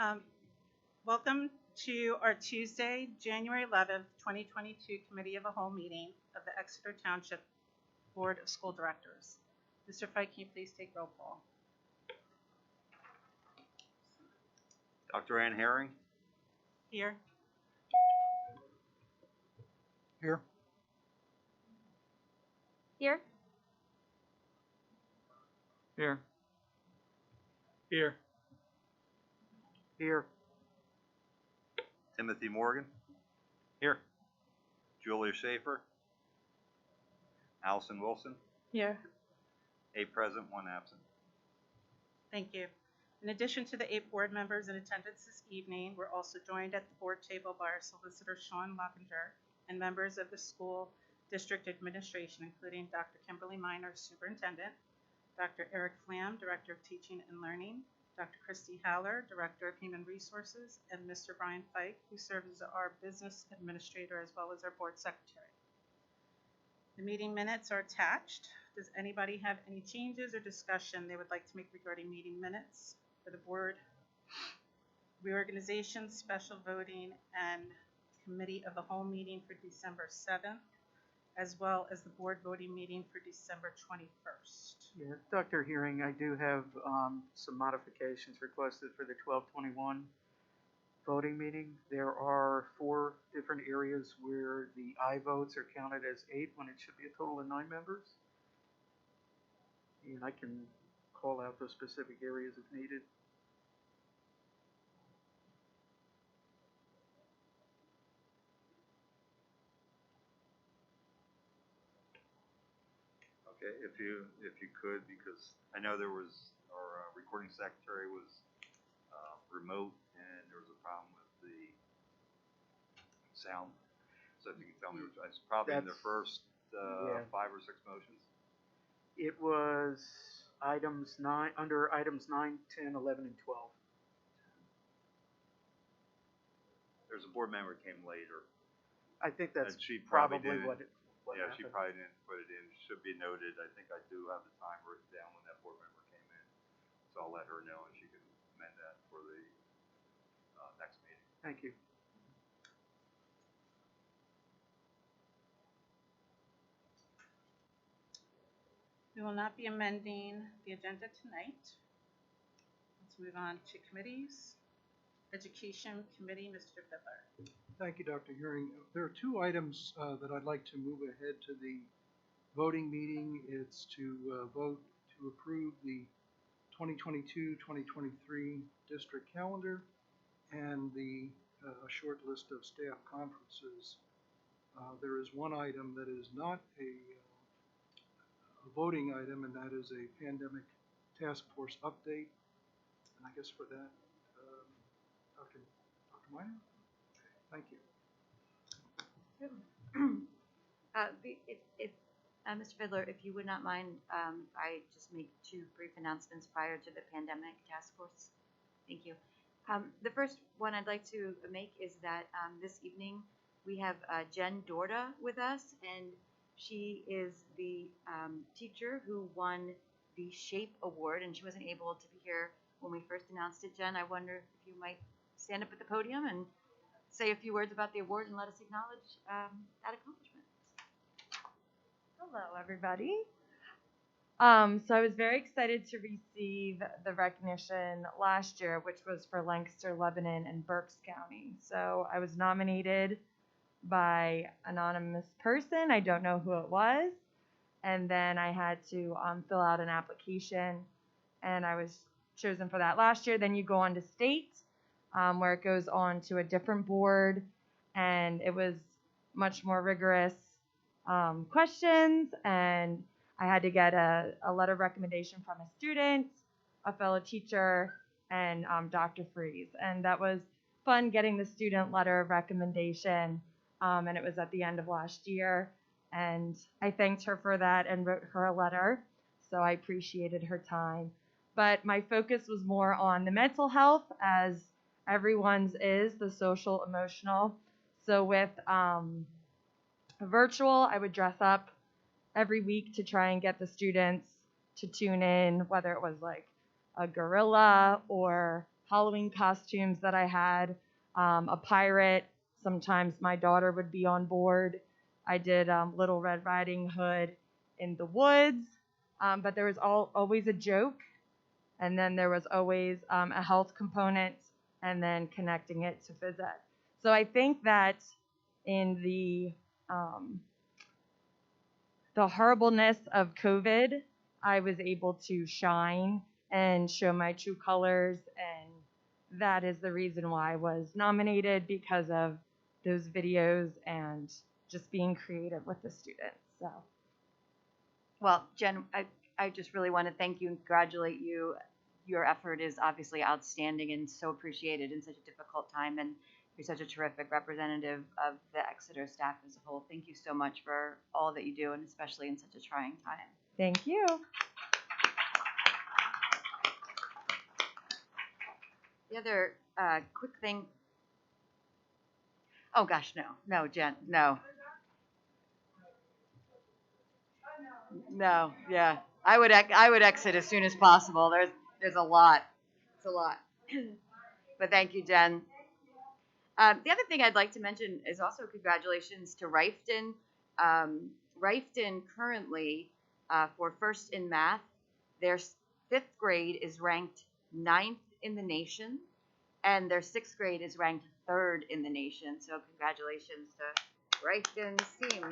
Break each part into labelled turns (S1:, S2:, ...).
S1: Um, Welcome to our Tuesday, January 11th, 2022 Committee of the Whole meeting of the Exeter Township Board of School Directors. Mr. Fike, can you please take roll call?
S2: Dr. Ann Herring?
S1: Here.
S3: Here.
S4: Here.
S3: Here. Here. Here.
S2: Timothy Morgan?
S3: Here.
S2: Julia Schaefer? Allison Wilson?
S4: Here.
S2: 8 present, 1 absent.
S1: Thank you. In addition to the 8 board members in attendance this evening, we're also joined at the board table by our solicitor, Sean Lockinger, and members of the school district administration, including Dr. Kimberly Miner, superintendent, Dr. Eric Flam, director of teaching and learning, Dr. Christy Haller, director of human resources, and Mr. Brian Fike, who serves as our business administrator as well as our board secretary. The meeting minutes are attached. Does anybody have any changes or discussion they would like to make regarding meeting minutes for the board reorganization, special voting, and committee of the whole meeting for December 7th, as well as the board voting meeting for December 21st?
S3: Yeah, Dr. Hearing, I do have some modifications requested for the 12/21 voting meeting. There are 4 different areas where the aye votes are counted as 8 when it should be a total of 9 members. And I can call out those specific areas if needed.
S2: Okay, if you could, because I know there was our recording secretary was remote and there was a problem with the sound. So if you can tell me, which it's probably in the first 5 or 6 motions.
S3: It was under items 9, 10, 11, and 12.
S2: There's a board member who came later.
S3: I think that's
S2: she
S3: probably
S2: didn't-
S3: what
S2: Yeah,
S3: happened.
S2: she probably didn't put it in. Should be noted. I think I do have the time written down when that board member came in. So I'll let her know and she can amend that for the next meeting.
S3: Thank you.
S1: We will not be amending the agenda tonight. Let's move on to committees. Education Committee, Mr. Fiddler.
S5: Thank you, Dr. Hearing. There are 2 items that I'd like to move ahead to the voting meeting. It's to vote to approve the 2022-2023 district calendar and the short list of staff conferences. There is one item that is not a voting item, and that is a pandemic task force update. And I guess for that, Dr. Miner? Thank you.
S4: Mr. Fiddler, if you would not mind, I just make 2 brief announcements prior to the pandemic task force. Thank you. The first one I'd like to make is that this evening we have Jen Dorda with us, and she is the teacher who won the SHAPE Award, and she wasn't able to be here when we first announced it. Jen, I wonder if you might stand up at the podium and say a few words about the award and let us acknowledge that accomplishment.
S6: Hello, everybody. So I was very excited to receive the recognition last year, which was for Lancaster, Lebanon, and Berks County. So I was nominated by an anonymous person. I don't know who it was. And then I had to fill out an application, and I was chosen for that last year. Then you go on to state, where it goes on to a different board, and it was much more rigorous questions, and I had to get a letter of recommendation from a student, a fellow teacher, and Dr. Freeze. And that was fun getting the student letter of recommendation, and it was at the end of last year. And I thanked her for that and wrote her a letter, so I appreciated her time. But my focus was more on the mental health, as everyone's is, the social, emotional. So with virtual, I would dress up every week to try and get the students to tune in, whether it was like a gorilla or Halloween costumes that I had, a pirate. Sometimes my daughter would be on board. I did Little Red Riding Hood in the woods, but there was always a joke, and then there was always a health component, and then connecting it to phys ed. So I think that in the horribleness of COVID, I was able to shine and show my true colors, and that is the reason why I was nominated, because of those videos and just being creative with the students. So,
S4: Well, Jen, I just really want to thank you and congratulate you. Your effort is obviously outstanding and so appreciated in such a difficult time, and you're such a terrific representative of the Exeter staff as a whole. Thank you so much for all that you do, and especially in such a trying time.
S6: thank you.
S4: The other quick thing. Oh gosh, no, Jen, no. No, yeah. I would exit as soon as possible. There's a lot. It's a lot. But thank you, Jen. The other thing I'd like to mention is also congratulations to Riften. Riften currently, for first in math, their 5th grade is ranked 9th in the nation, and their 6th grade is ranked 3rd in the nation. So congratulations to Riften's team. All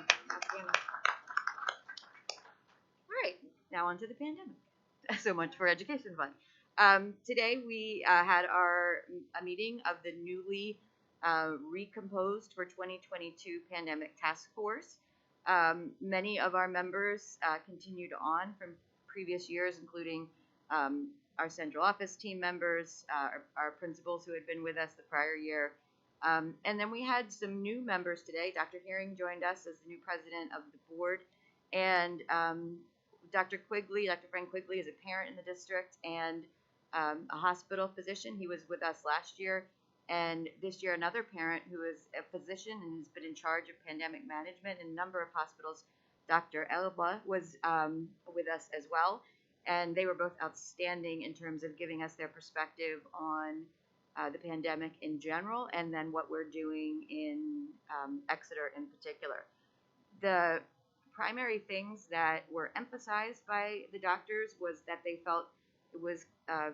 S4: right, now on to the pandemic. So much for education fund. Today we had a meeting of the newly recomposed for 2022 pandemic task force. Many of our members continued on from previous years, including our central office team members, our principals who had been with us the prior year. And then we had some new members today. Dr. Herring joined us as the new president of the board, and Dr. Frank Quigley is a parent in the district and a hospital physician. He was with us last year, and this year another parent who is a physician and has been in charge of pandemic management in a number of hospitals. Dr. Elba was with us as well, and they were both outstanding in terms of giving us their perspective on the pandemic in general, and then what we're doing in Exeter in particular. The primary things that were emphasized by the doctors was that they felt it was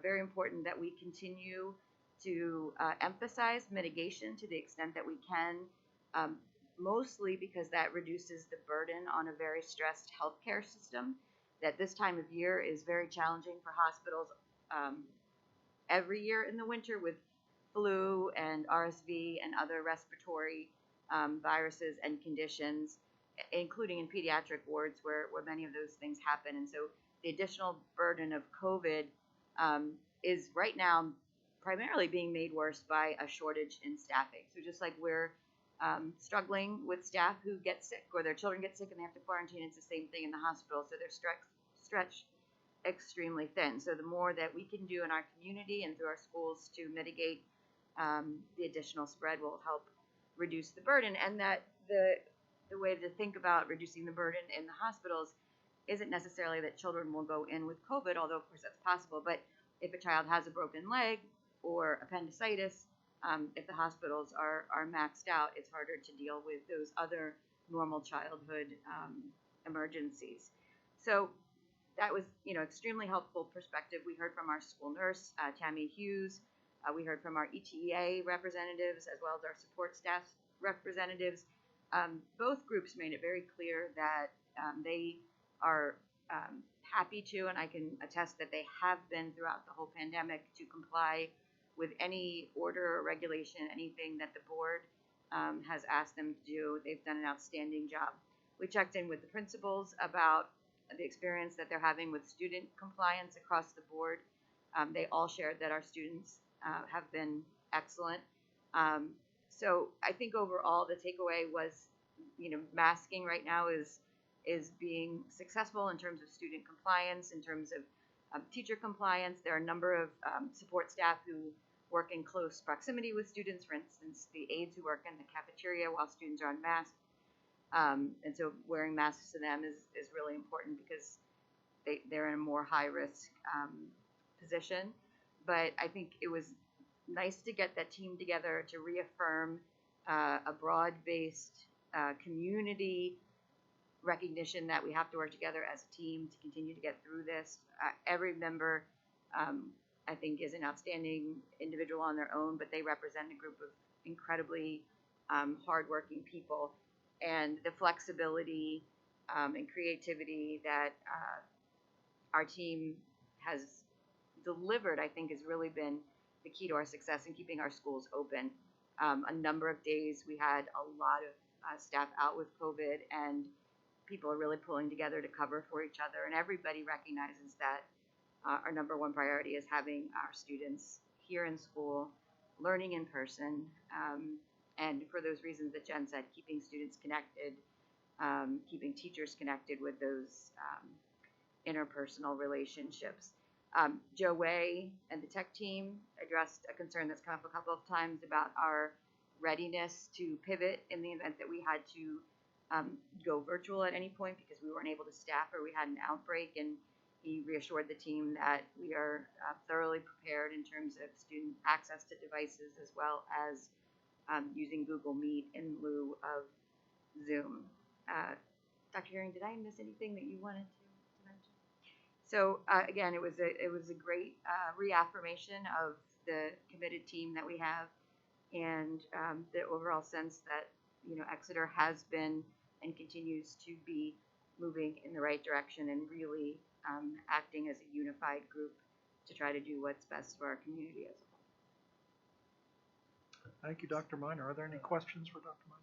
S4: very important that we continue to emphasize mitigation to the extent that we can, mostly because that reduces the burden on a very stressed healthcare system. That this time of year is very challenging for hospitals every year in the winter with flu and RSV and other respiratory viruses and conditions, including in pediatric wards where many of those things happen. And so the additional burden of COVID is right now primarily being made worse by a shortage in staffing. So just like we're struggling with staff who get sick or their children get sick and they have to quarantine, it's the same thing in the hospital. So they're stretched extremely thin. So the more that we can do in our community and through our schools to mitigate the additional spread will help reduce the burden. And that the way to think about reducing the burden in the hospitals isn't necessarily that children will go in with COVID, although of course that's possible, but if a child has a broken leg or appendicitis, if the hospitals are maxed out, it's harder to deal with those other normal childhood emergencies. So that was, extremely helpful perspective. We heard from our school nurse, Tammy Hughes. We heard from our ETEA representatives as well as our support staff representatives. Both groups made it very clear that they are happy to, and I can attest that they have been throughout the whole pandemic, to comply with any order or regulation, anything that the board has asked them to do. They've done an outstanding job. We checked in with the principals about the experience that they're having with student compliance across the board. They all shared that our students have been excellent. So I think overall the takeaway was, masking right now is being successful in terms of student compliance, in terms of teacher compliance. There are a number of support staff who work in close proximity with students, for instance, the aides who work in the cafeteria while students are unmasked. And so wearing masks to them is really important because they're in a more high-risk position. But I think it was nice to get that team together to reaffirm a broad-based community recognition that we have to work together as a team to continue to get through this. Every member, I think, is an outstanding individual on their own, but they represent a group of incredibly hardworking people. And the flexibility and creativity that our team has delivered, I think, has really been the key to our success in keeping our schools open. A number of days we had a lot of staff out with COVID, and people are really pulling together to cover for each other. And everybody recognizes that our number one priority is having our students here in school, learning in person, and for those reasons that Jen said, keeping students connected, keeping teachers connected with those interpersonal relationships. Joe Way and the tech team addressed a concern that's come up a couple of times about our readiness to pivot in the event that we had to go virtual at any point because we weren't able to staff or we had an outbreak. And he reassured the team that we are thoroughly prepared in terms of student access to devices as well as using Google Meet in lieu of Zoom. Dr. Herring, did I miss anything that you wanted to mention? So again, it was a great reaffirmation of the committed team that we have, and the overall sense that Exeter has been and continues to be moving in the right direction and really acting as a unified group to try to do what's best for our community as a whole.
S5: Thank you, Dr. Miner. Are there any questions for Dr. Miner?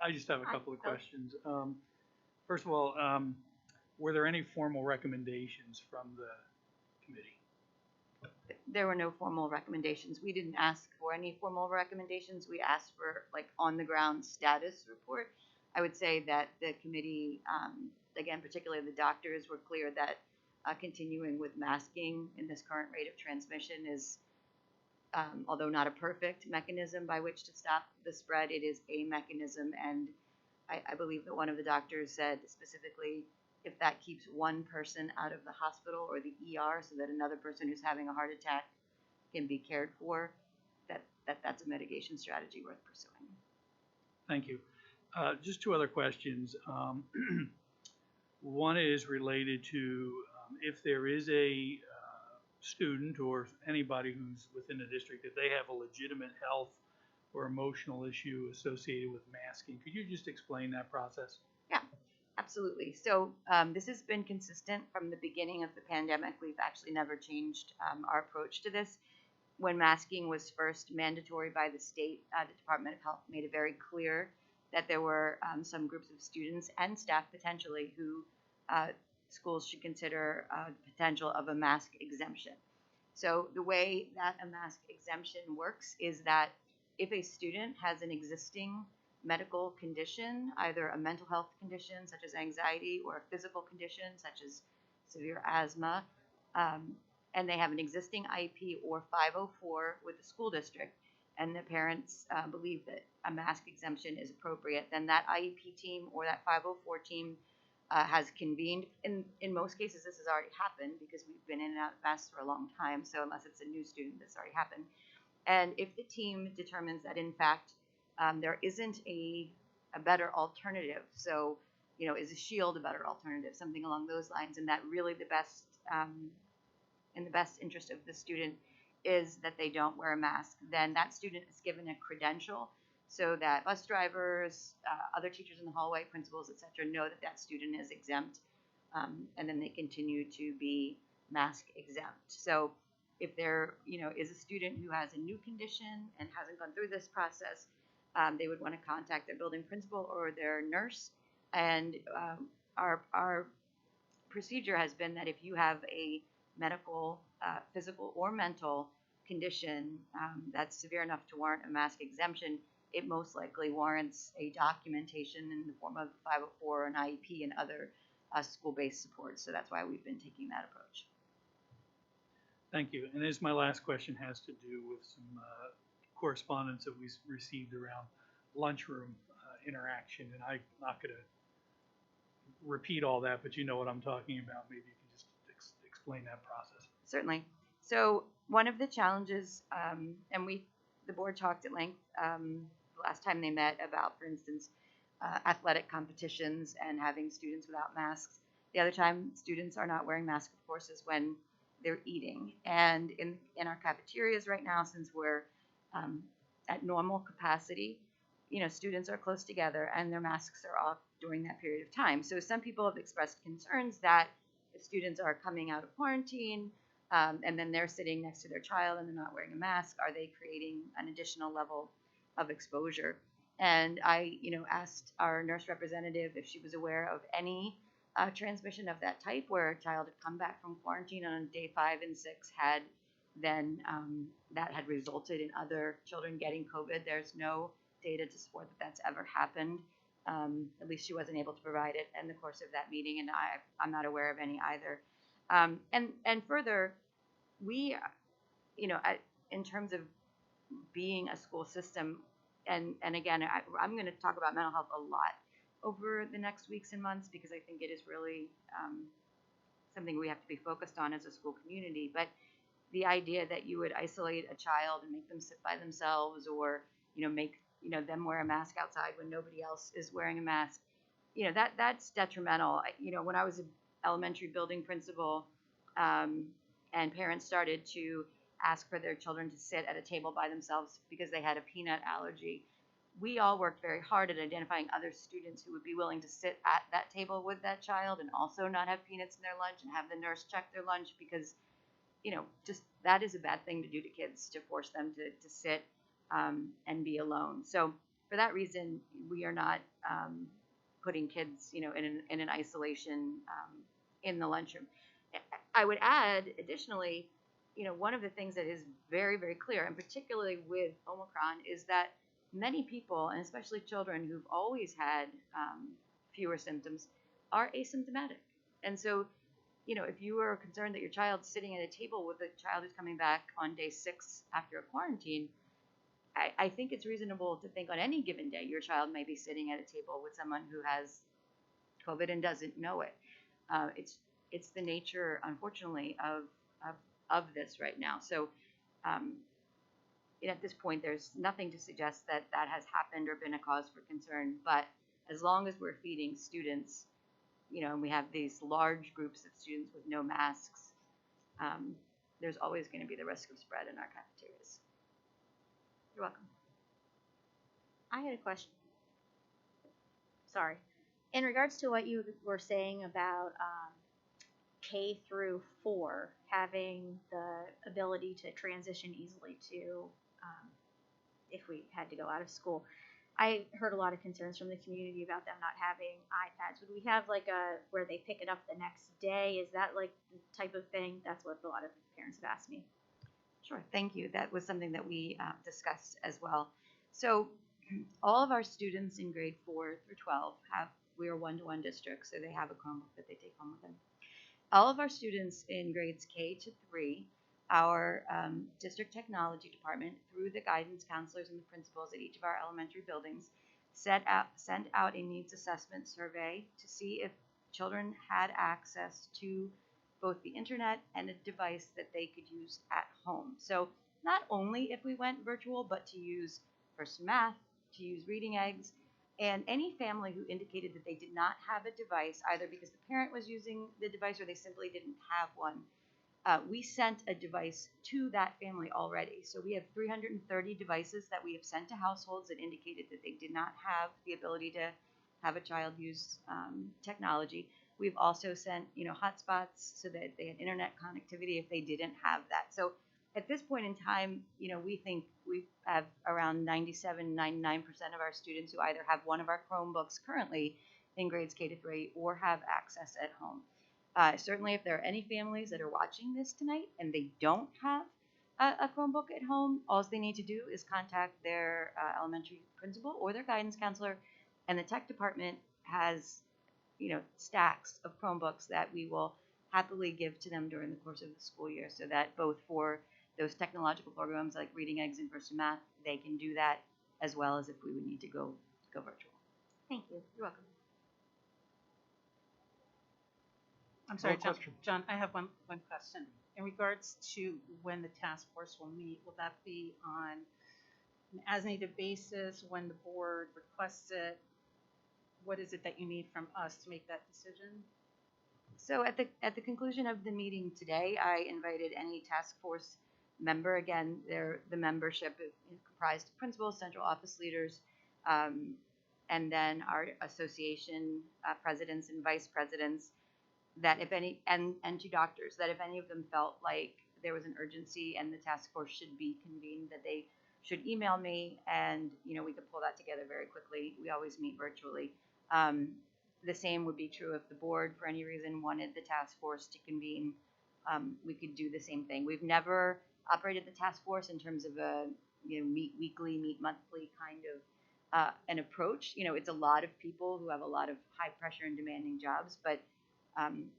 S3: I just have a couple of questions. First of all, were there any formal recommendations from the committee?
S4: There were no formal recommendations. We didn't ask for any formal recommendations. We asked for on the ground status report. I would say that the committee, again, particularly the doctors, were clear that continuing with masking in this current rate of transmission is, although not a perfect mechanism by which to stop the spread, it is a mechanism. And I believe that one of the doctors said specifically, if that keeps one person out of the hospital or the ER so that another person who's having a heart attack can be cared for, that's a mitigation strategy worth pursuing.
S3: Thank you. Just two other questions. One is related to if there is a student or anybody who's within the district, if they have a legitimate health or emotional issue associated with masking. Could you just explain that process?
S4: Yeah, absolutely. So this has been consistent from the beginning of the pandemic. We've actually never changed our approach to this. When masking was first mandatory by the state, the Department of Health made it very clear that there were some groups of students and staff potentially who schools should consider the potential of a mask exemption. So the way that a mask exemption works is that if a student has an existing medical condition, either a mental health condition such as anxiety or a physical condition such as severe asthma, and they have an existing IEP or 504 with the school district, and the parents believe that a mask exemption is appropriate, then that IEP team or that 504 team has convened. In most cases, this has already happened because we've been in and out of masks for a long time, so unless it's a new student, that's already happened. And if the team determines that, in fact, there isn't a better alternative, so, is a shield a better alternative, something along those lines, and that really the best, in the best interest of the student is that they don't wear a mask, then that student is given a credential so that bus drivers, other teachers in the hallway, principals, et cetera, know that that student is exempt, and then they continue to be mask exempt. So if there, is a student who has a new condition and hasn't gone through this process, they would want to contact their building principal or their nurse. And our procedure has been that if you have a medical, physical, or mental condition that's severe enough to warrant a mask exemption, it most likely warrants a documentation in the form of 504, an IEP, and other school-based support. So that's why we've been taking that approach.
S3: Thank you. And this, my last question, has to do with some correspondence that we received around lunchroom interaction. And I'm not going to repeat all that, but you know what I'm talking about. Maybe you can just explain that process.
S4: Certainly. So one of the challenges, and the board talked at length the last time they met about, for instance, athletic competitions and having students without masks. The other time students are not wearing masks, of course, is when they're eating. And in our cafeterias right now, since we're at normal capacity, students are close together and their masks are off during that period of time. So some people have expressed concerns that if students are coming out of quarantine and then they're sitting next to their child and they're not wearing a mask, are they creating an additional level of exposure? And I, asked our nurse representative if she was aware of any transmission of that type where a child had come back from quarantine on day 5 and 6 had then that had resulted in other children getting COVID. There's no data to support that that's ever happened. At least she wasn't able to provide it in the course of that meeting, and I'm not aware of any either. And further, we, in terms of being a school system, and again, I'm going to talk about mental health a lot over the next weeks and months because I think it is really something we have to be focused on as a school community. But the idea that you would isolate a child and make them sit by themselves, or make them wear a mask outside when nobody else is wearing a mask, that's detrimental. When I was an elementary building principal, and parents started to ask for their children to sit at a table by themselves because they had a peanut allergy, we all worked very hard at identifying other students who would be willing to sit at that table with that child and also not have peanuts in their lunch and have the nurse check their lunch, because just that is a bad thing to do to kids, to force them to sit and be alone. So for that reason, we are not putting kids, in an isolation in the lunchroom. I would add, additionally, one of the things that is very, very clear, and particularly with Omicron, is that many people, and especially children who've always had fewer symptoms, are asymptomatic. And so, if you are concerned that your child's sitting at a table with a child who's coming back on day 6 after a quarantine, I think it's reasonable to think on any given day your child may be sitting at a table with someone who has COVID and doesn't know it. It's the nature, unfortunately, of this right now. So, at this point, there's nothing to suggest that that has happened or been a cause for concern. But as long as we're feeding students, and we have these large groups of students with no masks, there's always going to be the risk of spread in our cafeterias. You're welcome.
S7: I had a question. Sorry. In regards to what you were saying about K through 4 having the ability to transition easily to if we had to go out of school, I heard a lot of concerns from the community about them not having iPads. Would we have like where they pick it up the next day? Is that like the type of thing? That's what a lot of parents have asked me.
S4: Sure, thank you. That was something that we discussed as well. So all of our students in grade 4 through 12 we are one-to-one districts, so they have a Chromebook that they take home with them. All of our students in grades K to 3, our district technology department, through the guidance counselors and the principals at each of our elementary buildings, sent out a needs assessment survey to see if children had access to both the internet and a device that they could use at home. So not only if we went virtual, but to use First Math, to use Reading Eggs, and any family who indicated that they did not have a device, either because the parent was using the device or they simply didn't have one, we sent a device to that family already. So we have 330 devices that we have sent to households that indicated that they did not have the ability to have a child use technology. We've also sent, hotspots so that they had internet connectivity if they didn't have that. So at this point in time, we think we have around 97, 99% of our students who either have one of our Chromebooks currently in grades K to 3 or have access at home. Certainly, if there are any families that are watching this tonight and they don't have a Chromebook at home, all they need to do is contact their elementary principal or their guidance counselor, and the tech department has, stacks of Chromebooks that we will happily give to them during the course of the school year, so that both for those technological programs like Reading Eggs and First Math, they can do that, as well as if we would need to go virtual.
S7: Thank you.
S4: You're welcome.
S1: I'm sorry,
S5: question.
S1: John, I have one question. In regards to when the task force will meet, will that be on an as-needed basis, when the board requests it? What is it that you need from us to make that decision?
S4: So at the conclusion of the meeting today, I invited any task force member. Again, the membership is comprised of principals, central office leaders, and then our association presidents and vice presidents. That if any, and two doctors, that if any of them felt like there was an urgency and the task force should be convened, that they should email me, and we could pull that together very quickly. We always meet virtually. The same would be true if the board, for any reason, wanted the task force to convene. We could do the same thing. We've never operated the task force in terms of a meet weekly, meet monthly kind of an approach. It's a lot of people who have a lot of high pressure and demanding jobs, but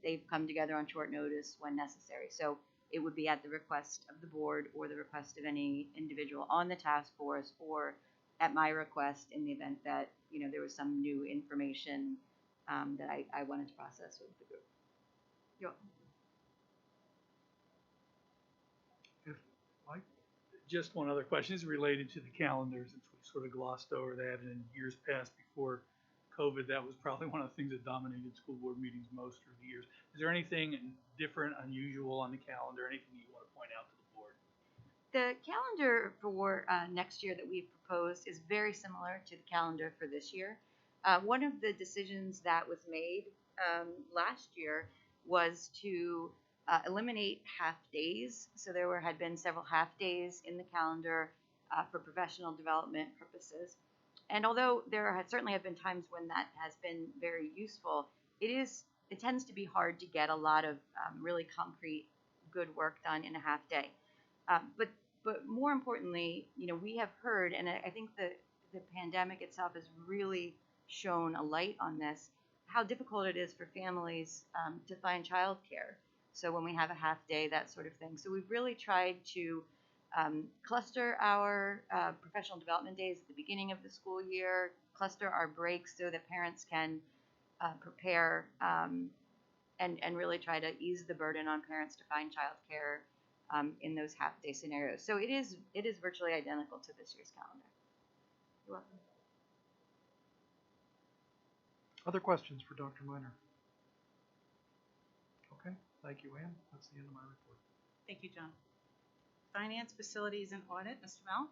S4: they've come together on short notice when necessary. So it would be at the request of the board or the request of any individual on the task force, or at my request in the event that there was some new information that I wanted to process with the group. You're welcome.
S5: Mike?
S8: Just one other question is related to the calendar, since we sort of glossed over that. And in years past before COVID, that was probably one of the things that dominated school board meetings most through the years. Is there anything different, unusual on the calendar? Anything you want to point out to the board?
S4: The calendar for next year that we've proposed is very similar to the calendar for this year. One of the decisions that was made last year was to eliminate half days. So there had been several half days in the calendar for professional development purposes. And although there certainly have been times when that has been very useful, it tends to be hard to get a lot of really concrete good work done in a half day. But more importantly, we have heard, and I think the pandemic itself has really shone a light on this, how difficult it is for families to find childcare. So when we have a half day, that sort of thing. So we've really tried to cluster our professional development days at the beginning of the school year, cluster our breaks so that parents can prepare and really try to ease the burden on parents to find childcare in those half-day scenarios. So it is virtually identical to this year's calendar. You're welcome.
S5: Other questions for Dr. Miner? Okay, thank you, Ann. That's the end of my report.
S1: Thank you, John. Finance, Facilities, and Audit, Mr. Mel?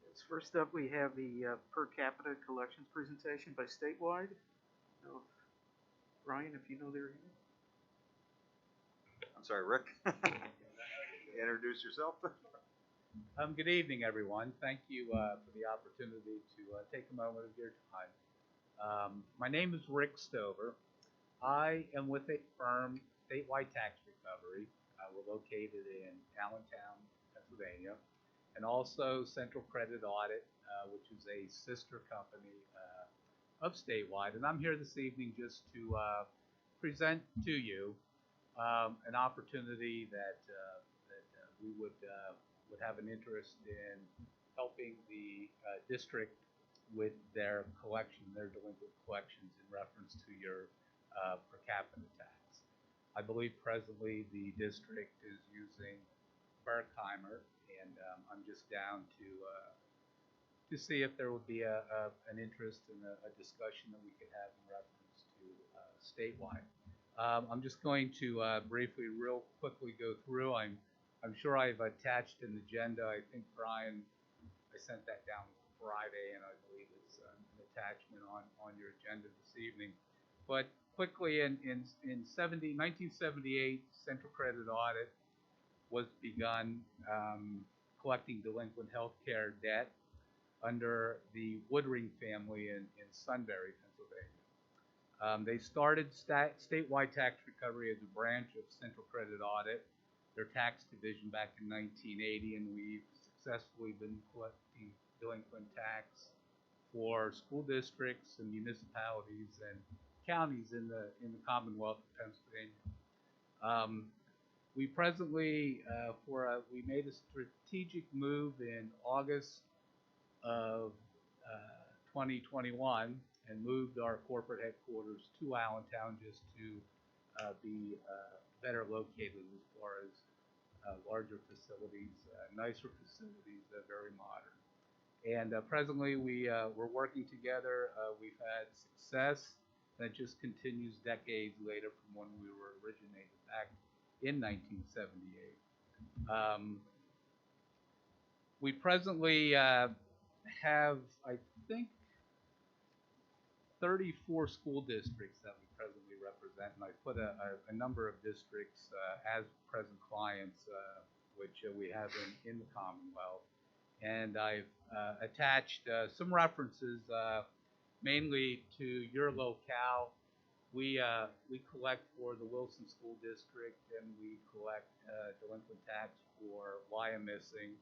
S3: Yes, first up, we have the per capita collections presentation by statewide. So, Brian, if you know they're here.
S2: I'm sorry, Rick. Introduce yourself.
S9: Good evening, everyone. Thank you for the opportunity to take a moment of your time. My name is Rick Stover. I am with a firm, Statewide Tax Recovery. We're located in Allentown, Pennsylvania, and also Central Credit Audit, which is a sister company of Statewide. And I'm here this evening just to present to you an opportunity that we would have an interest in helping the district with their delinquent collections in reference to your per capita tax. I believe presently the district is using Berkheimer, and I'm just down to see if there would be an interest in a discussion that we could have in reference to statewide. I'm just going to briefly, real quickly go through. I'm sure I've attached an agenda. I think, Brian, I sent that down Friday, and I believe it's an attachment on your agenda this evening. But quickly, in 1978, Central Credit Audit was begun collecting delinquent health care debt under the Woodring family in Sunbury, Pennsylvania. They started statewide tax recovery as a branch of Central Credit Audit, their tax division, back in 1980, and we've successfully been collecting delinquent tax for school districts and municipalities and counties in the Commonwealth of Pennsylvania. We presently, we made a strategic move in August of 2021 and moved our corporate headquarters to Allentown just to be better located as far as larger facilities, nicer facilities, very modern. And presently, we're working together. We've had success that just continues decades later from when we were originated back in 1978. We presently have, I think, 34 school districts that we presently represent, and I put a number of districts as present clients, which we have in the Commonwealth. And I've attached some references, mainly to your locale. We collect for the Wilson School District, and we collect delinquent tax for Wyomissing.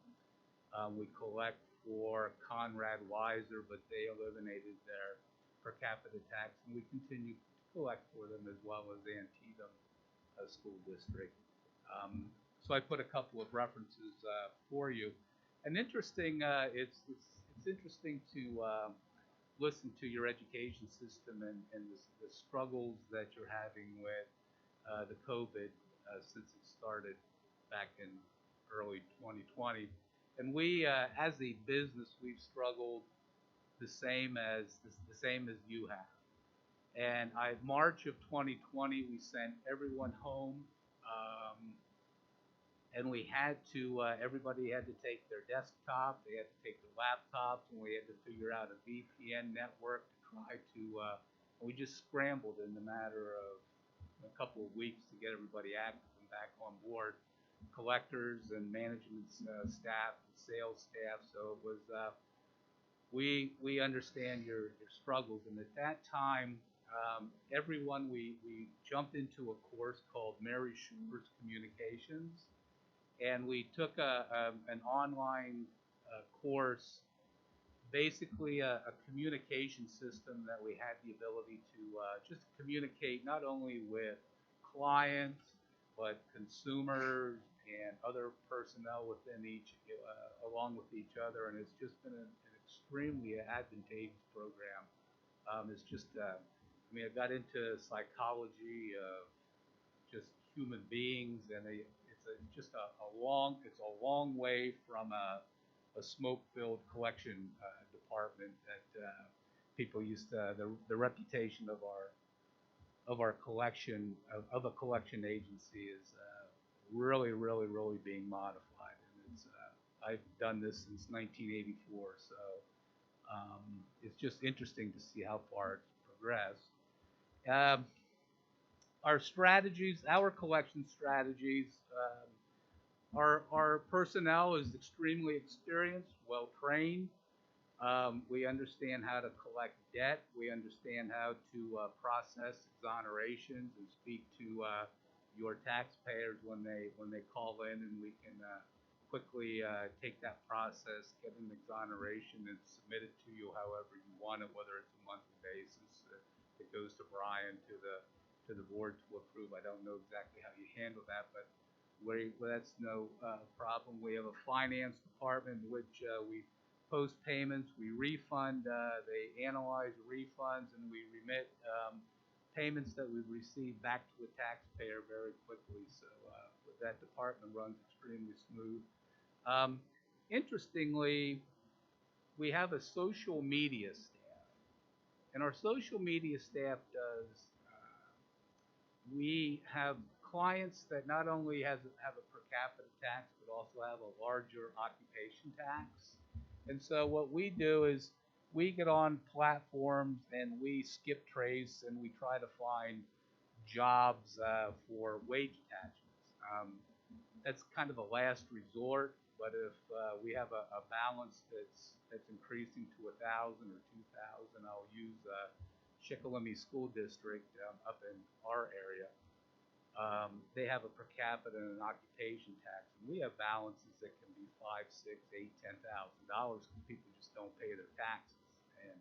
S9: We collect for Conrad Weiser, but they eliminated their per capita tax, and we continue to collect for them as well as Antietam School District. So I put a couple of references for you. And interesting, it's interesting to listen to your education system and the struggles that you're having with the COVID since it started back in early 2020. And we, as a business, we've struggled the same as you have. And March of 2020, we sent everyone home. And we had to, everybody had to take their desktop, they had to take their laptops, and we had to figure out a VPN network to try to, we just scrambled in the matter of a couple of weeks to get everybody active and back on board, collectors and management staff and sales staff. So it was, we understand your struggles. And at that time, everyone, we jumped into a course called Mary Schumer's Communications. And we took an online course, basically a communication system that we had the ability to just communicate not only with clients, but consumers and other personnel within along with each other. And it's just been an extremely advantageous program. It's just, I mean, I got into psychology of just human beings, and it's a long way from a smoke-filled collection department that people used to. The reputation of our collection of a collection agency is really being modified. And it's I've done this since 1984, so it's just interesting to see how far it's progressed. Our strategies, our collection strategies, our personnel is extremely experienced, well trained. We understand how to collect debt. We understand how to process exonerations and speak to your taxpayers when they call in, and we can quickly take that process, get an exoneration, and submit it to you however you want it, whether it's a monthly basis. It goes to Brian to the board to approve. I don't know exactly how you handle that, but that's no problem. We have a finance department which we post payments, we refund, they analyze refunds, and we remit payments that we've received back to a taxpayer very quickly. So that department runs extremely smooth. Interestingly, we have a social media staff, and our social media staff does, we have clients that not only have a per capita tax, but also have a larger occupation tax. And so what we do is we get on platforms and we skip trace and we try to find jobs for wage attachments. That's kind of a last resort, but if we have a balance that's increasing to 1,000 or 2,000, I'll use Shikellamy School District up in our area. They have a per capita and an occupation tax, and we have balances that can be $5,000, $6,000, $8,000, $10,000 because people just don't pay their taxes, and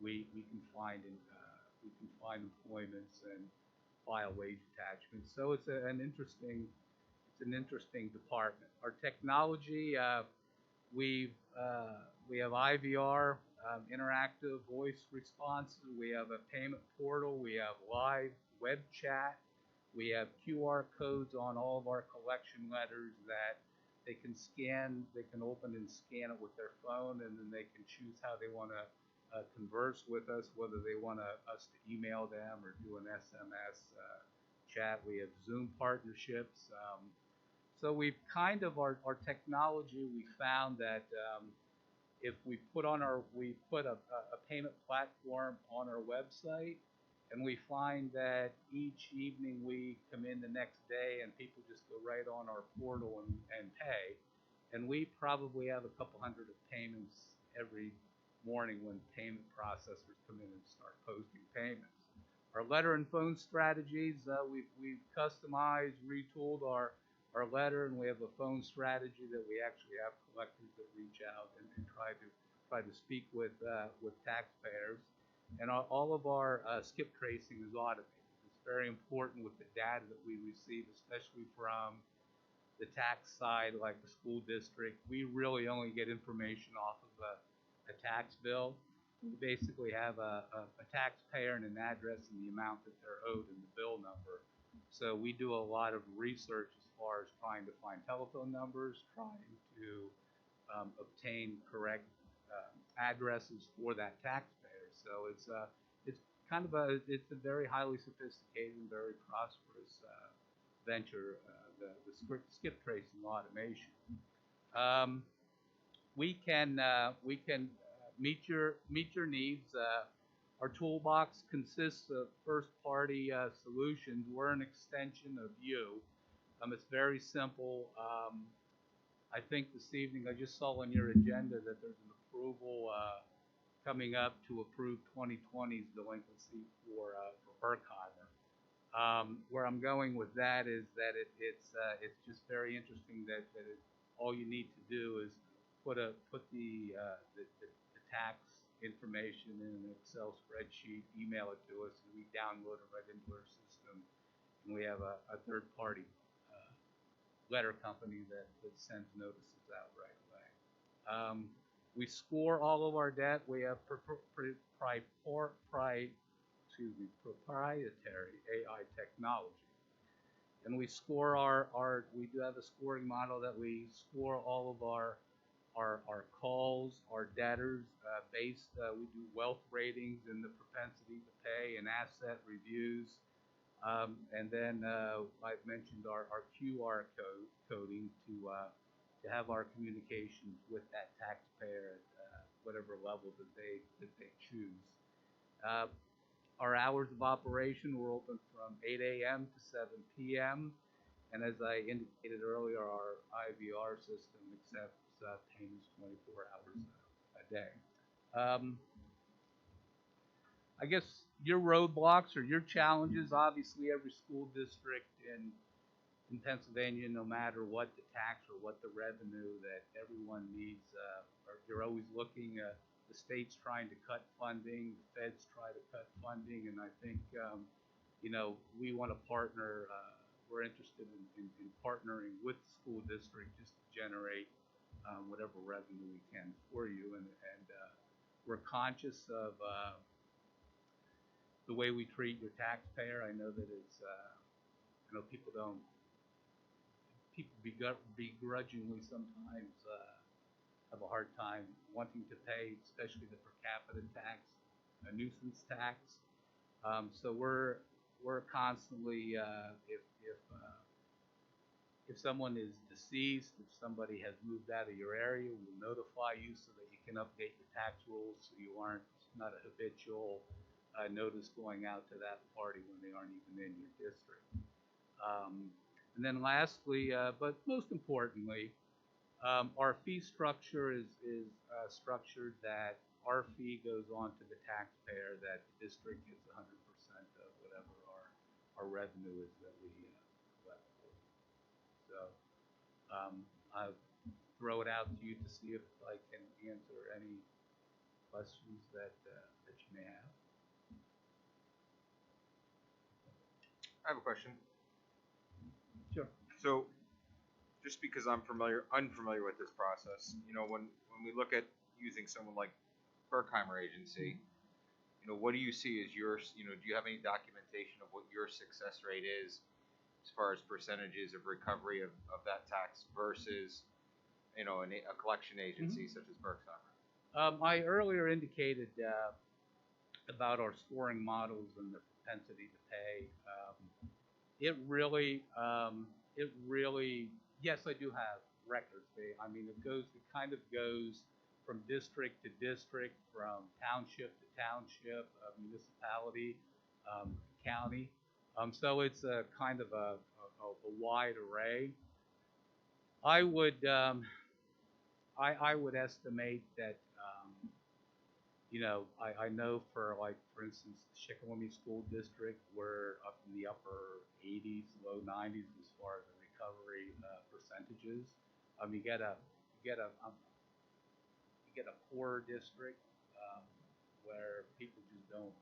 S9: we can find employments and file wage attachments. So it's an interesting department. Our technology, we have IVR, interactive voice responses. We have a payment portal. We have live web chat. We have QR codes on all of our collection letters that they can scan, they can open and scan it with their phone, and then they can choose how they want to converse with us, whether they want us to email them or do an SMS chat. We have Zoom partnerships. So we've kind of, our technology, we found that if we put a payment platform on our website, and we find that each evening we come in the next day and people just go right on our portal and pay, and we probably have a couple hundred of payments every morning when payment processors come in and start posting payments. Our letter and phone strategies, we've customized, retooled our letter, and we have a phone strategy that we actually have collectors that reach out and try to speak with taxpayers. And all of our skip tracing is automated. It's very important with the data that we receive, especially from the tax side, like the school district. We really only get information off of a tax bill. We basically have a taxpayer and an address and the amount that they're owed and the bill number. So we do a lot of research as far as trying to find telephone numbers, trying to obtain correct addresses for that taxpayer. So it's kind of it's a very highly sophisticated and very prosperous venture, the skip tracing automation. We can meet your needs. Our toolbox consists of first-party solutions. We're an extension of you. It's very simple. I think this evening I just saw on your agenda that there's an approval coming up to approve 2020's delinquency for Herkimer. Where I'm going with that is that it's just very interesting that all you need to do is put the tax information in an Excel spreadsheet, email it to us, and we download it right into our system. And we have a third-party letter company that sends notices out right away. We score all of our debt. We have proprietary AI technology. And we score we do have a scoring model that we score all of our calls, our debtors, we do wealth ratings and the propensity to pay and asset reviews. And then I've mentioned our QR coding to have our communications with that taxpayer at whatever level that they choose. Our hours of operation, we're open from 8 a.m. to 7 p.m. And as I indicated earlier, our IVR system accepts payments 24 hours a day. I guess your roadblocks or your challenges, obviously every school district in Pennsylvania, no matter what the tax or what the revenue that everyone needs, you're always looking at the state's trying to cut funding, the feds try to cut funding, and I think, we want to partner, we're interested in partnering with the school district just to generate whatever revenue we can for you, and we're conscious of the way we treat your taxpayer. I know that it's, people begrudgingly sometimes have a hard time wanting to pay, especially the per capita tax, a nuisance tax. So we're constantly, if someone is deceased, if somebody has moved out of your area, we'll notify you so that you can update your tax rules so you aren't not a habitual notice going out to that party when they aren't even in your district. And then lastly, but most importantly, our fee structure is structured that our fee goes on to the taxpayer, that the district gets 100% of whatever our revenue is that we collect. So I'll throw it out to you to see if I can answer any questions that you may have.
S10: I have a question.
S9: Sure.
S10: So, just because I'm unfamiliar with this process, when we look at using someone like Berkheimer Agency, what do you see as do you have any documentation of what your success rate is as far as percentages of recovery of that tax versus, you know, a collection agency such as Berkshire?
S9: I earlier indicated about our scoring models and the propensity to pay. It really, yes, I do have records. I mean, it kind of goes from district to district, from township to township, municipality, county. So it's a kind of a wide array. I would estimate that, you know, I know for, like, for instance, the Shikellamy School District, we're up in the upper 80s, low 90s as far as the recovery percentages. You get a poor district where people just don't.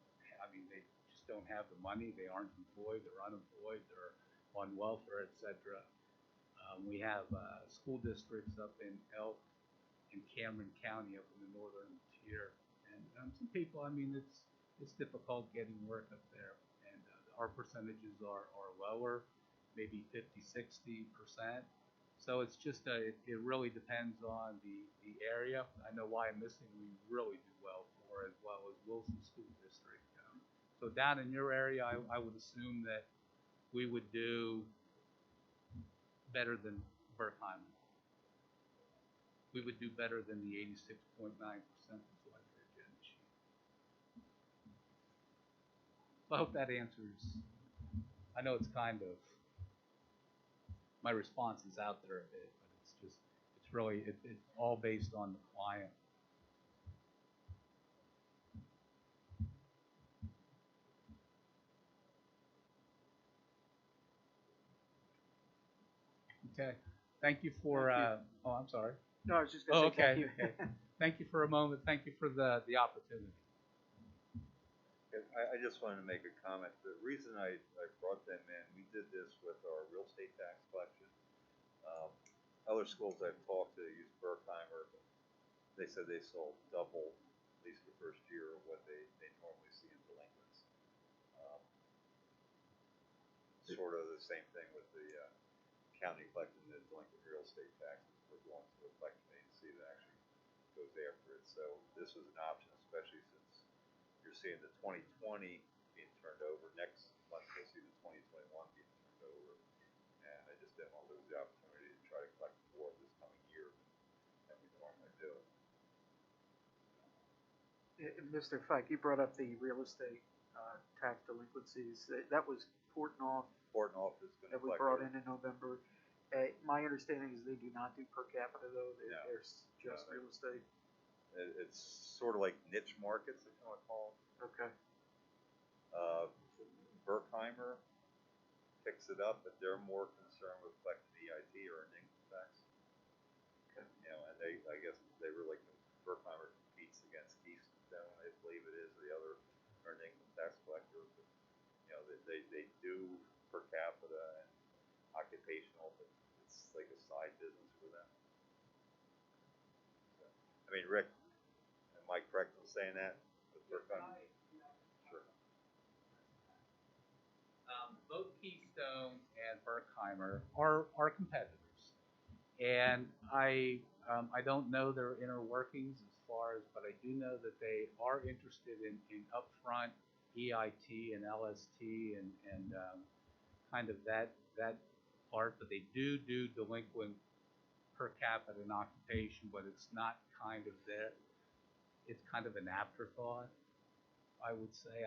S9: They just don't have the money. They aren't employed. They're unemployed. They're on welfare, etc. We have school districts up in Elk and Cameron County up in the northern tier, and some people. It's difficult getting work up there, and our percentages are lower, maybe 50-60%. So it's just it really depends on the area. I know Wyomissing we really do well for, as well as Wilson School District. So down in your area, I would assume that we would do better than Berkheimer. We would do better than the 86.9% that's like their agenda sheet. I hope that answers. I know it's kind of, my response is out there a bit, but it's really, it's all based on the client. Okay. Thank you for, oh, I'm sorry.
S3: No, I was just going to say
S9: okay,
S3: thank you.
S9: Okay. Thank you for a moment. Thank you for the opportunity.
S2: I just wanted to make a comment. The reason I brought them in, we did this with our real estate tax collection. Other schools I've talked to use Berkheimer. They said they saw double, at least the first year, of what they normally see in delinquents. Sort of the same thing with the county collecting the delinquent real estate taxes. We're going to a collection agency that actually goes after it. So this was an option, especially since you're seeing the 2020 being turned over. Next month you'll see the 2021 being turned over. And I just didn't want to lose the opportunity to try to collect more this coming year than we normally do.
S3: Mr. Fike, you brought up the real estate tax delinquencies. That was Portnoy
S2: Portnoy is going to
S3: that we brought in November. My understanding is they do not do per capita, though.
S2: No.
S3: They're just real estate.
S2: It's sort of like niche markets, if you want to call them.
S3: Okay.
S2: Berkheimer picks it up, but they're more concerned with collecting EIT or an income tax.
S3: Okay.
S2: You know, and I guess they really, Berkheimer competes against Keystone, I believe it is, the other earned income tax collector. But, you know, they do per capita and occupational, but it's like a side business for them. So, I mean, Rick, am I correct in saying that? With Berkheimer? Sure.
S9: Both Keystone and Berkheimer are competitors, and I don't know their inner workings as far as, but I do know that they are interested in upfront EIT and LST and kind of that part, but they do delinquent per capita and occupation, but it's not kind of there. It's kind of an afterthought, I would say.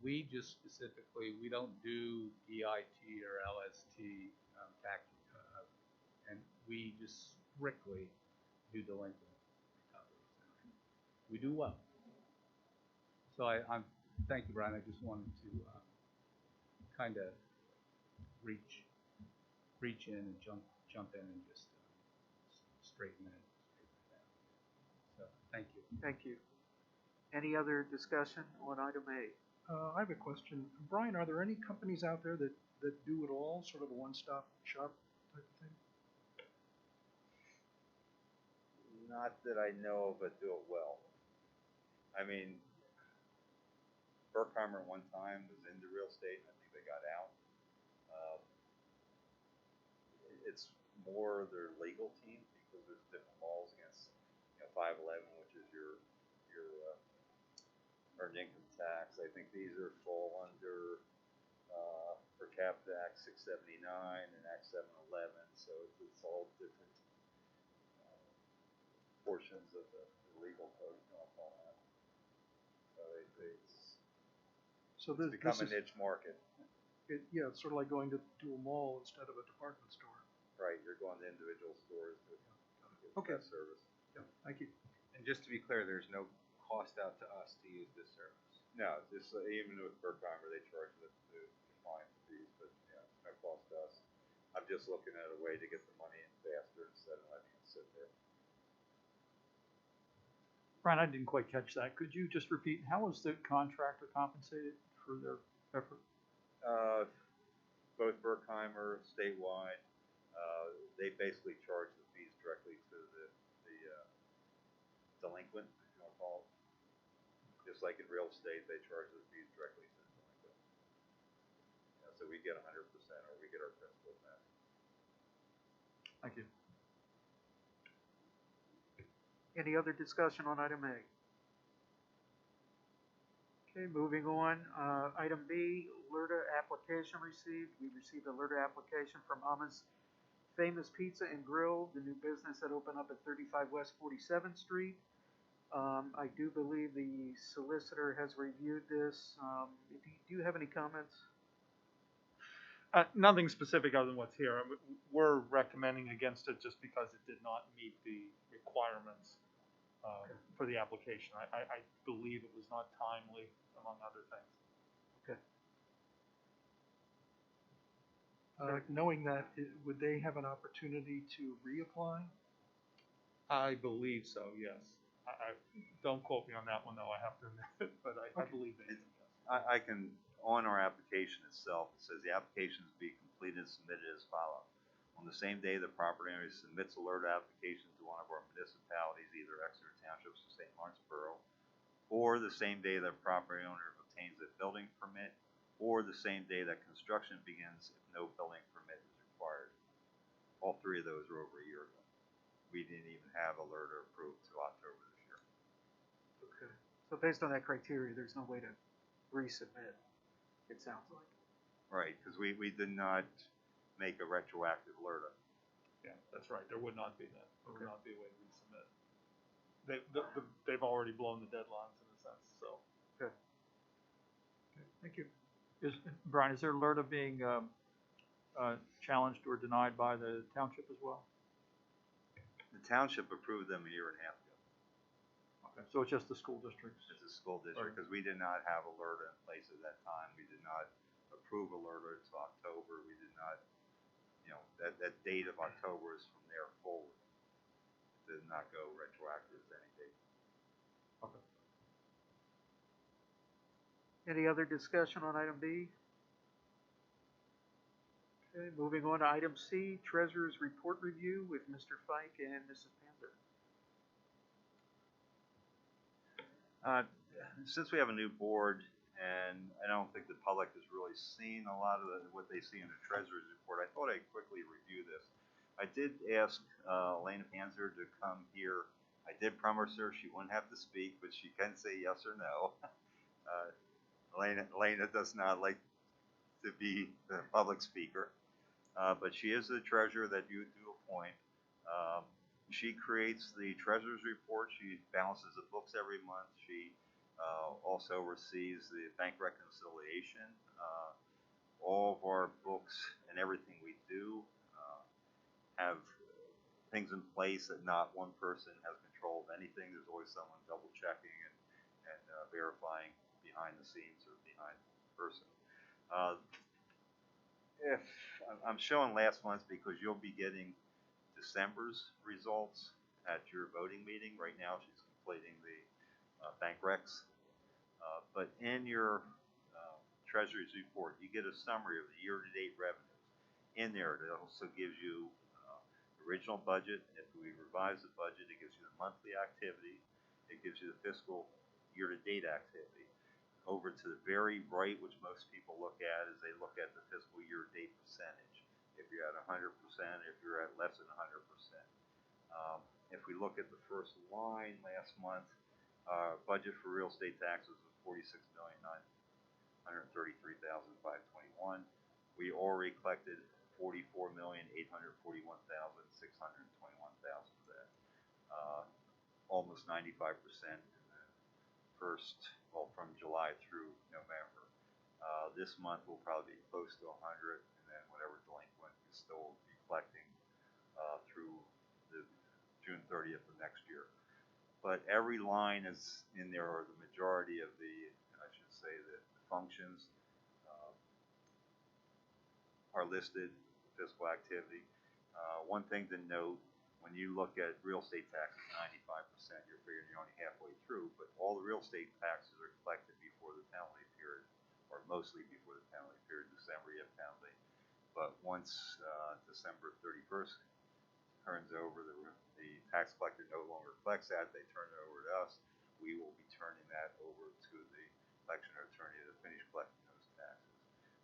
S9: We just specifically, we don't do EIT or LST tax, and we just strictly do delinquent recoveries. We do well. So I'm thank you, Brian. I just wanted to kind of reach in and jump in and just straighten it out. So thank you.
S3: Thank you. Any other discussion on item A?
S5: I have a question. Brian, are there any companies out there that do it all, sort of a one-stop shop type of thing?
S2: Not that I know of, but do it well. I mean, Berkheimer at one time was into real estate. I think they got out. it's more their legal team because there's different laws against, 511, which is your earned income tax. I think these are fall under for Capita Act 679 and Act 711, so it's all different portions of the legal code, if you want to call that. So
S5: So
S2: it's become a niche market.
S5: yeah, it's sort of like going to a mall instead of a department store.
S2: Right, you're going to individual stores to get
S5: Okay.
S2: that service.
S5: Yeah, thank you.
S10: And just to be clear, there's no cost out to us to use this service.
S2: No, just even with Berkheimer, they charge the compliance fees, but it's no cost to us. I'm just looking at a way to get the money in faster instead of letting it sit there.
S8: Brian, I didn't quite catch that. Could you just repeat, how was the contractor compensated for their effort?
S2: Both Berkheimer, statewide, they basically charge the fees directly to the delinquent, if you want to call it. Just like in real estate, they charge the fees directly to the delinquent. So we get 100% or we get our principal back.
S8: Thank you.
S3: Any other discussion on item A? Okay, moving on. Item B, LERTA application received. We received a LERTA application from Ama's Famous Pizza and Grill, the new business that opened up at 35 West 47th Street. I do believe the solicitor has reviewed this. Do you have any comments?
S11: Nothing specific other than what's here. We're recommending against it just because it did not meet the requirements for the application. I believe it was not timely, among other things.
S3: Okay.
S5: Knowing that, would they have an opportunity to reapply?
S11: I believe so, yes. I don't quote me on that one though, I have to admit, but I believe they do.
S2: I can, on our application itself, it says the application is be completed and submitted as follows. On the same day, the property owner submits a LERTA application to one of our municipalities, either Exeter Township or St. Lawrence Borough, or the same day the property owner obtains a building permit, or the same day that construction begins if no building permit is required. All three of those are over a year ago. We didn't even have a LERTA approved till October this year.
S3: Okay. So based on that criteria, there's no way to resubmit, it sounds like.
S2: Right, because we did not make a retroactive LERTA.
S11: Yeah, that's right. There would not be that. There would not be a way to resubmit. They've already blown the deadlines in a sense, so.
S3: Okay. Okay, thank you.
S8: Brian, is there LERTA being challenged or denied by the township as well?
S2: The township approved them a year and a half ago.
S8: Okay, so it's just the school districts?
S2: It's a school district, because we did not have a LERTA in place at that time. We did not approve a LERTA until October. We did not, that date of October is from there forward. It did not go retroactive to any date.
S8: Okay.
S3: Any other discussion on item B? Okay, moving on to item C, Treasurer's Report Review with Mr. Fike and Mrs. Panzer.
S2: Since we have a new board, and I don't think the public has really seen a lot of what they see in the treasurer's report, I thought I'd quickly review this. I did ask Elena Panzer to come here. I did promise her she wouldn't have to speak, but she can say yes or no. Elena does not like to be the public speaker, but she is the treasurer that you do appoint. She creates the treasurer's report. She balances the books every month. She also oversees the bank reconciliation. All of our books and everything we do have things in place that not one person has control of anything. There's always someone double checking and verifying behind the scenes or behind the person. If I'm showing last month because you'll be getting December's results at your voting meeting. Right now she's completing the bank recs. But in your treasurer's report, you get a summary of the year-to-date revenues. In there, it also gives you original budget. If we revise the budget, it gives you the monthly activity. It gives you the fiscal year-to-date activity. Over to the very right, which most people look at, is they look at the fiscal year-to-date percentage. if you're at 100%, if you're at less than 100%. If we look at the first line last month, budget for real estate taxes was $46,933,521. We already collected $44,841,621 of that, almost 95% in the first, well, from July through November. This month will probably be close to 100, and then whatever delinquent is still be collecting through the June 30th of next year. But every line is in there, or the majority of the, I should say, the functions are listed, fiscal activity. One thing to note, when you look at real estate taxes, 95%, you're figuring you're only halfway through, but all the real estate taxes are collected before the penalty period, or mostly before the penalty period. December, you have penalty. But once December 31st turns over, the tax collector no longer collects that, they turn it over to us. We will be turning that over to the collection attorney to finish collecting those taxes.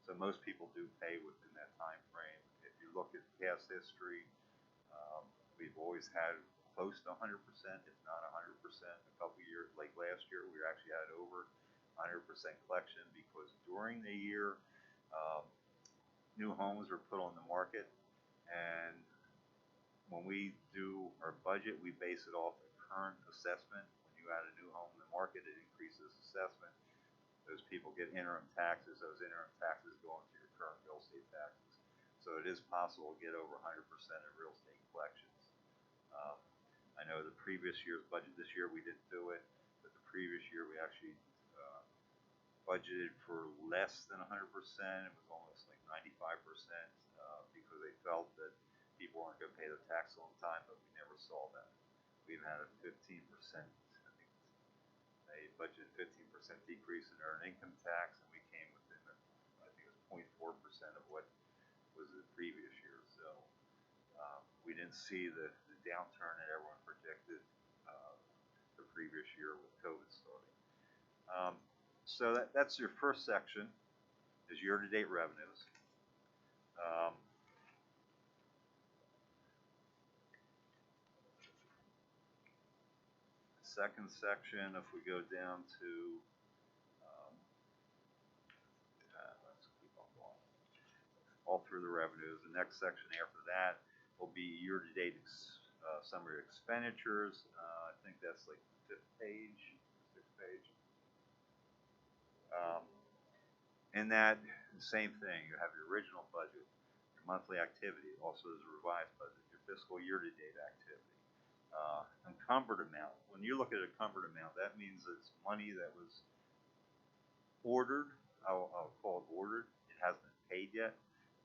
S2: So most people do pay within that time frame. If you look at past history, we've always had close to 100%, if not 100%. A couple years, like last year, we actually had over 100% collection because during the year, new homes are put on the market, and when we do our budget, we base it off the current assessment. When you add a new home in the market, it increases assessment. Those people get interim taxes. Those interim taxes go into your current real estate taxes. So it is possible to get over 100% of real estate collections. I know the previous year's budget, this year we didn't do it, but the previous year we actually budgeted for less than 100%. It was almost like 95% because they felt that people weren't going to pay their tax on time, but we never saw that. We've had a 15%, I think they budgeted 15% decrease in earned income tax, and we came within, I think it was 0.4% of what was the previous year. So we didn't see the downturn that everyone projected the previous year with COVID starting. So that's your first section, is year-to-date revenues. Second section, if we go down to, let's keep on going, all through the revenues. The next section after that will be year-to-date summary expenditures. I think that's like the sixth page. In that, same thing. You have your original budget, your monthly activity, also as a revised budget, your fiscal year-to-date activity. Encumbered amount. When you look at encumbered amount, that means it's money that was ordered. I'll call it ordered. It hasn't been paid yet,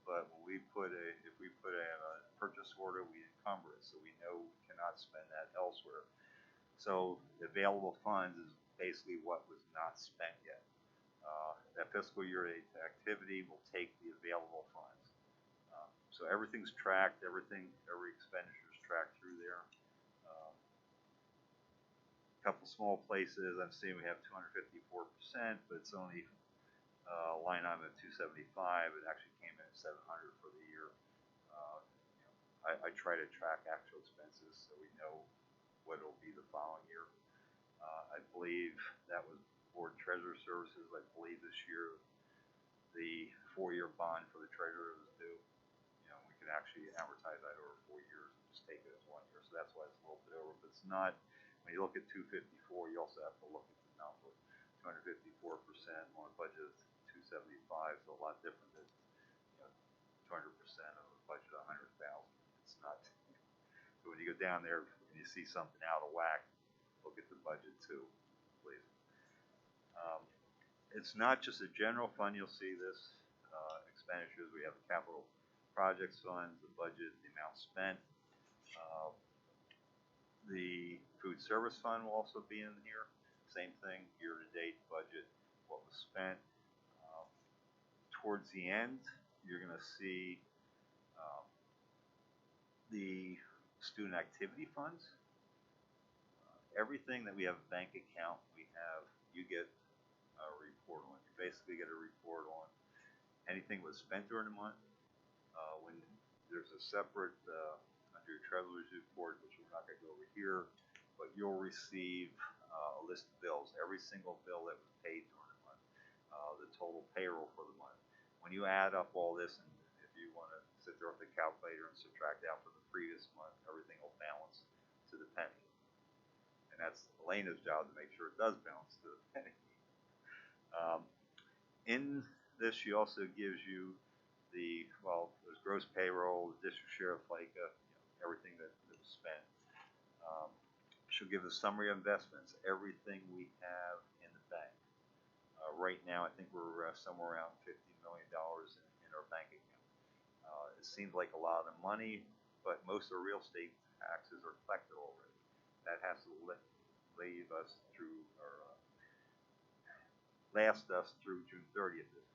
S2: but when if we put a purchase order, we encumber it, so we know we cannot spend that elsewhere. So the available funds is basically what was not spent yet. That fiscal year activity will take the available funds. So everything's tracked. Every expenditure is tracked through there. Couple small places, I'm seeing we have 254%, but it's only line item at 275. It actually came in at 700 for the year. I try to track actual expenses so we know what it'll be the following year. I believe that was Board Treasurer Services. I believe this year the 4-year bond for the treasurer was due. We can actually amortize that over 4 years and just take it as 1 year. So that's why it's a little bit over, but it's not. When you look at 254, you also have to look at the number. 254% on a budget of 275 is a lot different than 200% of a budget of 100,000. It's not. So when you go down there and you see something out of whack, look at the budget too, please. It's not just a general fund. You'll see this expenditures. We have capital projects funds, the budget, the amount spent. The food service fund will also be in here. Same thing, year-to-date budget, what was spent. Towards the end, you're going to see the student activity funds. Everything that we have a bank account, you get a report on. You basically get a report on anything was spent during the month. When there's a separate, under your treasurer's report, which we're not gonna go over here, but you'll receive, a list of bills, every single bill that was paid during the month, the total payroll for the month. When you add up all this, and if you wanna sit there with the calculator and subtract out for the previous month, everything will balance to the penny. And that's Elena's job to make sure it does balance to the penny. In this, she also gives you there's gross payroll, the district share of FICA, everything that was spent. She'll give a summary of investments, everything we have in the bank. Right now, I think we're somewhere around $50 million in our bank account. It seems like a lot of money, but most of the real estate taxes are collected already. That has to leave us through, or last us through June 30th this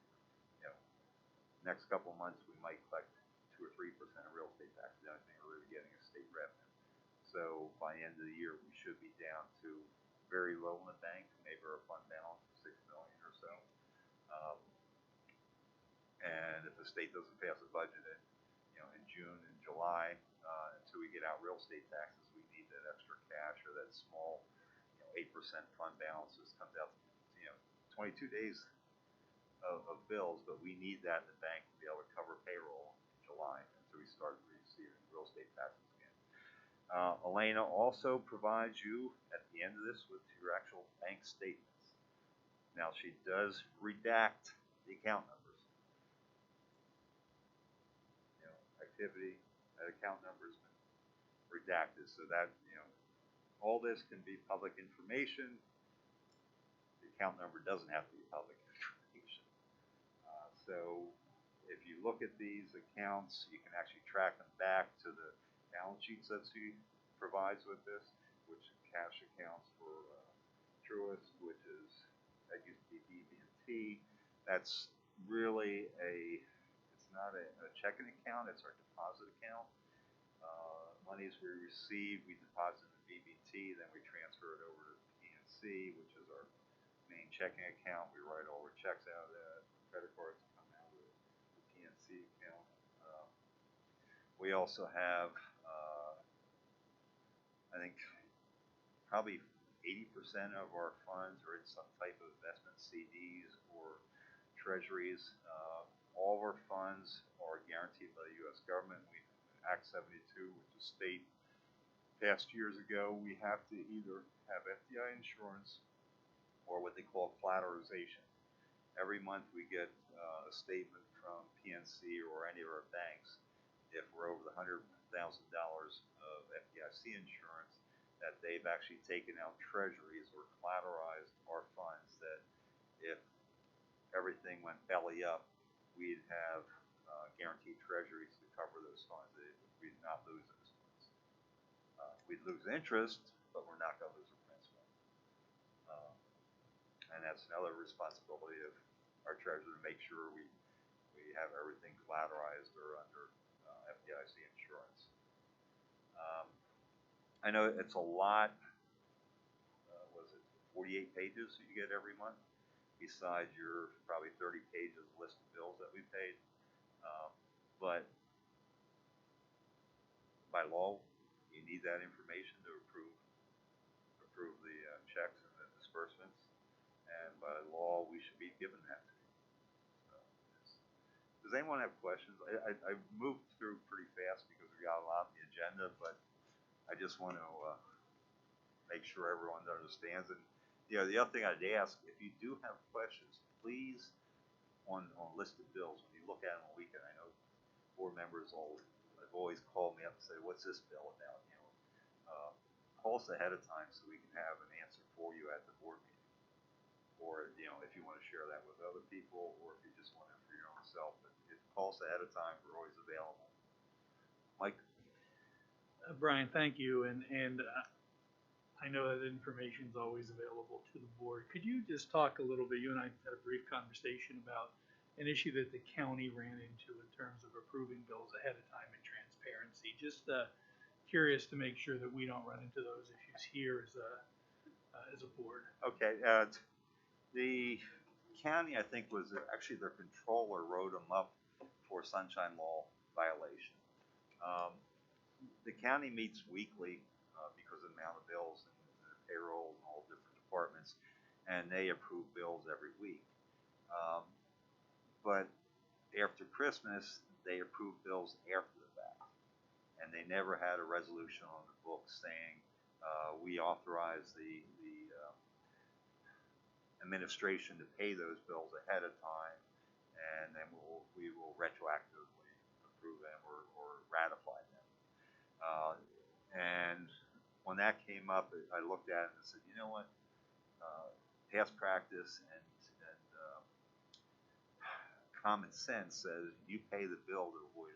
S2: year. Next couple of months we might collect 2 or 3% of real estate taxes. The only thing we're really getting is state revenue. So by the end of the year we should be down to very low in the bank, maybe our fund balance of $6 million or so. And if the state doesn't pass a budget in June and July, until we get out real estate taxes, we need that extra cash, or that small 8% fund balances comes out to 22 days of bills, but we need that in the bank to be able to cover payroll in July until we start receiving real estate taxes again. Elena also provides you at the end of this with your actual bank statements. Now she does redact the account numbers. Activity, that account number has been redacted, so that all this can be public information. The account number doesn't have to be public information. So if you look at these accounts, you can actually track them back to the balance sheets that she provides with this, which is cash accounts for Truist, which is, that used to be BB&T. That's really it's not a checking account, it's our deposit account. Monies we receive, we deposit in BB&T, then we transfer it over to PNC, which is our main checking account. We write all our checks out of that. Credit cards come out of the PNC account. We also have, I think, probably 80% of our funds are in some type of investment, CDs or treasuries. All of our funds are guaranteed by the U.S. government. We Act 72, which is state, passed years ago. We have to either have FDI insurance or what they call collateralization. Every month we get a statement from PNC or any of our banks if we're over the $100,000 of FDIC insurance, that they've actually taken out treasuries or collateralized our funds, that if everything went belly up, we'd have guaranteed treasuries to cover those funds. We'd not lose those funds. We'd lose interest, but we're not going to lose the principal. And that's another responsibility of our treasurer, to make sure we have everything collateralized or under FDIC insurance. I know it's a lot. Was it 48 pages you get every month, besides your probably 30 pages list of bills that we paid. But by law, you need that information to approve the checks and the disbursements, and by law, we should be given that to you. So, does anyone have questions? I moved through pretty fast because we got a lot on the agenda, but I just want to make sure everyone understands. And the other thing I'd ask, if you do have questions, please, on listed bills, when you look at them on the weekend, I know board members have always called me up and say, "What's this bill about?" Call us ahead of time so we can have an answer for you at the board meeting, or if you want to share that with other people, or if you just want it for your own self. But if call us ahead of time, we're always available. Mike.
S8: Brian, thank you, and I know that information is always available to the board. Could you just talk a little bit? You and I had a brief conversation about an issue that the county ran into in terms of approving bills ahead of time and transparency. Just curious to make sure that we don't run into those issues here as a board.
S2: Okay. The county, I think, was actually their controller wrote them up for sunshine law violation. The county meets weekly because of the amount of bills and payroll and all different departments, and they approve bills every week. But after Christmas, they approve bills after the fact, and they never had a resolution on the books saying we authorize the administration to pay those bills ahead of time, and then we will retroactively approve them or ratify them. And when that came up, I looked at it and said, you know what? Past practice and common sense says you pay the bill to avoid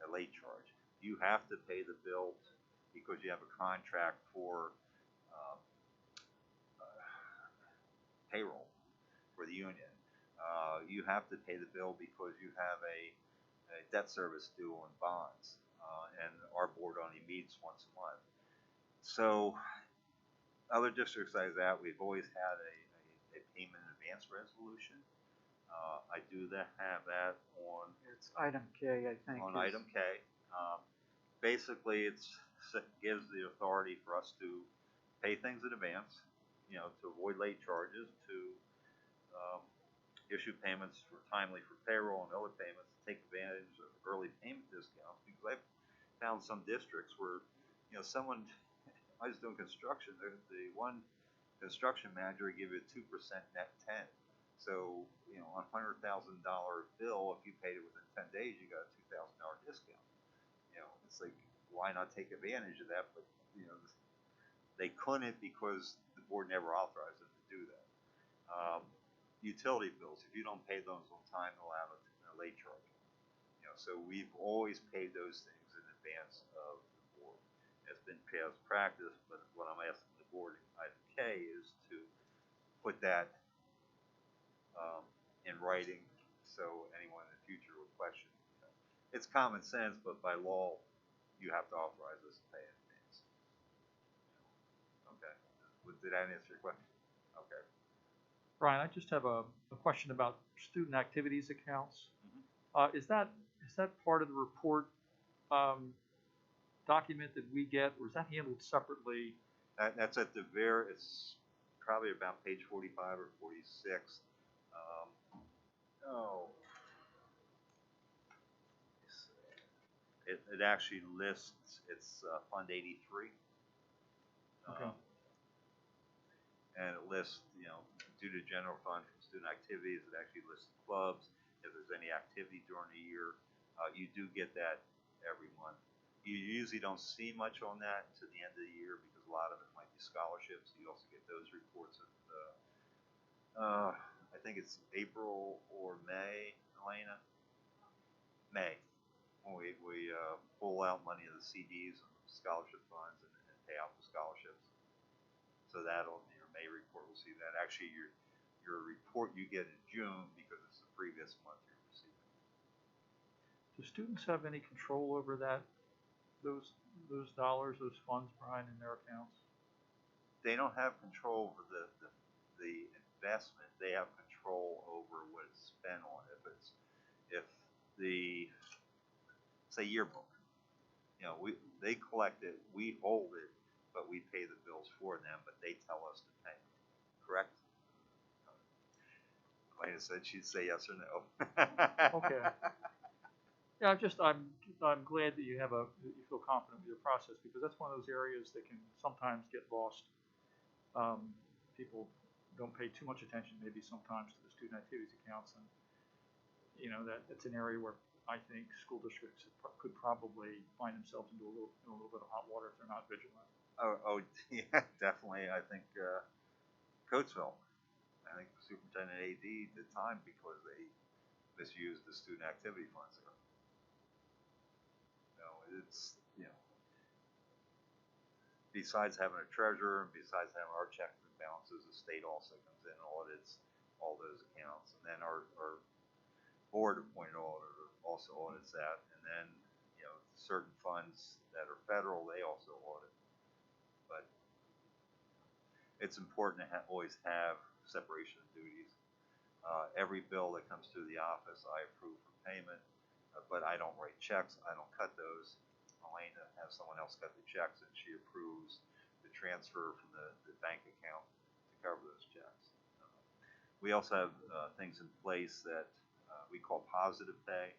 S2: a late charge. You have to pay the bill because you have a contract for payroll for the union. You have to pay the bill because you have a debt service due on bonds, and our board only meets once a month. So other districts like that, we've always had a payment in advance resolution. I do have that on
S3: It's item K, I think.
S2: on item K. Basically, it gives the authority for us to pay things in advance, to avoid late charges, to issue payments for timely for payroll and other payments, to take advantage of early payment discounts. Because I've found some districts where, someone, I was doing construction, the one construction manager would give you a 2% net 10. So, on a $100,000 bill, if you paid it within 10 days, you got a $2,000 discount. It's like, why not take advantage of that? But, they couldn't because the board never authorized them to do that. Utility bills, if you don't pay those on time, they'll have a late charge. So we've always paid those things in advance of the board. It's been past practice, but what I'm asking the board in item K is to put that in writing, so anyone in the future would question. It's common sense, but by law, you have to authorize us to pay in advance. Okay. Did that answer your question? Okay.
S11: Brian, I just have a question about student activities accounts. Is that part of the report document that we get, or is that handled separately?
S2: That's at the it's probably about page 45 or 46. It actually lists, it's Fund 83.
S11: Okay.
S2: And it lists, due to general fund for student activities, it actually lists clubs, if there's any activity during the year. You do get that every month. You usually don't see much on that to the end of the year because a lot of it might be scholarships. You also get those reports at, I think it's April or May, Elena? May. When we pull out money of the CDs and scholarship funds and pay out the scholarships. So that'll, your May report will see that. Actually, your report you get in June because it's the previous month you're receiving.
S11: Do students have any control over that, those dollars, those funds, Brian, in their accounts?
S2: They don't have control over the investment. They have control over what it's spent on. If the say yearbook, they collect it, we hold it, but we pay the bills for them, but they tell us to pay. Correct? Elena said she'd say yes or no.
S11: Okay. Yeah, I'm glad that you feel confident with your process, because that's one of those areas that can sometimes get lost. People don't pay too much attention, maybe sometimes, to the student activities accounts, and that it's an area where I think school districts could probably find themselves in a little bit of hot water if they're not vigilant.
S2: Oh, yeah, definitely. I think Coatesville. I think the superintendent AD did time because they misused the student activity funds there. It's besides having a treasurer and besides having our checks and balances, the state also comes in and audits all those accounts, and then our board appointed auditor also audits that, and then certain funds that are federal, they also audit. But it's important to always have separation of duties. Every bill that comes through the office, I approve for payment. but I don't write checks. I don't cut those. Elena has someone else cut the checks, and she approves the transfer from the bank account to cover those checks. We also have things in place that we call positive pay.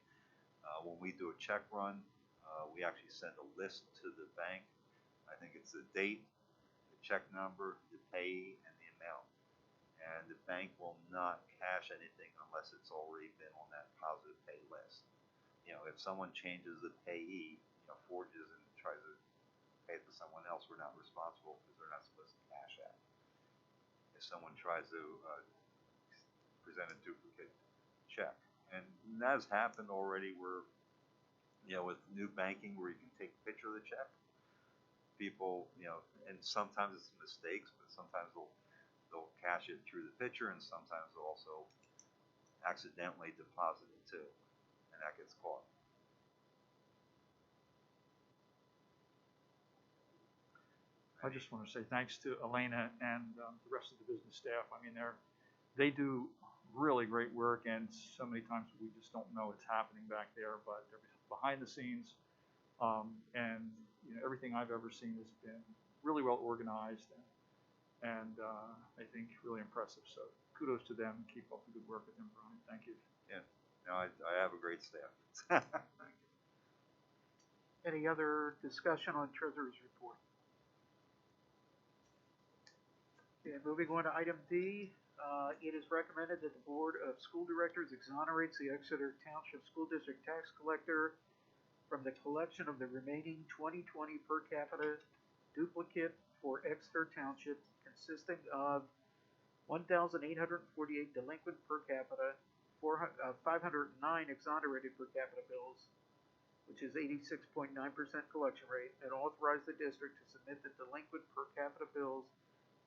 S2: When we do a check run, we actually send a list to the bank. I think it's the date, the check number, the payee, and the amount. And the bank will not cash anything unless it's already been on that positive pay list. You know, if someone changes the payee, forges and tries to pay it to someone else, we're not responsible because they're not supposed to cash that. If someone tries to present a duplicate check, and that has happened already where, with new banking where you can take a picture of the check, people, and sometimes it's mistakes, but sometimes they'll cash it through the picture, and sometimes they'll also accidentally deposit it too, and that gets caught.
S11: I just want to say thanks to Elena and the rest of the business staff. I mean, they do really great work, and so many times we just don't know what's happening back there, but they're behind the scenes, and everything I've ever seen has been really well organized and I think really impressive. So kudos to them. Keep up the good work with them, Brian. Thank you.
S2: Yeah, no, I have a great staff. Thank you.
S3: Any other discussion on Treasurer's report? Okay, moving on to item D, it is recommended that the Board of School Directors exonerates the Exeter Township School District tax collector from the collection of the remaining 2020 per capita duplicate for Exeter Township, consisting of 1,848 delinquent per capita, 509 exonerated per capita bills, which is 86.9% collection rate, and authorize the district to submit the delinquent per capita bills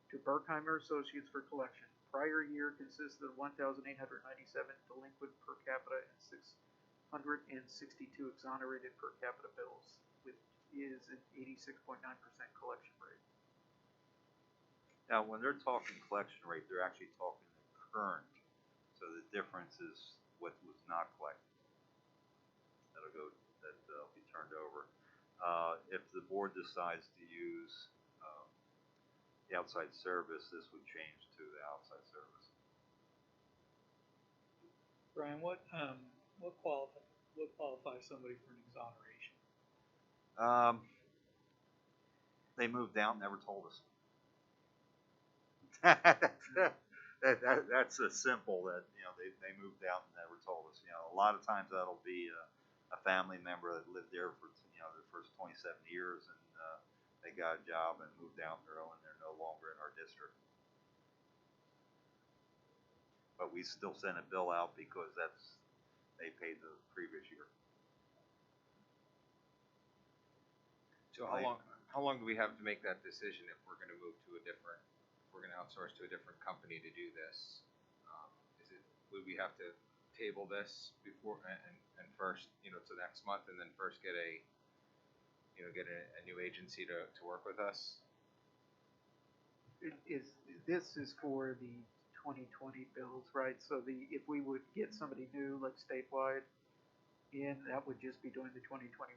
S3: to Berkheimer Associates for collection. Prior year consisted of 1,897 delinquent per capita and 662 exonerated per capita bills, which is an 86.9% collection rate.
S2: Now, when they're talking collection rate, they're actually talking the current. So the difference is what was not collected. That'll be turned over. If the board decides to use the outside service, this would change to the outside service.
S8: Brian, what qualifies somebody for an exoneration?
S2: They moved out and never told us. That's a simple that they moved out and never told us. A lot of times that'll be a family member that lived there for the first 27 years and they got a job and moved out there and they're no longer in our district. But we still send a bill out because they paid the previous year.
S10: So how long do we have to make that decision if we're going to move to if we're going to outsource to a different company to do this? Would we have to table this before and first, to next month, and then first get a new agency to work with us?
S3: This is for the 2020 bills, right? So if we would get somebody new, like statewide, that would just be doing the 2021.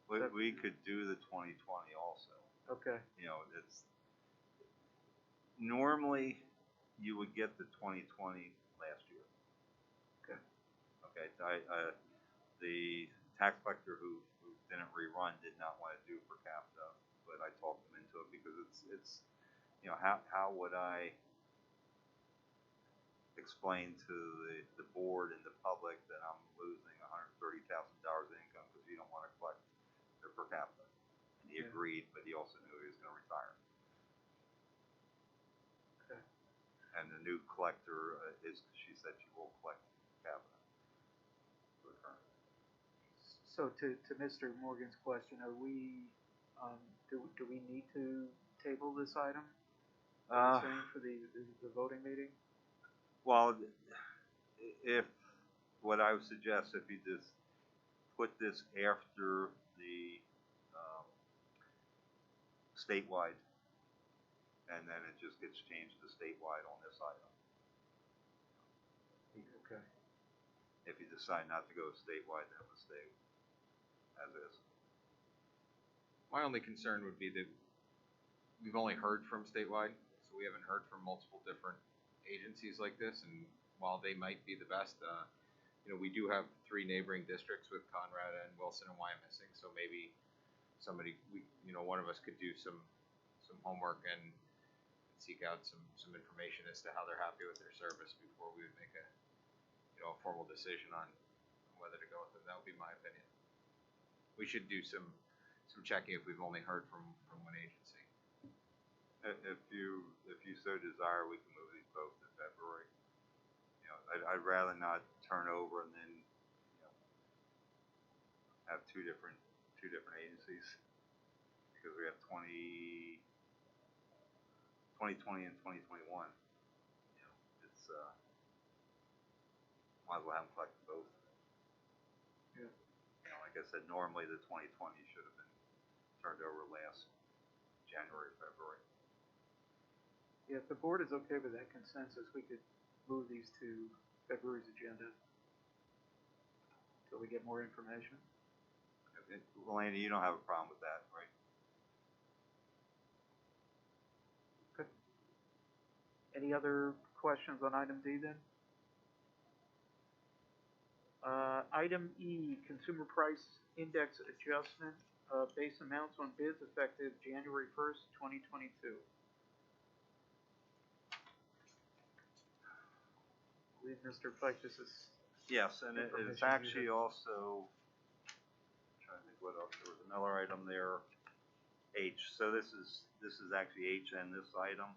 S2: We could do the 2020 also.
S3: Okay.
S2: It's normally you would get the 2020 last year.
S3: Okay.
S2: Okay. The tax collector who didn't rerun did not want to do per capita, but I talked them into it because it's how would I explain to the board and the public that I'm losing $130,000 in income because you don't want to collect their per capita? And he agreed, but he also knew he was going to retire.
S3: Okay.
S2: And the new collector she said she will collect per capita for the current.
S3: So to Mr. Morgan's question, are we do we need to table this item? For the voting meeting?
S2: Well, if what I would suggest, if you just put this after the statewide, and then it just gets changed to statewide on this item.
S3: Okay.
S2: If you decide not to go statewide, then it would stay as is.
S10: My only concern would be that we've only heard from statewide, so we haven't heard from multiple different agencies like this, and while they might be the best, we do have 3 neighboring districts with Conrad and Wilson and Wyomissing, so maybe one of us could do some homework and seek out some information as to how they're happy with their service before we would make a formal decision on whether to go with them. That would be my opinion. We should do some checking if we've only heard from one agency.
S2: If you so desire, we can move these both to February. I'd rather not turn over and then have two different agencies, because we have 2020 and 2021. It's might as well have them collect both.
S3: Yeah.
S2: Like I said, normally the 2020 should have been turned over last January, February.
S3: Yeah, if the board is okay with that consensus, we could move these to February's agenda until we get more information.
S2: Elena, you don't have a problem with that, right?
S3: Okay. Any other questions on item D then? Item E, consumer price index adjustment, base amounts on bids effective January 1st, 2022. I believe Mr. Pike, this is.
S2: Yes, and it's actually also, I'm trying to think what else, there was another item there, H. So this is actually H and this item.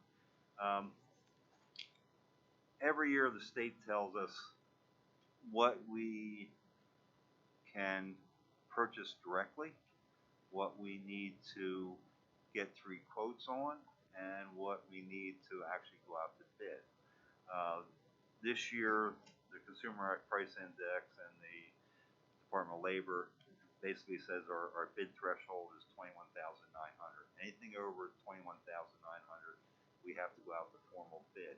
S2: Every year the state tells us what we can purchase directly, what we need to get 3 quotes on, and what we need to actually go out to bid. This year, the Consumer Price Index and the Department of Labor basically says our bid threshold is $21,900. Anything over $21,900, we have to go out to formal bid.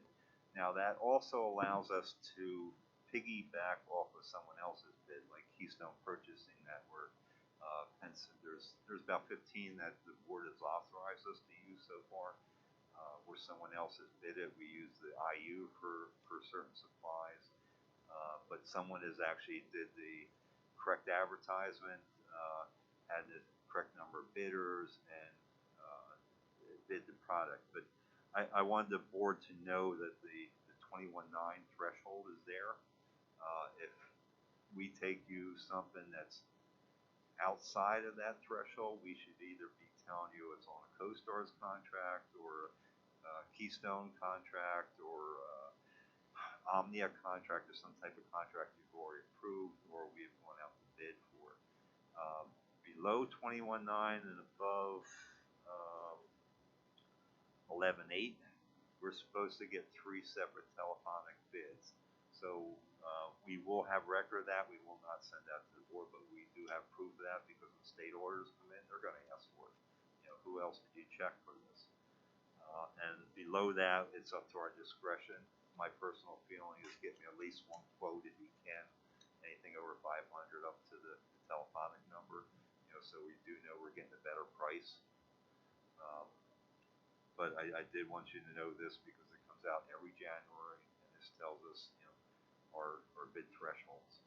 S2: Now that also allows us to piggyback off of someone else's bid, like Keystone Purchasing Network. There's about 15 that the board has authorized us to use so far. Where someone else has bid it, we use the IU for certain supplies. But someone has actually did the correct advertisement, had the correct number of bidders, and bid the product. But I wanted the board to know that the 21.9 threshold is there. If we take you something that's outside of that threshold, we should either be telling you it's on a CoStar's contract or Keystone contract or Omnia contract or some type of contract you've already approved or we have gone out to bid for. Below 21.9 and above 11.8, we're supposed to get 3 separate telephonic bids. So we will have record of that. We will not send that to the board, but we do have proof of that because when state orders come in, they're going to ask for it. Who else did you check for this? And below that, it's up to our discretion. My personal feeling is get me at least 1 quote if you can. Anything over 500 up to the telephonic number, so we do know we're getting a better price. But I did want you to know this because it comes out every January, and this tells us, our bid thresholds.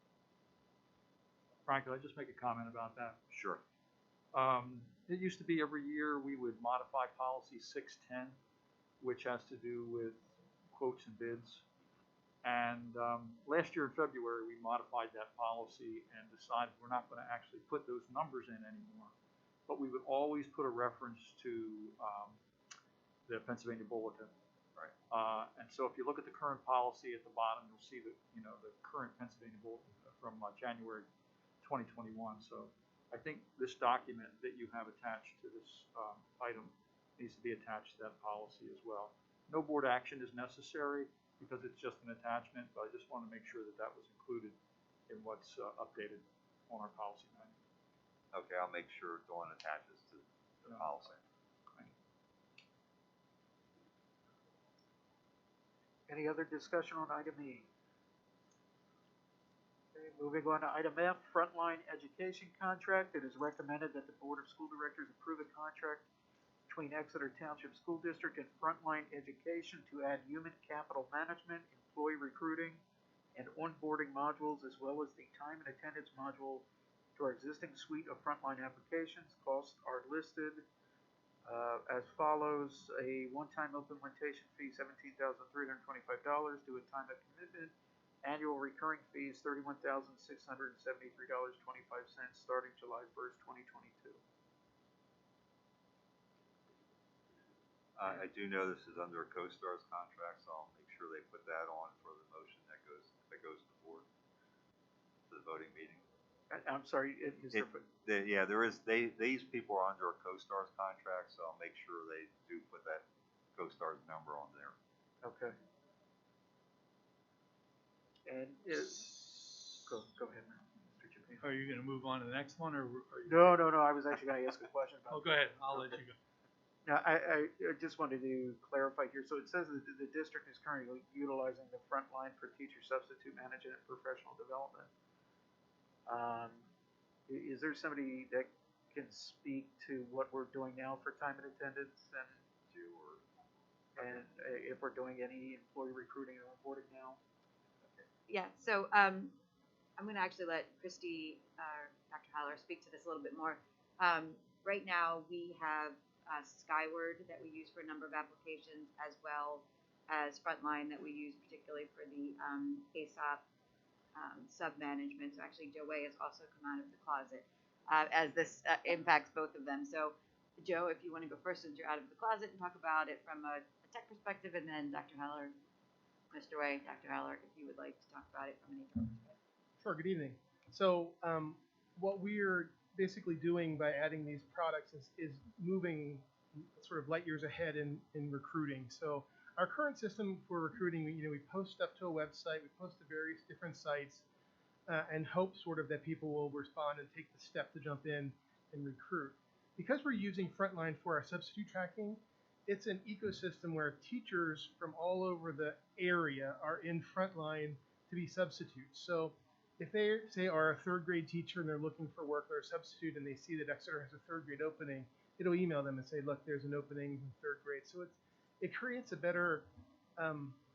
S11: Frank, could I just make a comment about that?
S2: Sure.
S11: It used to be every year we would modify policy 610, which has to do with quotes and bids. And last year in February, we modified that policy and decided we're not going to actually put those numbers in anymore. But we would always put a reference to the Pennsylvania Bulletin.
S2: Right.
S11: And so if you look at the current policy at the bottom, you'll see that, the current Pennsylvania Bulletin from January 2021. So I think this document that you have attached to this item needs to be attached to that policy as well. No board action is necessary because it's just an attachment, but I just want to make sure that that was included in what's updated on our policy manual.
S2: Okay, I'll make sure Dawn attaches to the policy.
S3: Any other discussion on item E? Okay, Moving on to item F, Frontline Education Contract. It is recommended that the Board of School Directors approve a contract between Exeter Township School District and Frontline Education to add human capital management, employee recruiting, and onboarding modules, as well as the time and attendance module to our existing suite of Frontline applications. Costs are listed as follows: a one-time implementation fee, $17,325 due at time of commitment. Annual recurring fees, $31,673.25, starting July 1st, 2022.
S2: I do know this is under a CoStar's contract, so I'll make sure they put that on for the motion that goes to the board, to the voting meeting.
S3: I'm sorry,
S2: Yeah, there is, these people are under a CoStar's contract, so I'll make sure they do put that CoStar's number on there.
S3: okay. And go ahead, Mr. Japan.
S8: Are you gonna move on to the next one, or are you?
S3: No, I was actually gonna ask a question about.
S8: Oh, go ahead, I'll let you go.
S3: Now, I just wanted to clarify here. So it says that the district is currently utilizing the Frontline for teacher substitute management and professional development. Is there somebody that can speak to what we're doing now for time and attendance and if we're doing any employee recruiting or onboarding now?
S4: Yeah, so I'm going to actually let Christy, Dr. Haller, speak to this a little bit more. Right now, we have Skyward that we use for a number of applications, as well as Frontline that we use particularly for the ASOP sub-management. So actually, Joe Way has also come out of the closet as this impacts both of them. So Joe, if you want to go first since you're out of the closet and talk about it from a tech perspective, and then Dr. Haller, Mr. Way, Dr. Haller, if you would like to talk about it from an HR perspective.
S12: Sure, good evening. So what we're basically doing by adding these products is moving sort of light years ahead in recruiting. So our current system for recruiting, we post stuff to a website, we post to various different sites, and hope sort of that people will respond and take the step to jump in and recruit. Because we're using Frontline for our substitute tracking, it's an ecosystem where teachers from all over the area are in Frontline to be substitutes. So if they, say, are a third grade teacher and they're looking for work or a substitute and they see that Exeter has a third grade opening, it'll email them and say, look, there's an opening in third grade. So it creates a better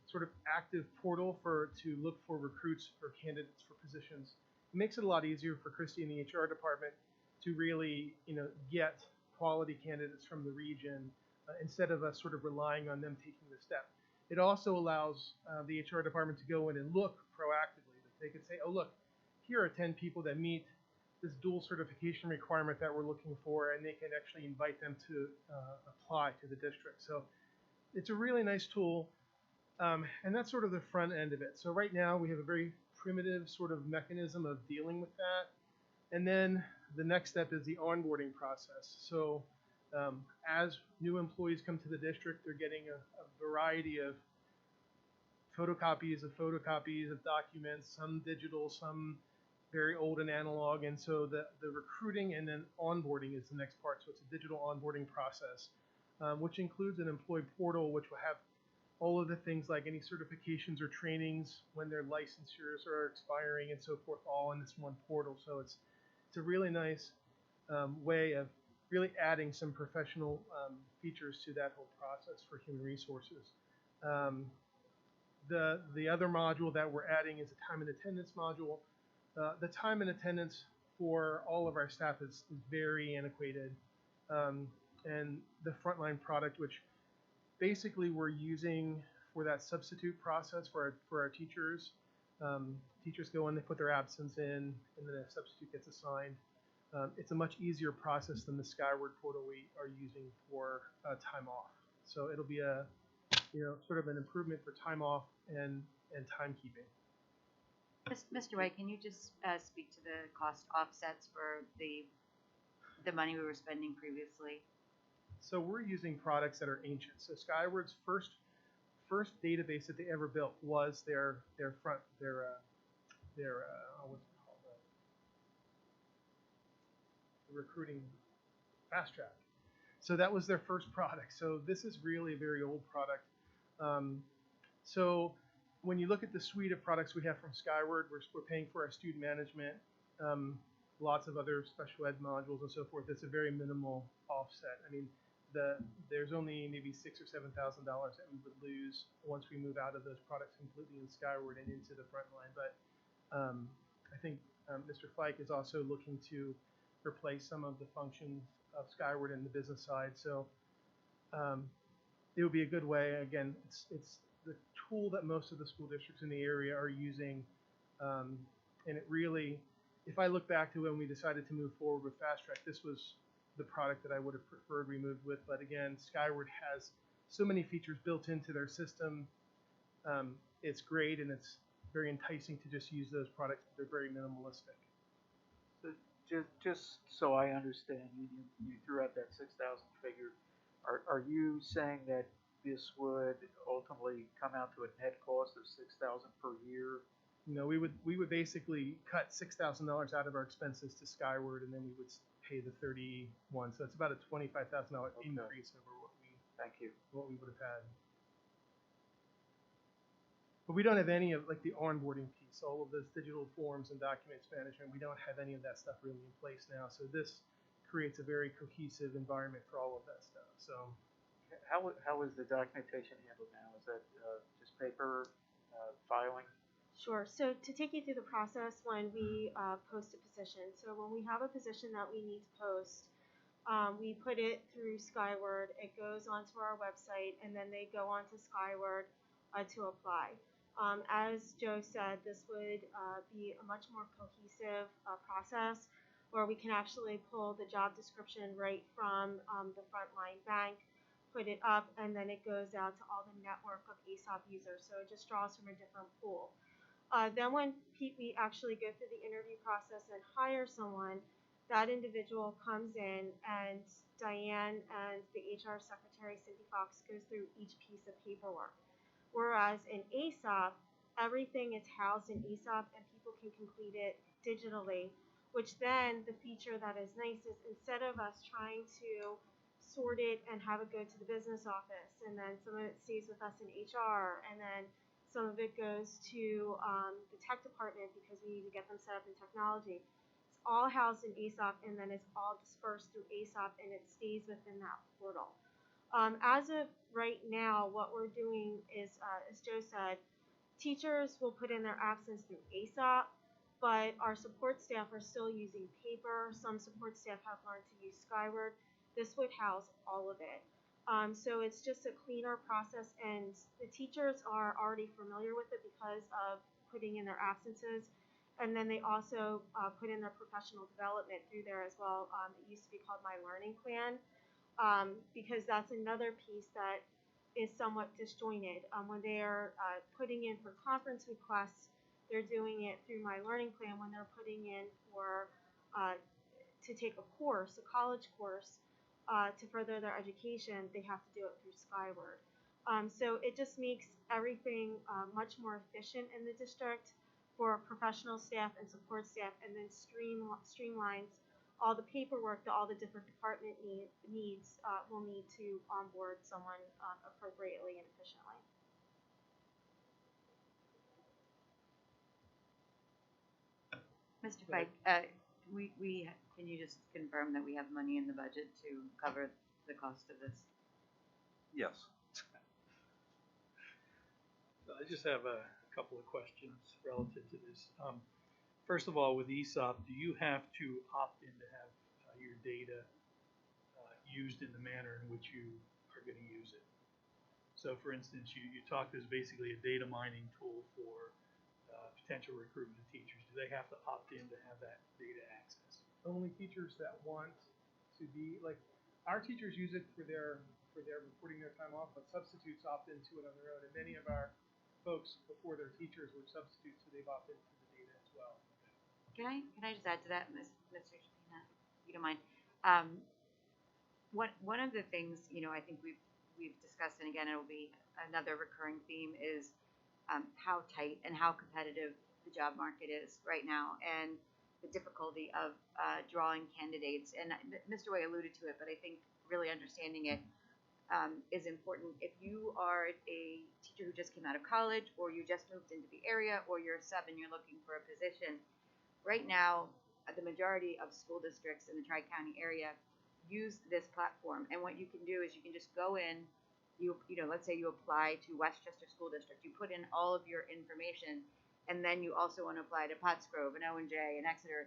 S12: sort of active portal to look for recruits for candidates for positions. It makes it a lot easier for Christy and the HR department to really get quality candidates from the region instead of us sort of relying on them taking the step. It also allows the HR department to go in and look proactively. They could say, oh, look, here are 10 people that meet this dual certification requirement that we're looking for, and they can actually invite them to apply to the district. So it's a really nice tool, and that's sort of the front end of it. So right now we have a very primitive sort of mechanism of dealing with that. And then the next step is the onboarding process. So as new employees come to the district, they're getting a variety of photocopies of documents, some digital, some very old and analog. And so the recruiting and then onboarding is the next part. So it's a digital onboarding process, which includes an employee portal, which will have all of the things like any certifications or trainings when their licensures are expiring and so forth, all in this one portal. So it's a really nice way of really adding some professional features to that whole process for human resources. The other module that we're adding is a time and attendance module. The time and attendance for all of our staff is very antiquated. And the Frontline product, which basically we're using for that substitute process for our teachers. Teachers go in, they put their absence in, and then a substitute gets assigned. It's a much easier process than the Skyward portal we are using for time off. So it'll be a sort of an improvement for time off and timekeeping.
S4: Mr. White, can you just speak to the cost offsets for the money we were spending previously?
S12: So we're using products that are ancient. So Skyward's first database that they ever built was their what's it called, the recruiting fast track. So that was their first product. So this is really a very old product. So when you look at the suite of products we have from Skyward, we're paying for our student management, lots of other special ed modules and so forth. It's a very minimal offset. I mean, there's only maybe $6,000 or $7,000 that we would lose once we move out of those products completely in Skyward and into the Frontline. But I think Mr. Fike is also looking to replace some of the functions of Skyward in the business side. So it would be a good way. Again, it's the tool that most of the school districts in the area are using, and it really, if I look back to when we decided to move forward with Fast Track, this was the product that I would have preferred we moved with. But again, Skyward has so many features built into their system. It's great, and it's very enticing to just use those products. They're very minimalistic.
S3: So just so I understand, you threw out that 6,000 figure. Are you saying that this would ultimately come out to a net cost of $6,000 per year?
S12: No, we would basically cut $6,000 out of our expenses to Skyward, and then we would pay the 31. So it's about a $25,000 increase over what we would have had. But we don't have any of like the onboarding piece, all of those digital forms and documents management. We don't have any of that stuff really in place now. So this creates a very cohesive environment for all of that stuff. So
S3: how is the documentation handled now? Is that just paper filing?
S13: Sure. So to take you through the process when we post a position. So when we have a position that we need to post, we put it through Skyward. It goes onto our website, and then they go onto Skyward to apply. As Joe said, this would be a much more cohesive process where we can actually pull the job description right from the Frontline bank, put it up, and then it goes out to all the network of ASOP users. So it just draws from a different pool. Then when we actually go through the interview process and hire someone, that individual comes in, and Diane and the HR secretary, Cindy Fox, goes through each piece of paperwork. Whereas in ASOP, everything is housed in ASOP and people can complete it digitally, which then the feature that is nice is instead of us trying to sort it and have it go to the business office, and then some of it stays with us in HR, and then some of it goes to the tech department because we need to get them set up in technology. It's all housed in ASOP, and then it's all dispersed through ASOP, and it stays within that portal. As of right now, what we're doing is, as Joe said, teachers will put in their absence through ASOP, but our support staff are still using paper. Some support staff have learned to use Skyward. This would house all of it. So it's just a cleaner process, and the teachers are already familiar with it because of putting in their absences. And then they also put in their professional development through there as well. It used to be called My Learning Plan. Because that's another piece that is somewhat disjointed. When they are putting in for conference requests, they're doing it through My Learning Plan. When they're putting in for to take a course, a college course, to further their education, they have to do it through Skyward. So it just makes everything much more efficient in the district for professional staff and support staff, and then streamlines all the paperwork that all the different department needs will need to onboard someone appropriately and efficiently.
S4: Mr. Fike, can you just confirm that we have money in the budget to cover the cost of this?
S2: Yes.
S8: So I just have a couple of questions relative to this. First of all, with ESOP, do you have to opt in to have your data used in the manner in which you are going to use it? So, for instance, you talked as basically a data mining tool for potential recruitment of teachers. Do they have to opt in to have that data access?
S12: Only teachers that want to be like our teachers use it for their reporting their time off, but substitutes opt into it on their own. And many of our folks before they're teachers were substitutes, so they've opted into the data as well.
S4: Can I just add to that, Mr. Shapina, if you don't mind? One of the things I think we've discussed, and again it'll be another recurring theme, is how tight and how competitive the job market is right now, and the difficulty of drawing candidates. And Mr. Way alluded to it, but I think really understanding it, is important. If you are a teacher who just came out of college, or you just moved into the area, or you're a sub and you're looking for a position, right now, the majority of school districts in the Tri-County area use this platform. And what you can do is you can just go in, let's say you apply to Westchester School District, you put in all of your information, and then you also want to apply to Pottsgrove and O&J and Exeter.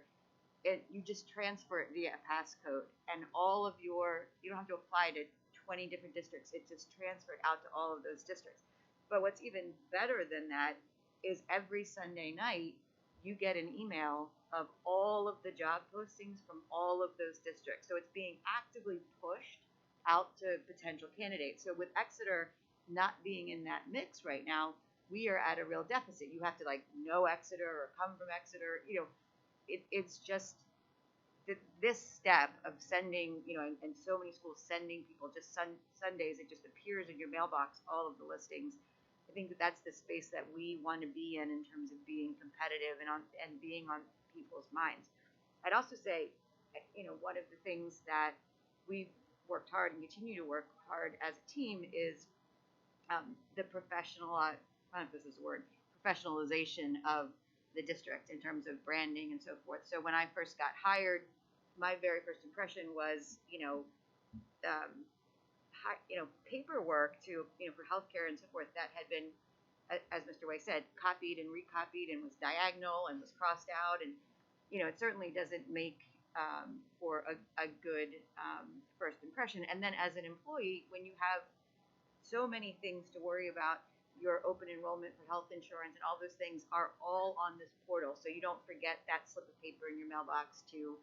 S4: You just transfer it via a passcode, and all of you don't have to apply to 20 different districts. It's just transferred out to all of those districts. But what's even better than that is every Sunday night, you get an email of all of the job postings from all of those districts. So it's being actively pushed out to potential candidates. So with Exeter not being in that mix right now, we are at a real deficit. You have to know Exeter or come from Exeter. It's just this step of sending, and so many schools sending people just Sundays, it just appears in your mailbox, all of the listings. I think that's the space that we want to be in terms of being competitive and being on people's minds. I'd also say, one of the things that we've worked hard and continue to work hard as a team is the I don't know if this is a word, professionalization of the district in terms of branding and so forth. So when I first got hired, my very first impression was, paperwork for healthcare and so forth that had been, as Mr. Way said, copied and recopied and was diagonal and was crossed out, and it certainly doesn't make for a good first impression. And then as an employee, when you have so many things to worry about, your open enrollment for health insurance and all those things are all on this portal, so you don't forget that slip of paper in your mailbox to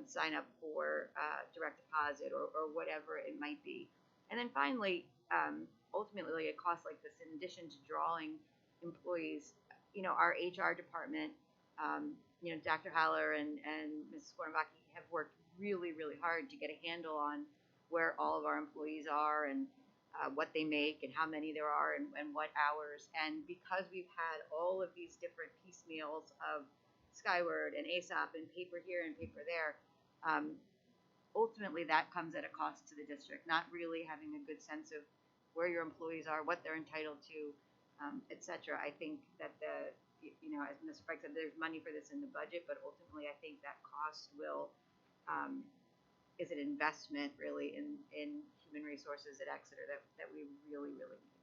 S4: sign up for direct deposit or whatever it might be. And then finally, ultimately, a cost like this, in addition to drawing employees, our HR department, Dr. Haller and Mrs. Kornbach have worked really, really hard to get a handle on where all of our employees are and what they make and how many there are and what hours. And because we've had all of these different piecemeals of Skyward and ASAP and paper here and paper there, ultimately that comes at a cost to the district, not really having a good sense of where your employees are, what they're entitled to, et cetera. I think that as Mr. Frank said, there's money for this in the budget, but ultimately I think that cost is an investment really in human resources at Exeter that we really, really need.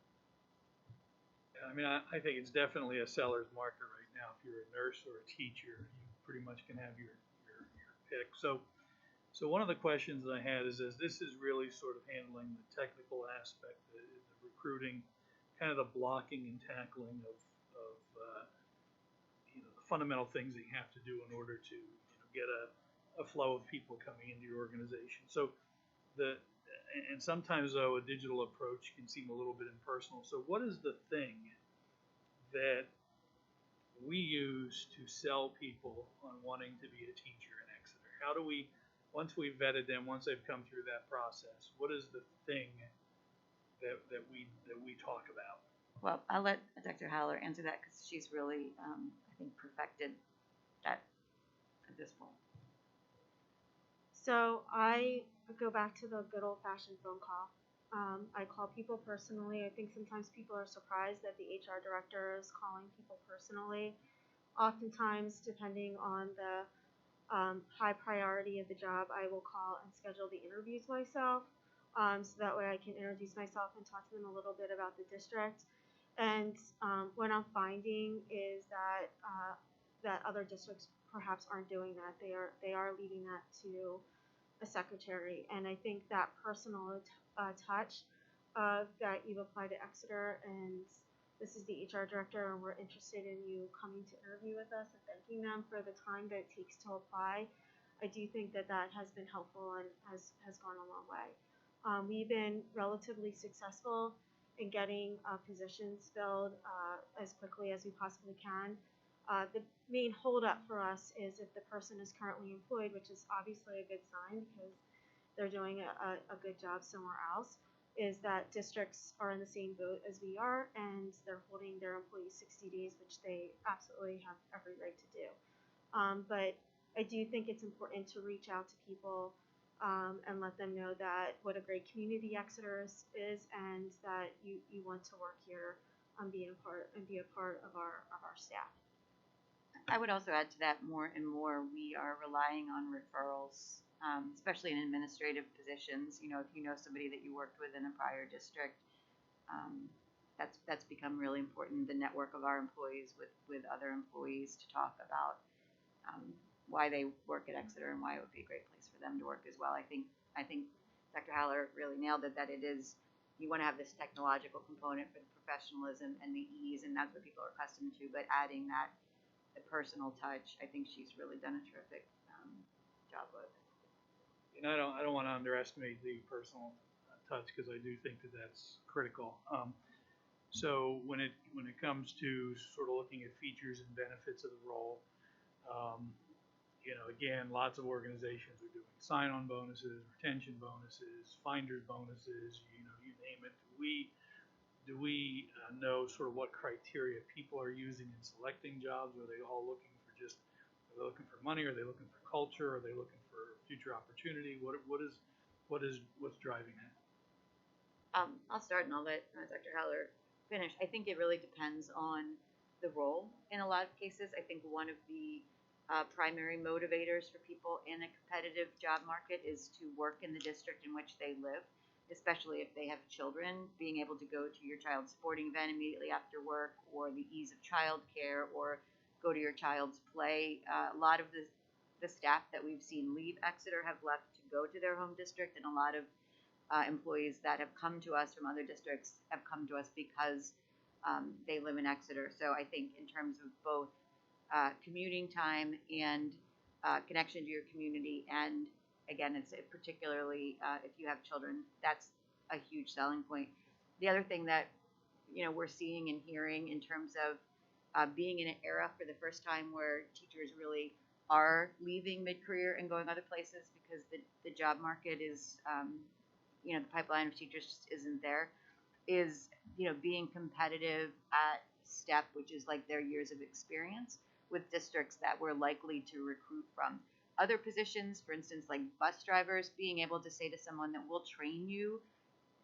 S8: I mean, I think it's definitely a seller's market right now. If you're a nurse or a teacher, you pretty much can have your pick. So one of the questions I had is, as this is really sort of handling the technical aspect, the recruiting, kind of the blocking and tackling of the fundamental things that you have to do in order to get a flow of people coming into your organization. So and sometimes though a digital approach can seem a little bit impersonal. So what is the thing that we use to sell people on wanting to be a teacher in Exeter? How do we, once we've vetted them, once they've come through that process, what is the thing that we talk about?
S4: Well, I'll let Dr. Haller answer that because she's really, I think, perfected that at this point.
S13: So I go back to the good old-fashioned phone call. I call people personally. I think sometimes people are surprised that the HR director is calling people personally. Oftentimes, depending on the high priority of the job, I will call and schedule the interviews myself. So that way I can introduce myself and talk to them a little bit about the district. And what I'm finding is that other districts perhaps aren't doing that. They are leaving that to a secretary. And I think that personal touch of that you've applied to Exeter and this is the HR director and we're interested in you coming to interview with us and thanking them for the time that it takes to apply, I do think that has been helpful and has gone a long way. We've been relatively successful in getting positions filled as quickly as we possibly can. The main holdup for us is if the person is currently employed, which is obviously a good sign because they're doing a good job somewhere else, is that districts are in the same boat as we are and they're holding their employees 60 days, which they absolutely have every right to do. But I do think it's important to reach out to people and let them know that what a great community Exeter is and that you want to work here be a part of our staff.
S4: I would also add to that, more and more we are relying on referrals, especially in administrative positions. You know, if you know somebody that you worked with in a prior district, that's become really important. The network of our employees with other employees to talk about why they work at Exeter and why it would be a great place for them to work as well. I think Dr. Haller really nailed it, that it is, you want to have this technological component for the professionalism and the ease, and that's what people are accustomed to, but adding that the personal touch, I think she's really done a terrific job with.
S8: And I don't want to underestimate the personal touch, because I do think that that's critical. So when it comes to sort of looking at features and benefits of the role, you know, again, lots of organizations are doing sign-on bonuses, retention bonuses, finders bonuses, you know, you name it. Do we know sort of what criteria people are using in selecting jobs? Are they all looking for are they looking for money? Are they looking for culture? Are they looking for future opportunity? What's driving that?
S4: I'll start and I'll let Dr. Haller finish. I think it really depends on the role in a lot of cases. I think one of the primary motivators for people in a competitive job market is to work in the district in which they live, especially if they have children. Being able to go to your child's sporting event immediately after work, or the ease of childcare, or go to your child's play. A lot of the staff that we've seen leave Exeter have left to go to their home district, and a lot of employees that have come to us from other districts have come to us because they live in Exeter. So I think in terms of both commuting time and connection to your community, and again, it's particularly if you have children, that's a huge selling point. The other thing that, you know, we're seeing and hearing in terms of being in an era for the first time where teachers really are leaving mid-career and going other places because the job market is, you know, the pipeline of teachers just isn't there, is, you know, being competitive at STEP, which is like their years of experience, with districts that we're likely to recruit from. Other positions, for instance, like bus drivers, being able to say to someone that we'll train you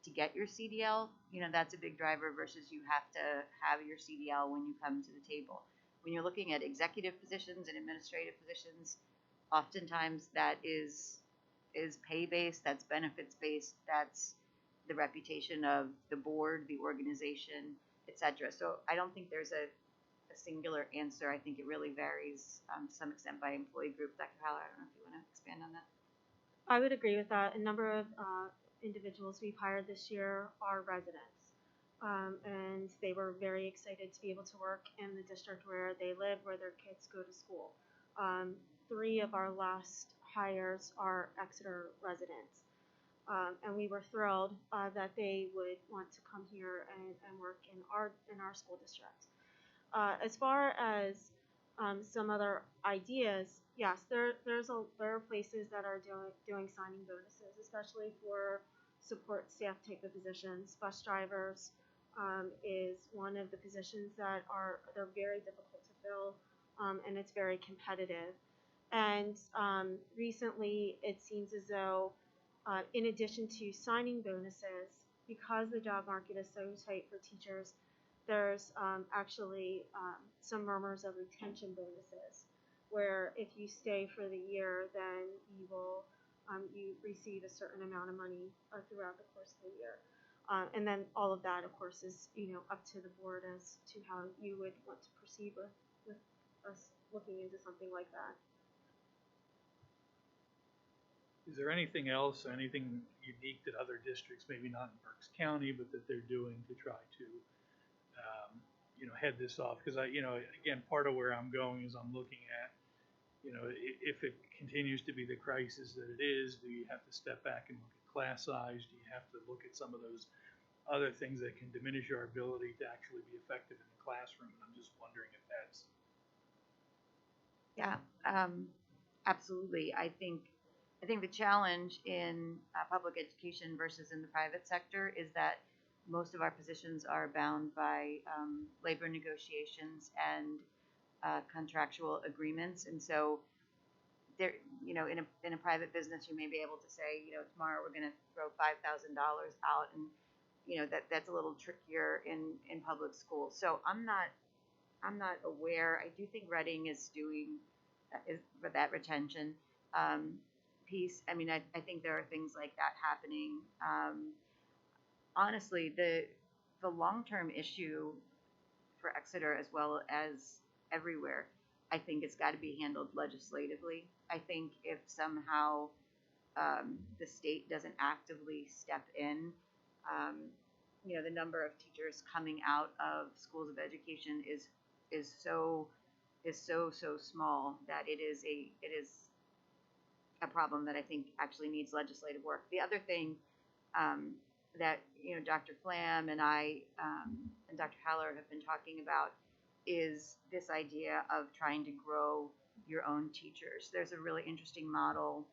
S4: to get your CDL, you know, that's a big driver versus you have to have your CDL when you come to the table. When you're looking at executive positions and administrative positions, oftentimes that is pay-based, that's benefits-based, that's the reputation of the board, the organization, etc. So I don't think there's a singular answer. I think it really varies to some extent by employee group. Dr. Haller, I don't know if you want to expand on that.
S13: I would agree with that. A number of individuals we've hired this year are residents, and they were very excited to be able to work in the district where they live, where their kids go to school. 3 of our last hires are Exeter residents, and we were thrilled that they would want to come here and work in our school district. As far as some other ideas, yes, there are places that are doing signing bonuses, especially for support staff type of positions. Bus drivers is one of the positions that they're very difficult to fill, and it's very competitive. And recently, it seems as though, in addition to signing bonuses, because the job market is so tight for teachers, there's actually some murmurs of retention bonuses, where if you stay for the year, then you will you receive a certain amount of money throughout the course of the year. And then all of that, of course, is, you know, up to the board as to how you would want to proceed with us looking into something like that.
S8: Is there anything else, anything unique that other districts, maybe not in Berks County, but that they're doing to try to you know, head this off? Because you know, again, part of where I'm going is I'm looking at, you know, if it continues to be the crisis that it is, do you have to step back and look at class size? Do you have to look at some of those other things that can diminish our ability to actually be effective in the classroom? And I'm just wondering if that's.
S4: Yeah, absolutely. I think the challenge in public education versus in the private sector is that most of our positions are bound by labor negotiations and contractual agreements. And so there, in a private business, you may be able to say, tomorrow we're going to throw $5,000 out, and that's a little trickier in public schools. So I'm not aware. I do think Reading is doing is for that retention piece. I mean, I think there are things like that happening. Honestly, the long-term issue for Exeter as well as everywhere, I think it's got to be handled legislatively. I think if somehow the state doesn't actively step in, the number of teachers coming out of schools of education is so small that it is a problem that I think actually needs legislative work. The other thing that Dr. Flam and I and Dr. Haller have been talking about is this idea of trying to grow your own teachers. There's a really interesting model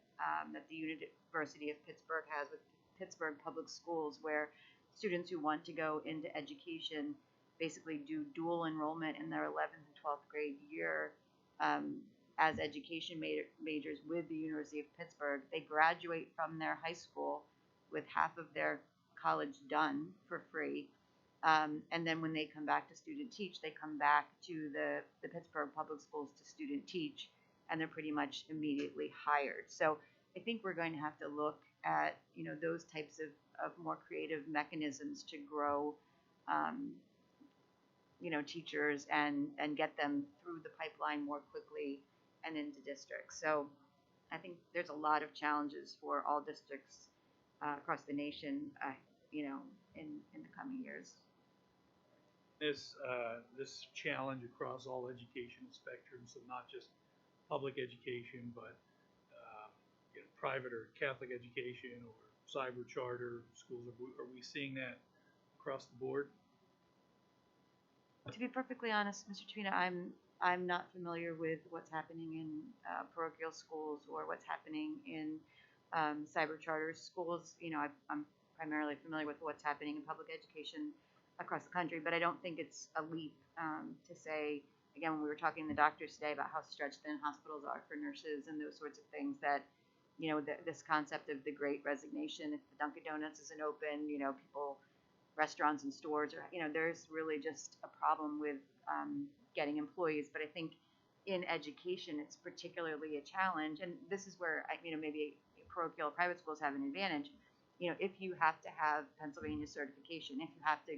S4: that the University of Pittsburgh has with Pittsburgh Public Schools, where students who want to go into education basically do dual enrollment in their 11th and 12th grade year as education majors with the University of Pittsburgh. They graduate from their high school with half of their college done for free. And then when they come back to student teach, they come back to the Pittsburgh Public Schools to student teach, and they're pretty much immediately hired. So I think we're going to have to look at those types of more creative mechanisms to grow teachers and get them through the pipeline more quickly and into districts. So I think there's a lot of challenges for all districts across the nation, in the coming years.
S8: This challenge across all educational spectrums, so not just public education, but private or Catholic education or cyber charter schools. Are we seeing that across the board?
S4: To be perfectly honest, Mr. Trina, I'm not familiar with what's happening in parochial schools or what's happening in cyber charter schools. I'm primarily familiar with what's happening in public education across the country, but I don't think it's a leap to say, again, when we were talking to the doctors today about how stretched thin hospitals are for nurses and those sorts of things, that this concept of the Great Resignation, if the Dunkin' Donuts isn't open, restaurants and stores are, there's really just a problem with getting employees. But I think in education, it's particularly a challenge, and this is where maybe parochial private schools have an advantage. If you have to have Pennsylvania certification, if you have to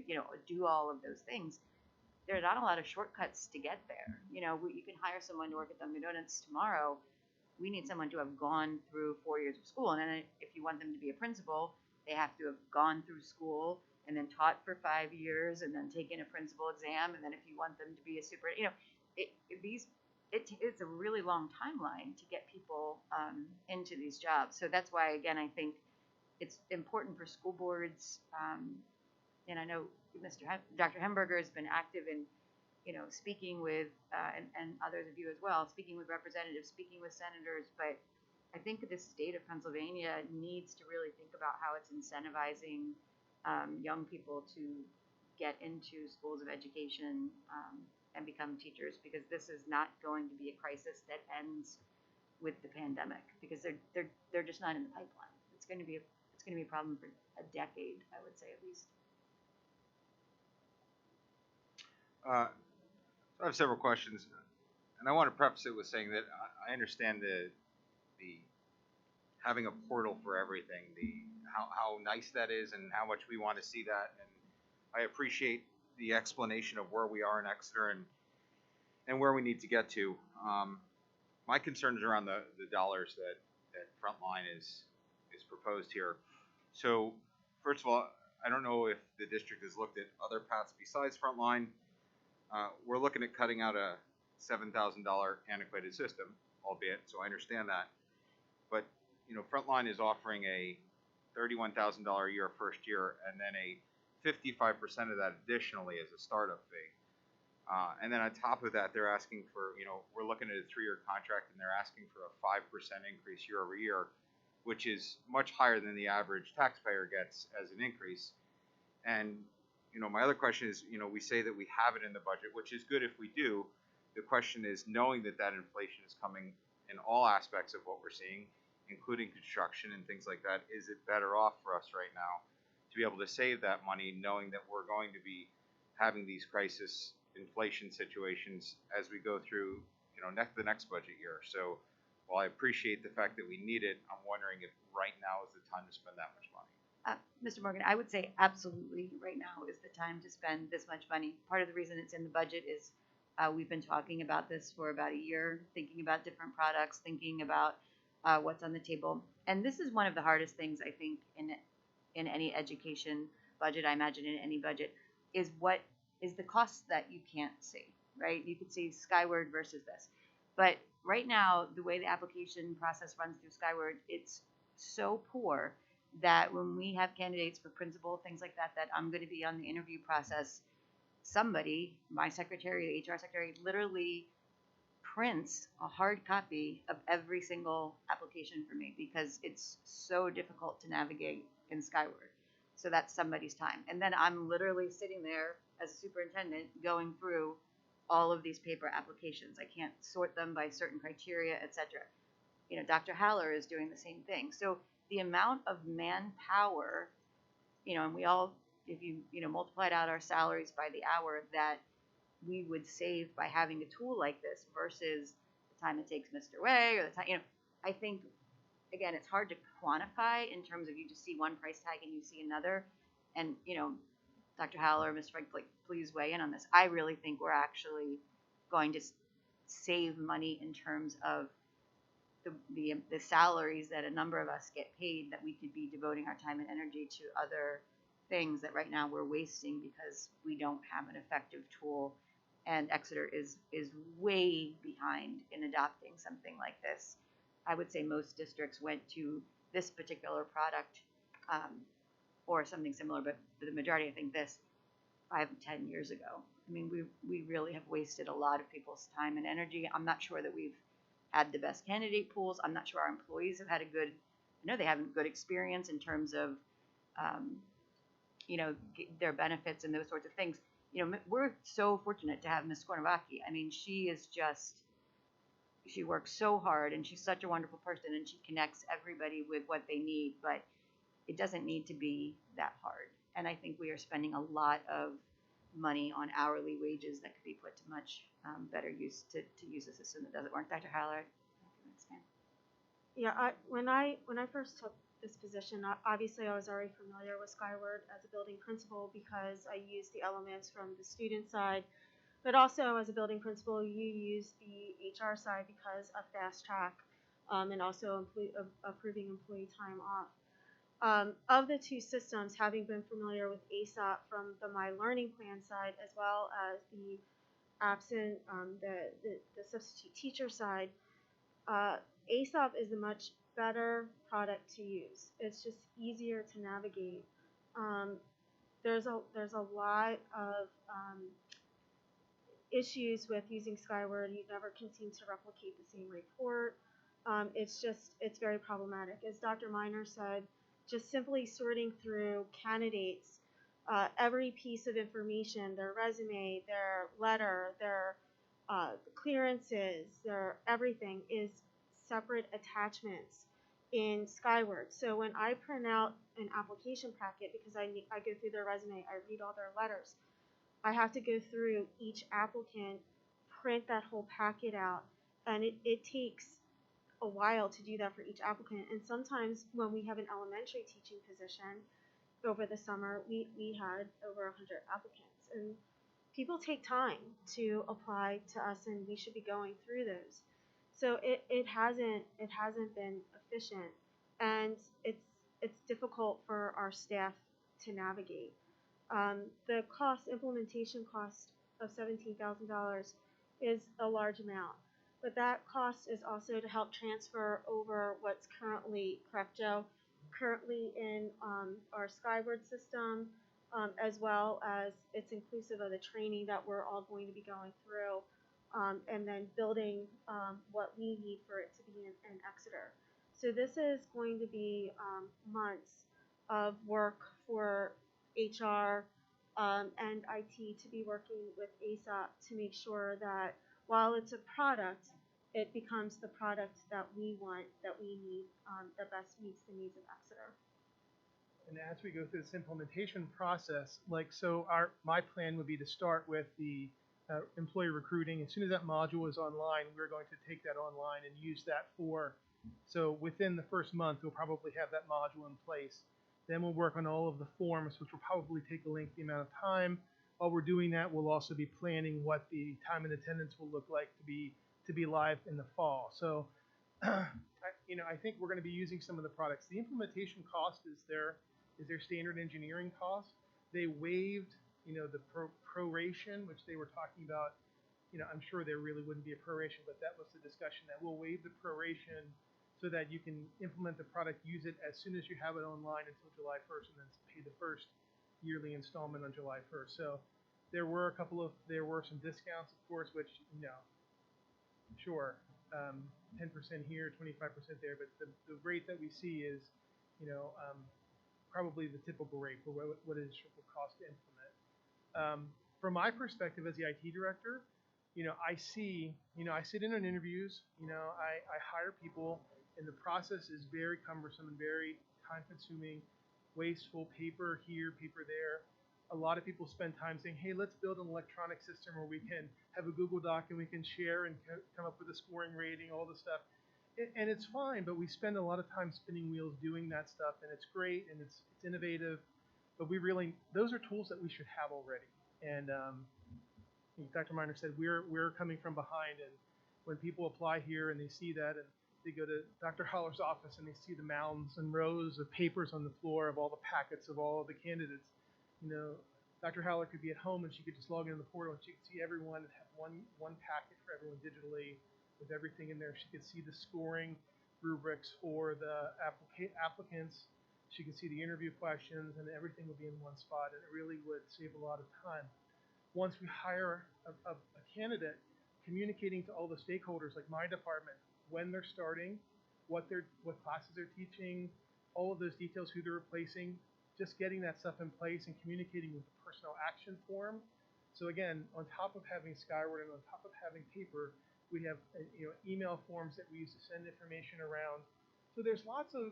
S4: do all of those things, there are not a lot of shortcuts to get there. You can hire someone to work at Dunkin' Donuts tomorrow. We need someone to have gone through 4 years of school, and then if you want them to be a principal, they have to have gone through school and then taught for 5 years and then taken a principal exam. And then if you want them to be a super, it's a really long timeline to get people into these jobs. So that's why, again, I think it's important for school boards. And I know Dr. Hemberger has been active in, speaking with, and others of you as well, speaking with representatives, speaking with senators. But I think the state of Pennsylvania needs to really think about how it's incentivizing young people to get into schools of education and become teachers, because this is not going to be a crisis that ends with the pandemic, because they're just not in the pipeline. It's going to be a problem for a decade, I would say, at least.
S10: I have several questions, and I want to preface it with saying that I understand the having a portal for everything, how nice that is, and how much we want to see that, and I appreciate the explanation of where we are in Exeter and where we need to get to. My concern is around the dollars that Frontline is proposed here. So first of all, I don't know if the district has looked at other paths besides Frontline. We're looking at cutting out a $7,000 antiquated system, albeit, so I understand that. But Frontline is offering a $31,000 a year first year, and then a 55% of that additionally as a startup fee. And then on top of that, they're asking for, we're looking at a 3-year contract, and they're asking for a 5% increase year over year, which is much higher than the average taxpayer gets as an increase. And my other question is, we say that we have it in the budget, which is good if we do. The question is, knowing that inflation is coming in all aspects of what we're seeing, including construction and things like that, is it better off for us right now to be able to save that money, knowing that we're going to be having these crisis inflation situations as we go through, the next budget year. So while I appreciate the fact that we need it, I'm wondering if right now is the time to spend that much money.
S4: Mr. Morgan, I would say absolutely right now is the time to spend this much money. Part of the reason it's in the budget is we've been talking about this for about a year, thinking about different products, thinking about what's on the table. And this is one of the hardest things, I think, in any education budget, I imagine in any budget, is what is the cost that you can't see, right? You could see Skyward versus this. But right now, the way the application process runs through Skyward, it's so poor that when we have candidates for principal, things like that, that I'm going to be on the interview process, somebody, my secretary, the HR secretary, literally prints a hard copy of every single application for me because it's so difficult to navigate in Skyward. So that's somebody's time. And then I'm literally sitting there as a superintendent going through all of these paper applications. I can't sort them by certain criteria, etc. Dr. Haller is doing the same thing. So the amount of manpower, and we all, if you, multiplied out our salaries by the hour that we would save by having a tool like this versus the time it takes Mr. Way or the time, I think, again, it's hard to quantify in terms of you just see one price tag and you see another. And, Dr. Haller, Ms. Frank, please weigh in on this. I really think we're actually going to save money in terms of the salaries that a number of us get paid, that we could be devoting our time and energy to other things that right now we're wasting because we don't have an effective tool. And Exeter is way behind in adopting something like this. I would say most districts went to this particular product or something similar, but for the majority, I think this 5, 10 years ago. I mean, we really have wasted a lot of people's time and energy. I'm not sure that we've had the best candidate pools. I'm not sure our employees have had they have a good experience in terms of, their benefits and those sorts of things. We're so fortunate to have Ms. Skornovaki. I mean, she works so hard and she's such a wonderful person and she connects everybody with what they need, but it doesn't need to be that hard. And I think we are spending a lot of money on hourly wages that could be put to much better use to use a system that doesn't work. Dr. Haller?
S13: Yeah, when I first took this position, obviously I was already familiar with Skyward as a building principal because I used the elements from the student side, but also as a building principal, you use the HR side because of Fast Track and also approving employee time off. Of the two systems, having been familiar with ASAP from the My Learning Plan side as well as the the substitute teacher side, ASAP is a much better product to use. It's just easier to navigate. There's a lot of issues with using Skyward. You never can seem to replicate the same report. It's very problematic. As Dr. Miner said, just simply sorting through candidates, every piece of information, their resume, their letter, their clearances, their everything is separate attachments in Skyward. So when I print out an application packet, because I go through their resume, I read all their letters, I have to go through each applicant, print that whole packet out, and it takes a while to do that for each applicant. And sometimes when we have an elementary teaching position over the summer, we had over 100 applicants, and people take time to apply to us, and we should be going through those. So it hasn't been efficient, and it's difficult for our staff to navigate. The implementation cost of $17,000 is a large amount, but that cost is also to help transfer over what's currently, correct, Joe, currently in our Skyward system, as well as it's inclusive of the training that we're all going to be going through, and then building what we need for it to be in Exeter. So this is going to be months of work for HR and IT to be working with ASAP to make sure that while it's a product, it becomes the product that we want, that we need, that best meets the needs of Exeter.
S12: And as we go through this implementation process, my plan would be to start with the employee recruiting. As soon as that module is online, we're going to take that online and use that so within the first month, we'll probably have that module in place. Then we'll work on all of the forms, which will probably take a lengthy amount of time. While we're doing that, we'll also be planning what the time and attendance will look like to be live in the fall. So, I think we're going to be using some of the products. The implementation cost is their standard engineering cost. They waived, the proration, which they were talking about. I'm sure there really wouldn't be a proration, but that was the discussion, that we'll waive the proration so that you can implement the product, use it as soon as you have it online until July 1st, and then pay the first yearly installment on July 1st. So there were some discounts, of course, which, sure, 10% here, 25% there, but the rate that we see is, probably the typical rate for what it will cost to implement. From my perspective as the IT director, I sit in on interviews, I hire people, and the process is very cumbersome and very time-consuming, wasteful, paper here, paper there. A lot of people spend time saying, hey, let's build an electronic system where we can have a Google Doc and we can share and come up with a scoring rating, all this stuff. And it's fine, but we spend a lot of time spinning wheels doing that stuff, and it's great, and it's innovative, but those are tools that we should have already. And Dr. Miner said we're coming from behind, and when people apply here and they see that, and they go to Dr. Holler's office and they see the mounds and rows of papers on the floor of all the packets of all of the candidates, Dr. Haller could be at home and she could just log into the portal and she could see everyone and have one packet for everyone digitally with everything in there. She could see the scoring rubrics for the applicants. She could see the interview questions, and everything would be in one spot, and it really would save a lot of time. Once we hire a candidate, communicating to all the stakeholders, like my department, when they're starting, what classes they're teaching, all of those details, who they're replacing, just getting that stuff in place and communicating with the personnel action form. So again, on top of having Skyward and on top of having paper, we have email forms that we use to send information around. So there's lots of,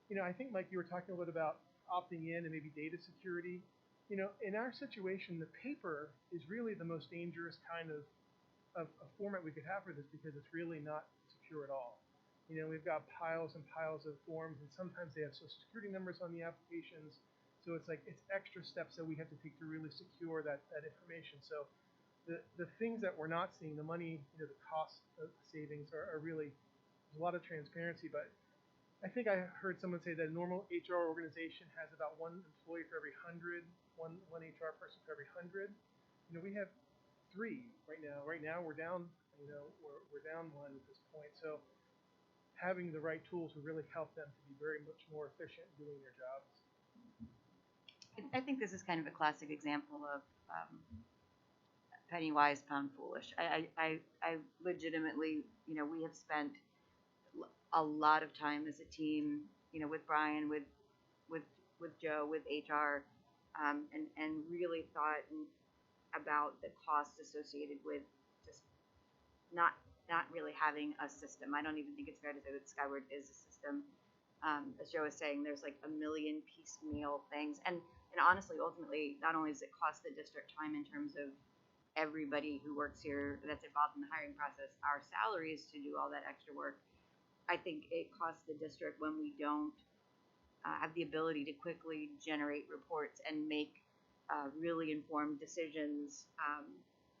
S12: I think, Mike, you were talking a little bit about opting in and maybe data security. In our situation, the paper is really the most dangerous kind of format we could have for this, because it's really not secure at all. We've got piles and piles of forms, and sometimes they have social security numbers on the applications. So it's extra steps that we have to take to really secure that information. So the things that we're not seeing, the money, the cost of savings are really, there's a lot of transparency, but I think I heard someone say that a normal HR organization has about one employee for every 100, one HR person for every 100. We have 3 right now. Right now we're down, we're down 1 at this point. So having the right tools will really help them to be very much more efficient in doing their jobs.
S4: I think this is kind of a classic example of penny wise, pound foolish. I legitimately, we have spent a lot of time as a team, with Brian, with Joe, with HR, and really thought about the cost associated with just not really having a system. I don't even think it's fair to say that Skyward is a system. As Joe was saying, there's like a million piecemeal things, and honestly, ultimately, not only does it cost the district time in terms of everybody who works here that's involved in the hiring process, our salaries to do all that extra work, I think it costs the district when we don't have the ability to quickly generate reports and make really informed decisions.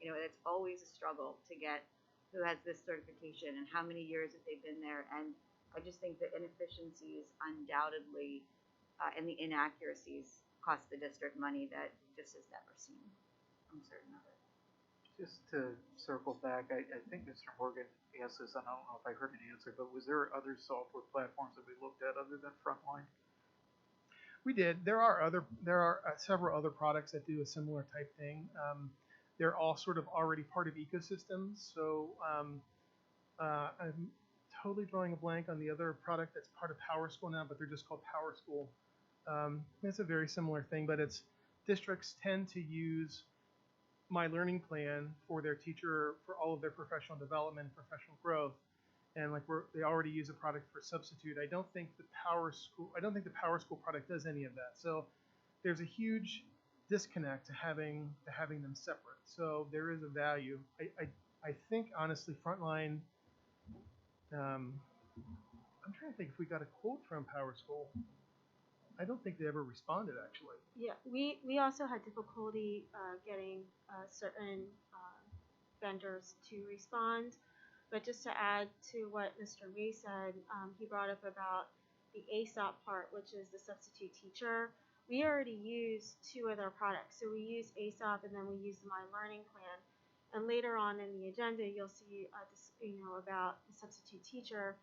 S4: It's always a struggle to get who has this certification and how many years that they've been there. And I just think the inefficiencies undoubtedly and the inaccuracies cost the district money that just is never seen. I'm certain of it.
S3: Just to circle back, I think Mr. Morgan asked this, and I don't know if I heard an answer, but was there other software platforms that we looked at other than Frontline?
S12: We did. There are several other products that do a similar type thing. They're all sort of already part of ecosystems. So I'm totally drawing a blank on the other product that's part of PowerSchool now, but they're just called PowerSchool. It's a very similar thing, but districts tend to use my learning plan for their teacher for all of their professional development, professional growth, and like they already use a product for substitute. I don't think the Power School product does any of that. So there's a huge disconnect to having them separate. So there is a value. I think honestly, Frontline. I'm trying to think if we got a quote from Power School. I don't think they ever responded actually.
S13: Yeah, we also had difficulty getting certain vendors to respond. But just to add to what Mr. Ray said, he brought up about the ASOP part, which is the substitute teacher. We already use 2 of their products. So we use ASOP and then we use the My Learning Plan. And later on in the agenda, you'll see about the substitute teacher.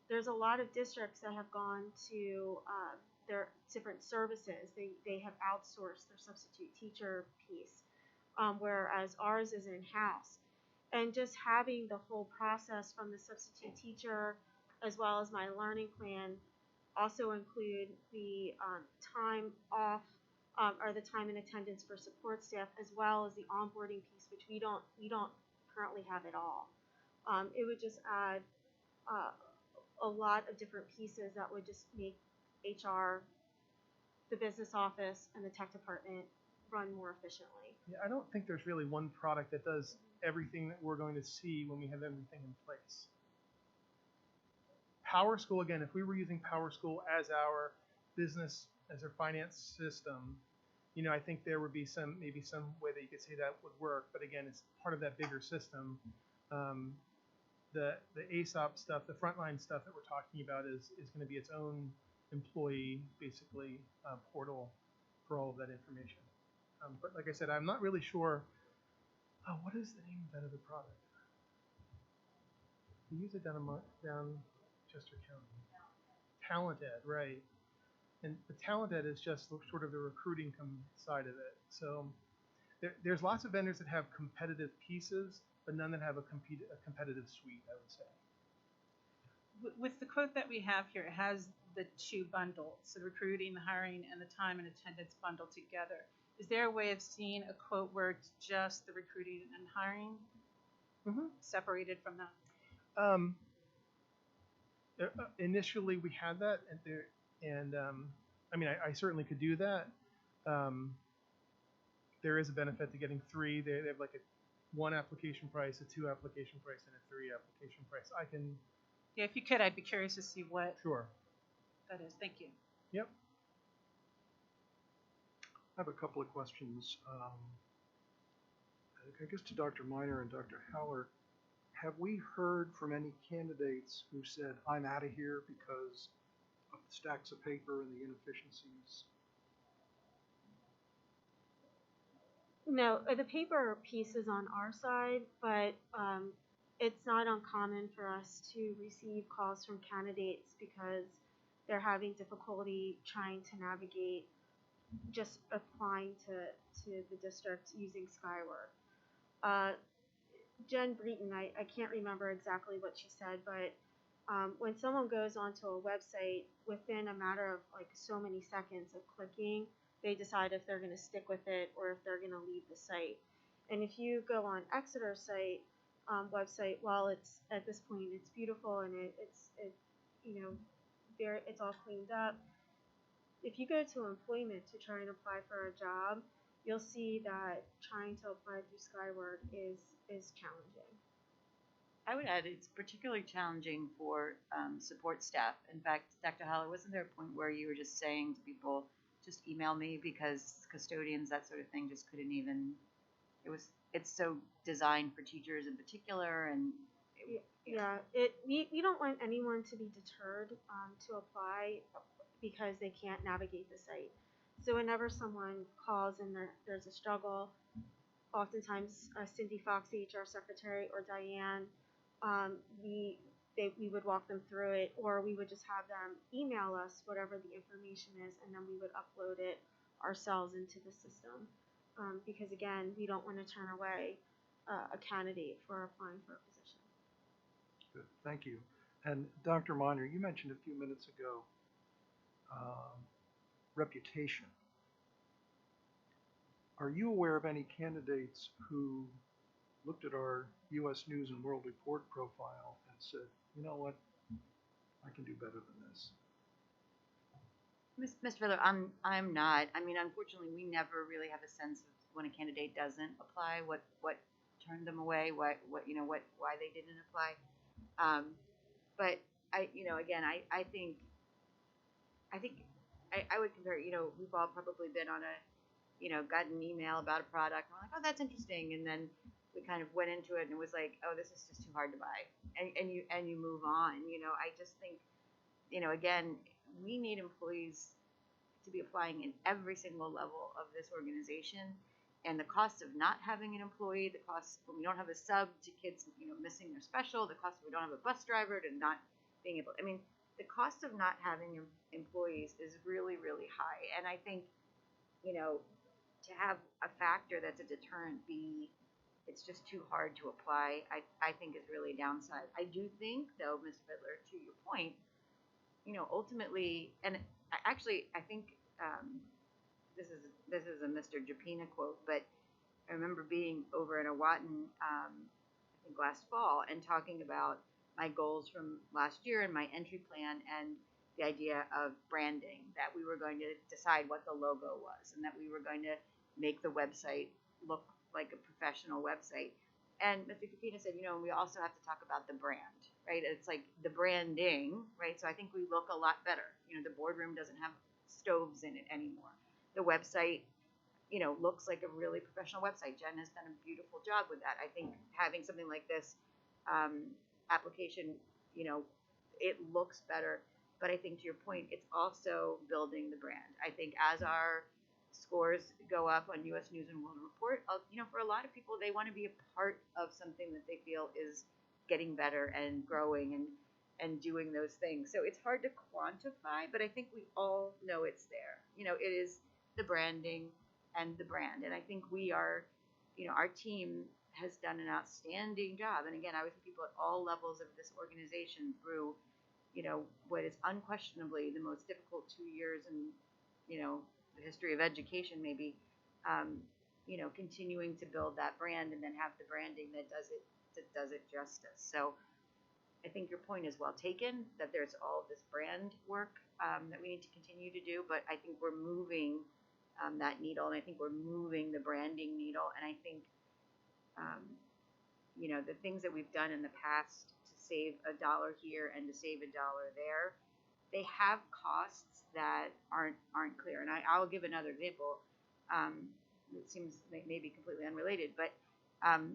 S13: There's a lot of districts that have gone to their different services. They have outsourced their substitute teacher piece, whereas ours is in-house. And just having the whole process from the substitute teacher as well as My Learning Plan also include the time off or the time in attendance for support staff, as well as the onboarding piece, which we don't currently have at all. It would just add a lot of different pieces that would just make HR, the business office, and the tech department run more efficiently.
S12: Yeah, I don't think there's really one product that does everything that we're going to see when we have everything in place. Power School, again, if we were using Power School as our business, as our finance system, I think there would be maybe some way that you could say that would work. But again, it's part of that bigger system. The ASOP stuff, the Frontline stuff that we're talking about is going to be its own employee, basically, portal for all of that information. But like I said, I'm not really sure. Oh, what is the name of that other product? We use it down Chester County. Talent Ed, right. And the Talent Ed is just sort of the recruiting side of it. So there's lots of vendors that have competitive pieces, but none that have a competitive suite, I would say.
S1: With the quote that we have here, it has the 2 bundles, the recruiting, the hiring, and the time and attendance bundled together. Is there a way of seeing a quote where it's just the recruiting and hiring separated from that?
S12: Initially, we had that, and I mean, I certainly could do that. There is a benefit to getting 3. They have like a 1 application price, a 2 application price, and a 3 application price. I can.
S1: Yeah, if you could, I'd be curious to see what
S12: Sure.
S1: that is. Thank you.
S12: Yep.
S5: I have a couple of questions. I guess to Dr. Miner and Dr. Haller, have we heard from any candidates who said, I'm out of here because of the stacks of paper and the inefficiencies?
S13: No, the paper piece is on our side, but it's not uncommon for us to receive calls from candidates because they're having difficulty trying to navigate just applying to the district using Skyward. Jen Breton, I can't remember exactly what she said, but when someone goes onto a website, within a matter of like so many seconds of clicking, they decide if they're going to stick with it or if they're going to leave the site. And if you go on Exeter's website, while it's at this point it's beautiful and it's all cleaned up. If you go to employment to try and apply for a job, you'll see that trying to apply through Skyward is challenging.
S4: I would add it's particularly challenging for support staff. In fact, Dr. Haller, wasn't there a point where you were just saying to people, just email me because custodians, that sort of thing, just couldn't even, it's so designed for teachers in particular, and
S13: we don't want anyone to be deterred to apply because they can't navigate the site. So whenever someone calls and there's a struggle, oftentimes Cindy Fox, the HR secretary, or Diane, we would walk them through it, or we would just have them email us whatever the information is, and then we would upload it ourselves into the system. Because again, we don't want to turn away a candidate for applying for a position.
S5: Good, thank you. And Dr. Miner, you mentioned a few minutes ago reputation. Are you aware of any candidates who looked at our U.S. News and World Report profile and said, you know what, I can do better than this?
S4: Mr. Fiddler, I'm not. I mean, unfortunately, we never really have a sense of when a candidate doesn't apply, what turned them away, why they didn't apply. But again, I think I would compare. We've all probably been on got an email about a product, and we're like, oh, that's interesting, and then we kind of went into it and it was like, oh, this is just too hard to buy, and you move on. I just think, again, we need employees to be applying in every single level of this organization. And the cost of not having an employee, the cost when we don't have a sub to kids, missing their special, the cost when we don't have a bus driver to not being able, I mean, the cost of not having employees is really, really high. And I think, to have a factor that's a deterrent be, it's just too hard to apply, I think is really a downside. I do think, though, Ms. Fiddler, to your point, ultimately, and I think this is a Mr. Japina quote, but I remember being over in Awatin, I think last fall, and talking about my goals from last year and my entry plan and the idea of branding, that we were going to decide what the logo was and that we were going to make the website look like a professional website. And Mr. Capita said, we also have to talk about the brand, right? It's like the branding, right? So I think we look a lot better. The boardroom doesn't have stoves in it anymore. The website, looks like a really professional website. Jen has done a beautiful job with that. I think having something like this application, it looks better. But I think to your point, it's also building the brand. I think as our scores go up on U.S. News and World Report, for a lot of people, they want to be a part of something that they feel is getting better and growing and doing those things. So it's hard to quantify, but I think we all know it's there. It is the branding and the brand. And I think we are, our team has done an outstanding job. And again, I was with people at all levels of this organization through, what is unquestionably the most difficult 2 years in, the history of education, maybe, continuing to build that brand and then have the branding that does it justice. So I think your point is well taken, that there's all this brand work that we need to continue to do, but I think we're moving that needle, and I think we're moving the branding needle, and I think, the things that we've done in the past to save $1 here and to save $1 there, they have costs that aren't clear. And I'll give another example. It seems maybe completely unrelated, but our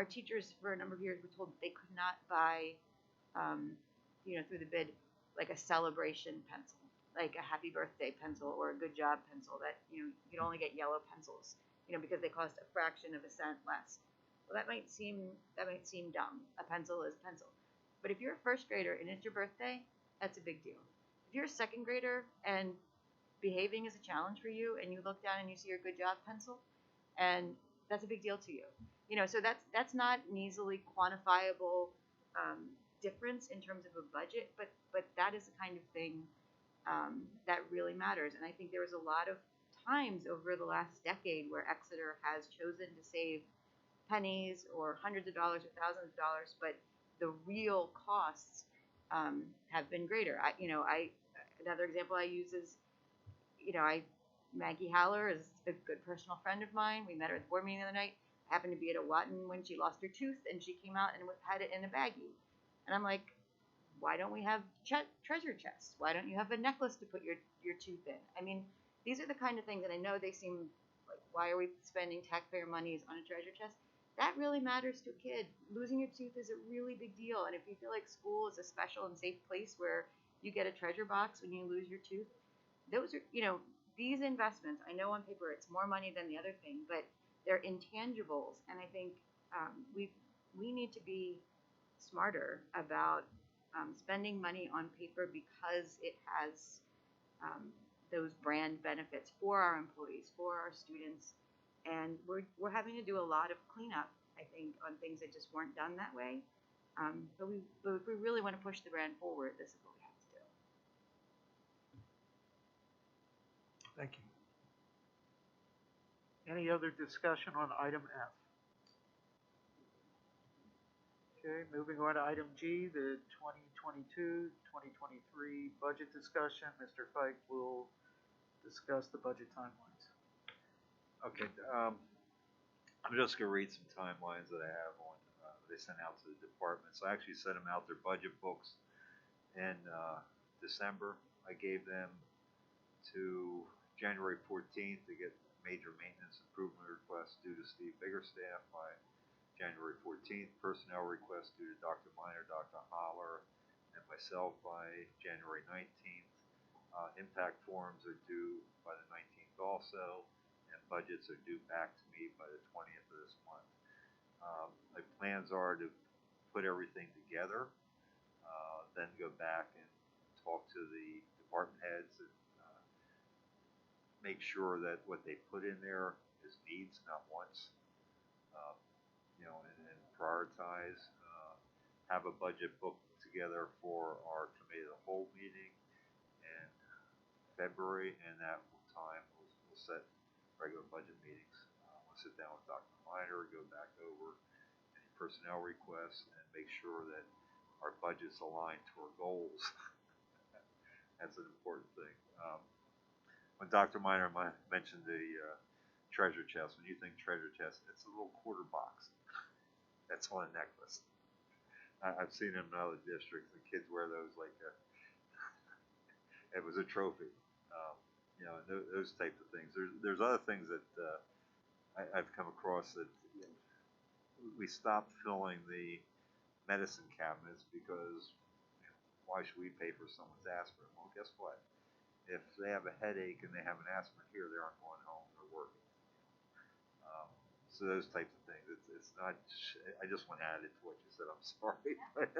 S4: teachers for a number of years were told that they could not buy, through the bid, like a celebration pencil, like a happy birthday pencil or a good job pencil, that you could only get yellow pencils, because they cost a fraction of a cent less. Well, that might seem dumb. A pencil is a pencil. But if you're a first grader and it's your birthday, that's a big deal. If you're a second grader and behaving is a challenge for you, and you look down and you see your good job pencil, and that's a big deal to you. So that's not an easily quantifiable difference in terms of a budget, but that is the kind of thing that really matters. And I think there was a lot of times over the last decade where Exeter has chosen to save pennies or hundreds of dollars or thousands of dollars, but the real costs have been greater. Another example I use is, Maggie Haller is a good personal friend of mine. We met her at the board meeting the other night. I happened to be at Awatin when she lost her tooth, and she came out and had it in a baggie. And I'm like, why don't we have treasure chests? Why don't you have a necklace to put your tooth in? I mean, these are the kind of things that I know they seem like, why are we spending taxpayer monies on a treasure chest? That really matters to a kid. Losing your tooth is a really big deal. And if you feel like school is a special and safe place where you get a treasure box when you lose your tooth, those are, these investments, I know on paper it's more money than the other thing, but they're intangibles. And I think we need to be smarter about spending money on paper because it has those brand benefits for our employees, for our students. And we're having to do a lot of cleanup, I think, on things that just weren't done that way. But if we really want to push the brand forward, this is what we have to do.
S5: Thank you.
S3: Any other discussion on item F? Okay, moving on to item G, the 2022-2023 budget discussion. Mr. Fike will discuss the budget timelines.
S2: Okay, I'm just gonna read some timelines that I have on, they sent out to the departments. I actually sent them out their budget books in December. I gave them to January 14th to get major maintenance improvement requests due to Steve Biggerstaff by January 14th, personnel requests due to Dr. Miner, Dr. Holler, and myself by January 19th. Impact forms are due by the 19th also, and budgets are due back to me by the 20th of this month. My plans are to put everything together, then go back and talk to the department heads and make sure that what they put in there is needs, not wants. And prioritize. Have a budget book together for our committee of the whole meeting in February, and that time we'll set regular budget meetings. We'll sit down with Dr. Miner, go back over any personnel requests, and make sure that our budget's aligned to our goals. That's an important thing. When Dr. Miner mentioned the treasure chest, when you think treasure chest, it's a little quarter box that's on a necklace. I've seen them in other districts. The kids wear those like it was a trophy. Those types of things. There's other things that I've come across that we stopped filling the medicine cabinets because why should we pay for someone's aspirin? Well, guess what? If they have a headache and they have an aspirin here, they aren't going home. They're working. So those types of things. It's not. I just want to add it to what you said. I'm sorry, but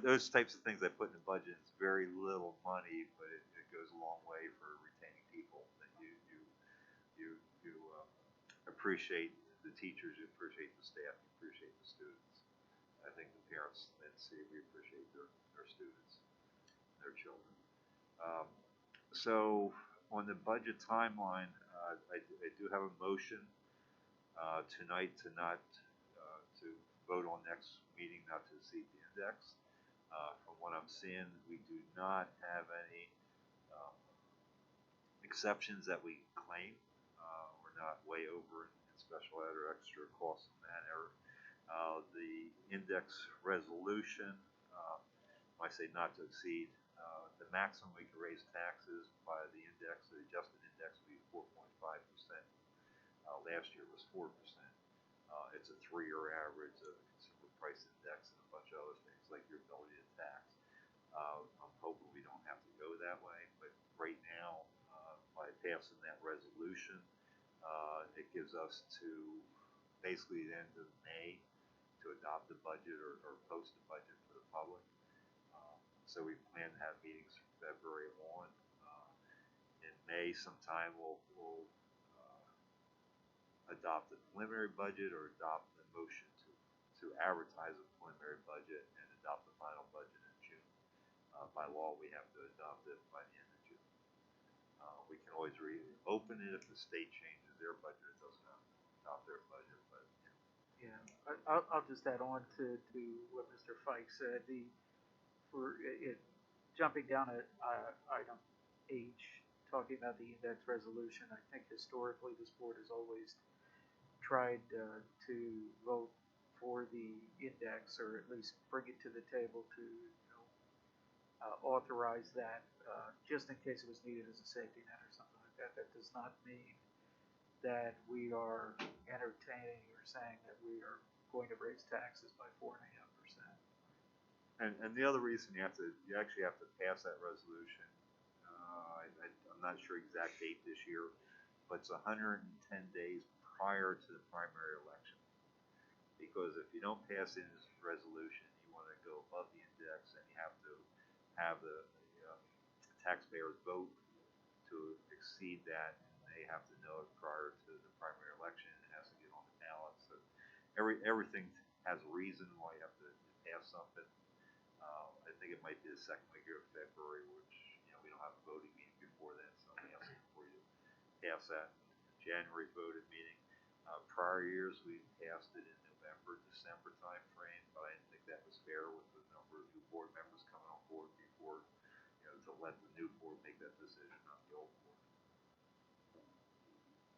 S2: those types of things I put in the budget. It's very little money, but it goes a long way for retaining people. That you appreciate the teachers, you appreciate the staff, you appreciate the students. I think the parents then see we appreciate their students, their children. So on the budget timeline, I do have a motion tonight to not to vote on next meeting not to exceed the index. From what I'm seeing, we do not have any exceptions that we claim. We're not way over in special ed or extra costs in that area. The index resolution, I say not to exceed, the maximum we can raise taxes by the index, the adjusted index would be 4.5%. Last year was 4%. It's a 3-year average of the consumer price index and a bunch of other things like your ability to tax. I'm hoping we don't have to go that way, but right now, by passing that resolution, it gives us to basically the end of May to adopt the budget or post the budget for the public. So we plan to have meetings from February on. In May sometime we'll adopt the preliminary budget or adopt the motion to advertise a preliminary budget and adopt the final budget in June. By law, we have to adopt it by the end of June. We can always reopen it if the state changes their budget. It doesn't have to adopt their budget, but
S3: Yeah, I'll just add on to what Mr. Fike said. Jumping down at item H, talking about the index resolution, I think historically this board has always tried to vote for the index, or at least bring it to the table to authorize that just in case it was needed as a safety net or something like that. That does not mean that we are entertaining or saying that we are going to raise taxes by 4.5%.
S2: And the other reason you actually have to pass that resolution. I'm not sure exact date this year, but it's 110 days prior to the primary election. Because if you don't pass this resolution, you want to go above the index, and you have to have the taxpayers vote to exceed that, and they have to know it prior to the primary election. It has to get on the ballot. So everything has a reason why you have to pass something. I think it might be the second week of February, which we don't have a voting meeting before that, so I'm asking for you to pass that in January voted meeting. Prior years, we passed it in November, December timeframe, but I didn't think that was fair with the number of new board members coming on board before, to let the new board make that decision, not the old board.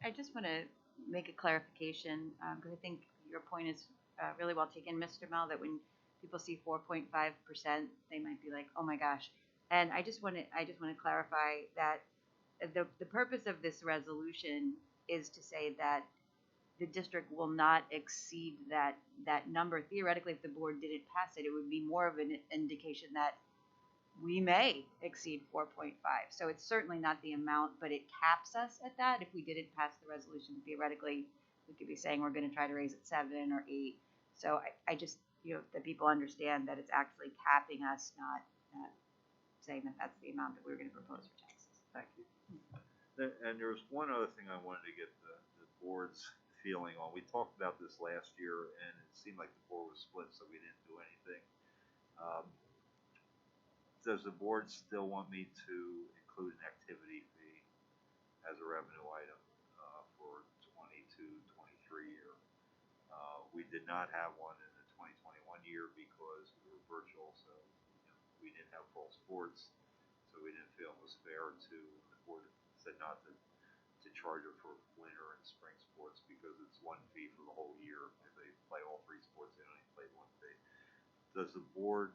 S4: I just want to make a clarification, because I think your point is really well taken, Mr. Mel, that when people see 4.5%, they might be like, oh my gosh. And I just want to clarify that the purpose of this resolution is to say that the district will not exceed that number. Theoretically, if the board didn't pass it, it would be more of an indication that we may exceed 4.5. So it's certainly not the amount, but it caps us at that. If we didn't pass the resolution, theoretically, we could be saying we're going to try to raise it 7 or 8. So I just, that people understand that it's actually capping us, not saying that that's the amount that we're going to propose for taxes.
S3: Thank you.
S2: And there was one other thing I wanted to get the board's feeling on. We talked about this last year, and it seemed like the board was split, so we didn't do anything. Does the board still want me to include an activity fee as a revenue item for 22-23 year? We did not have one in the 2021 year because we were virtual, so we didn't have fall sports, so we didn't feel it was fair to, the board said not to charge it for winter and spring sports because it's one fee for the whole year. If they play all 3 sports, they only play one fee. Does the board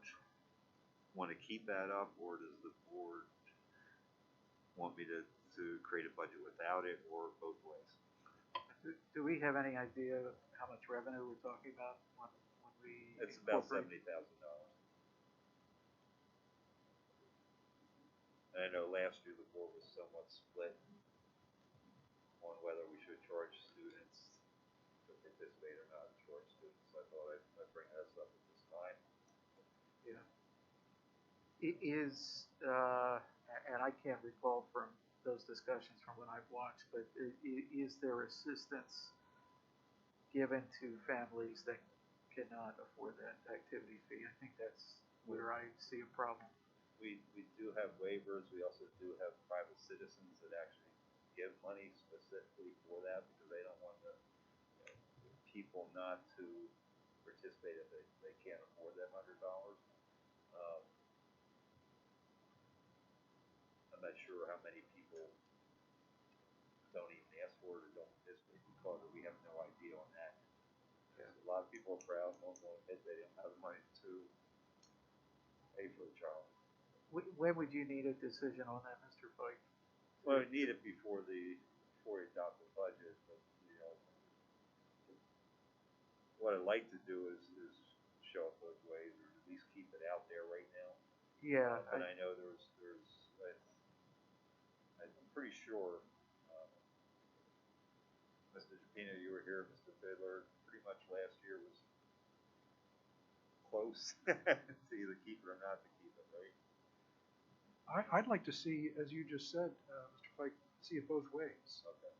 S2: want to keep that up, or does the board want me to create a budget without it, or both ways?
S3: Do we have any idea of how much revenue we're talking about when we
S2: It's about
S3: incorporate-
S2: $70,000. And I know last year the board was somewhat split on whether we should charge students to participate or not charge students. So I thought I'd bring this up at this time.
S3: Yeah. It is, and I can't recall from those discussions from when I've watched, but is there assistance given to families that cannot afford that activity fee? I think that's where I see a problem.
S2: We do have waivers. We also do have private citizens that actually give money specifically for that because they don't want the people not to participate if they can't afford that $100. I'm not sure how many people don't even ask for it or don't participate because we have no idea on that. Yeah. A lot of people are proud and won't admit they don't have the money to pay for the child.
S3: When would you need a decision on that, Mr. Pike?
S2: Well, we need it before we adopt the budget, but what I'd like to do is show it both ways, or at least keep it out there right now.
S3: Yeah.
S2: And I know I'm pretty sure, Mr. Japino, you were here, Mr. Fiddler, pretty much last year was close to either keep it or not to keep it, right?
S5: I'd like to see, as you just said, Mr. Pike, see it both ways.
S2: Okay.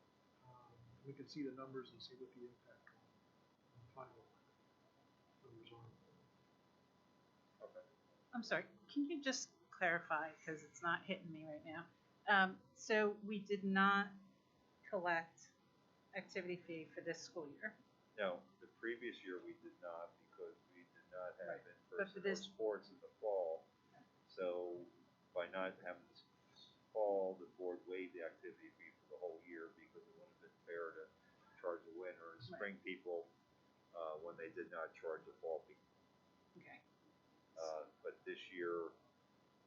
S5: We can see the numbers and see what the impact on the final numbers are.
S2: Okay.
S1: I'm sorry, can you just clarify, because it's not hitting me right now. So we did not collect activity fee for this school year.
S2: No, the previous year we did not because we did not have
S1: But for
S2: in-person
S1: this-
S2: sports in the fall. So by not having this fall, the board waived the activity fee for the whole year because it wouldn't have been fair to charge the winter and spring people when they did not charge the fall fee.
S1: Okay.
S2: But this year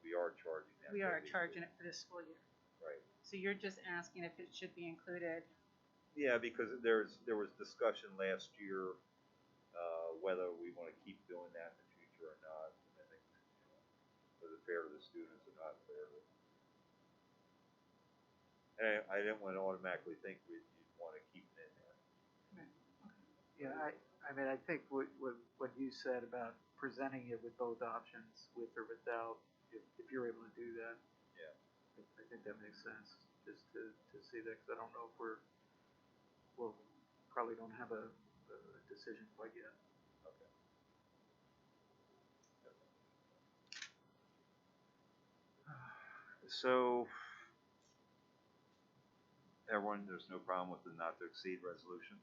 S2: we are charging that.
S1: We are charging it for this school year.
S2: Right.
S1: So you're just asking if it should be included.
S2: Yeah, because there was discussion last year whether we want to keep doing that in the future or not. And I think was it fair to the students or not fair to? And I didn't want to automatically think you'd want to keep it in there.
S3: Yeah, I mean, I think what you said about presenting it with both options, with or without, if you're able to do that.
S2: Yeah.
S3: I think that makes sense, just to see that, because I don't know if we'll probably don't have a decision quite yet.
S2: Okay. So, Everyone, there's no problem with the not to exceed resolution?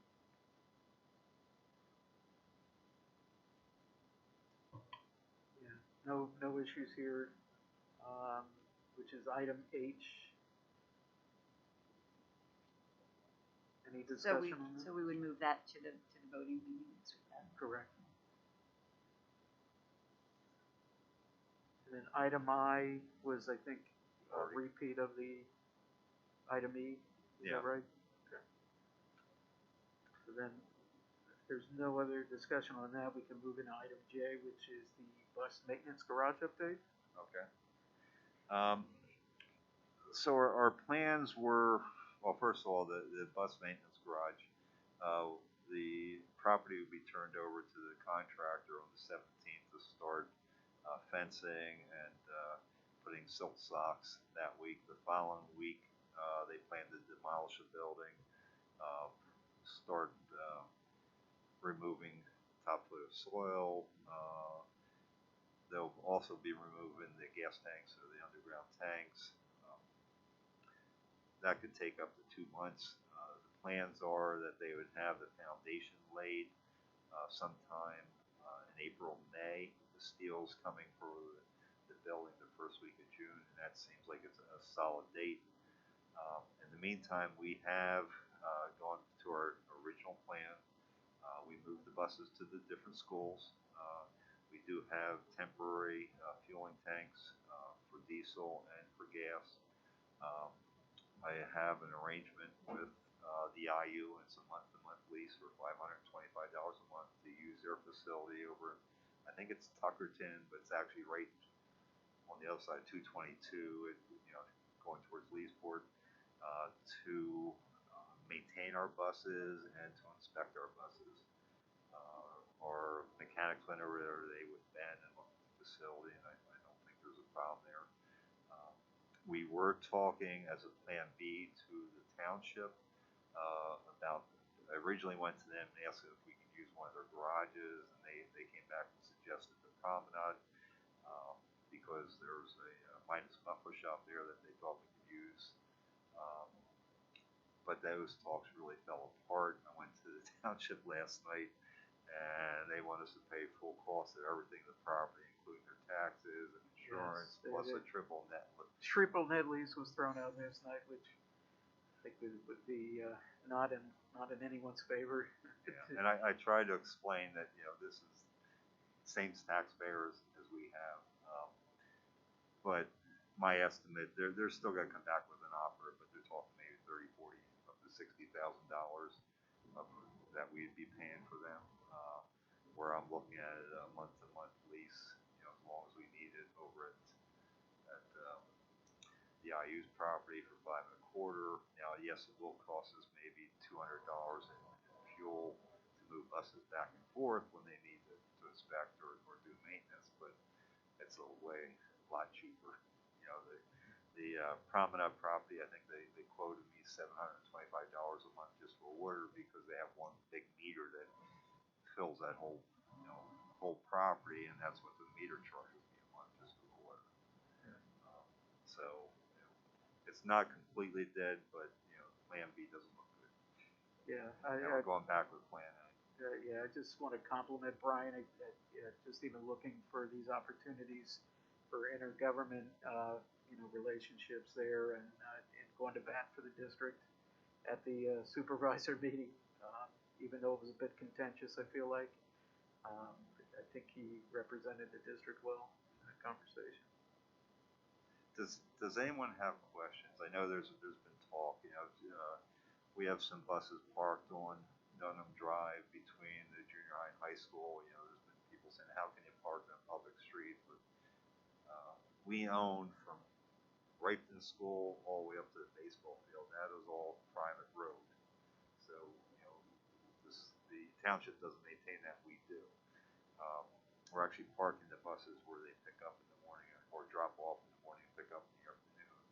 S3: Yeah, no issues here, which is item H. Any discussion on that?
S4: So we would move that to the voting meeting next week then.
S3: Correct. And then item I was, I think, a repeat of the item E. Is that right? Okay. So then, if there's no other discussion on that, we can move into item J, which is the bus maintenance garage update.
S2: Okay. So our plans were, well, first of all, the bus maintenance garage, the property would be turned over to the contractor on the 17th to start fencing and putting silt socks that week. The following week, they plan to demolish the building, start removing topsoil of soil. They'll also be removing the gas tanks or the underground tanks. That could take up to 2 months. The plans are that they would have the foundation laid sometime in April, May. The steel's coming for the building the first week of June, and that seems like it's a solid date. In the meantime, we have gone to our original plan. We moved the buses to the different schools. We do have temporary fueling tanks for diesel and for gas. I have an arrangement with the IU, and it's a month-to-month lease for $525 a month to use their facility over, I think it's Tuckerton, but it's actually right on the other side, 222, going towards Leesport, to maintain our buses and to inspect our buses. Our mechanics went over there, they would bend and look at the facility, and I don't think there's a problem there. We were talking as a plan B to the township about, I originally went to them and asked if we could use one of their garages, and they came back and suggested the promenade because there was a Midas muffler shop there that they thought we could use. But those talks really fell apart. I went to the township last night, and they want us to pay full cost of everything, the property, including their taxes and insurance, plus a triple net.
S3: Triple net lease was thrown out last night, which I think would be not in anyone's favor.
S2: Yeah. And I tried to explain that this is same taxpayers as we have, but my estimate they're still going to come back with an offer, but they're talking maybe 30, 40, up to $60,000 that we'd be paying for them. Where I'm looking at a month-to-month lease, as long as we need it over at the IU's property for $5.25. Now, yes, it will cost us maybe $200 in fuel to move buses back and forth when they need to inspect or do maintenance, but it's a lot cheaper. The Promenade property, I think they quoted me $725 a month just for water because they have one big meter that fills that whole property, and that's what the meter charges me a month just for the water. So it's not completely dead, but Plan B doesn't look good.
S3: Yeah,
S2: and we're going back with Plan A.
S3: Yeah, I just want to compliment Brian at just even looking for these opportunities for intergovernment, relationships there, and going to bat for the district at the supervisor meeting, even though it was a bit contentious, I feel like. I think he represented the district well in that conversation.
S2: Does anyone have questions? I know there's been talk. We have some buses parked on Dunham Drive between the junior high and high school. There's been people saying, "How can you park on a public street?" But we own from Ripeton School all the way up to the baseball field. That is all private road. So the township doesn't maintain that. We do. We're actually parking the buses where they pick up in the morning or drop off in the morning and pick up in the afternoon.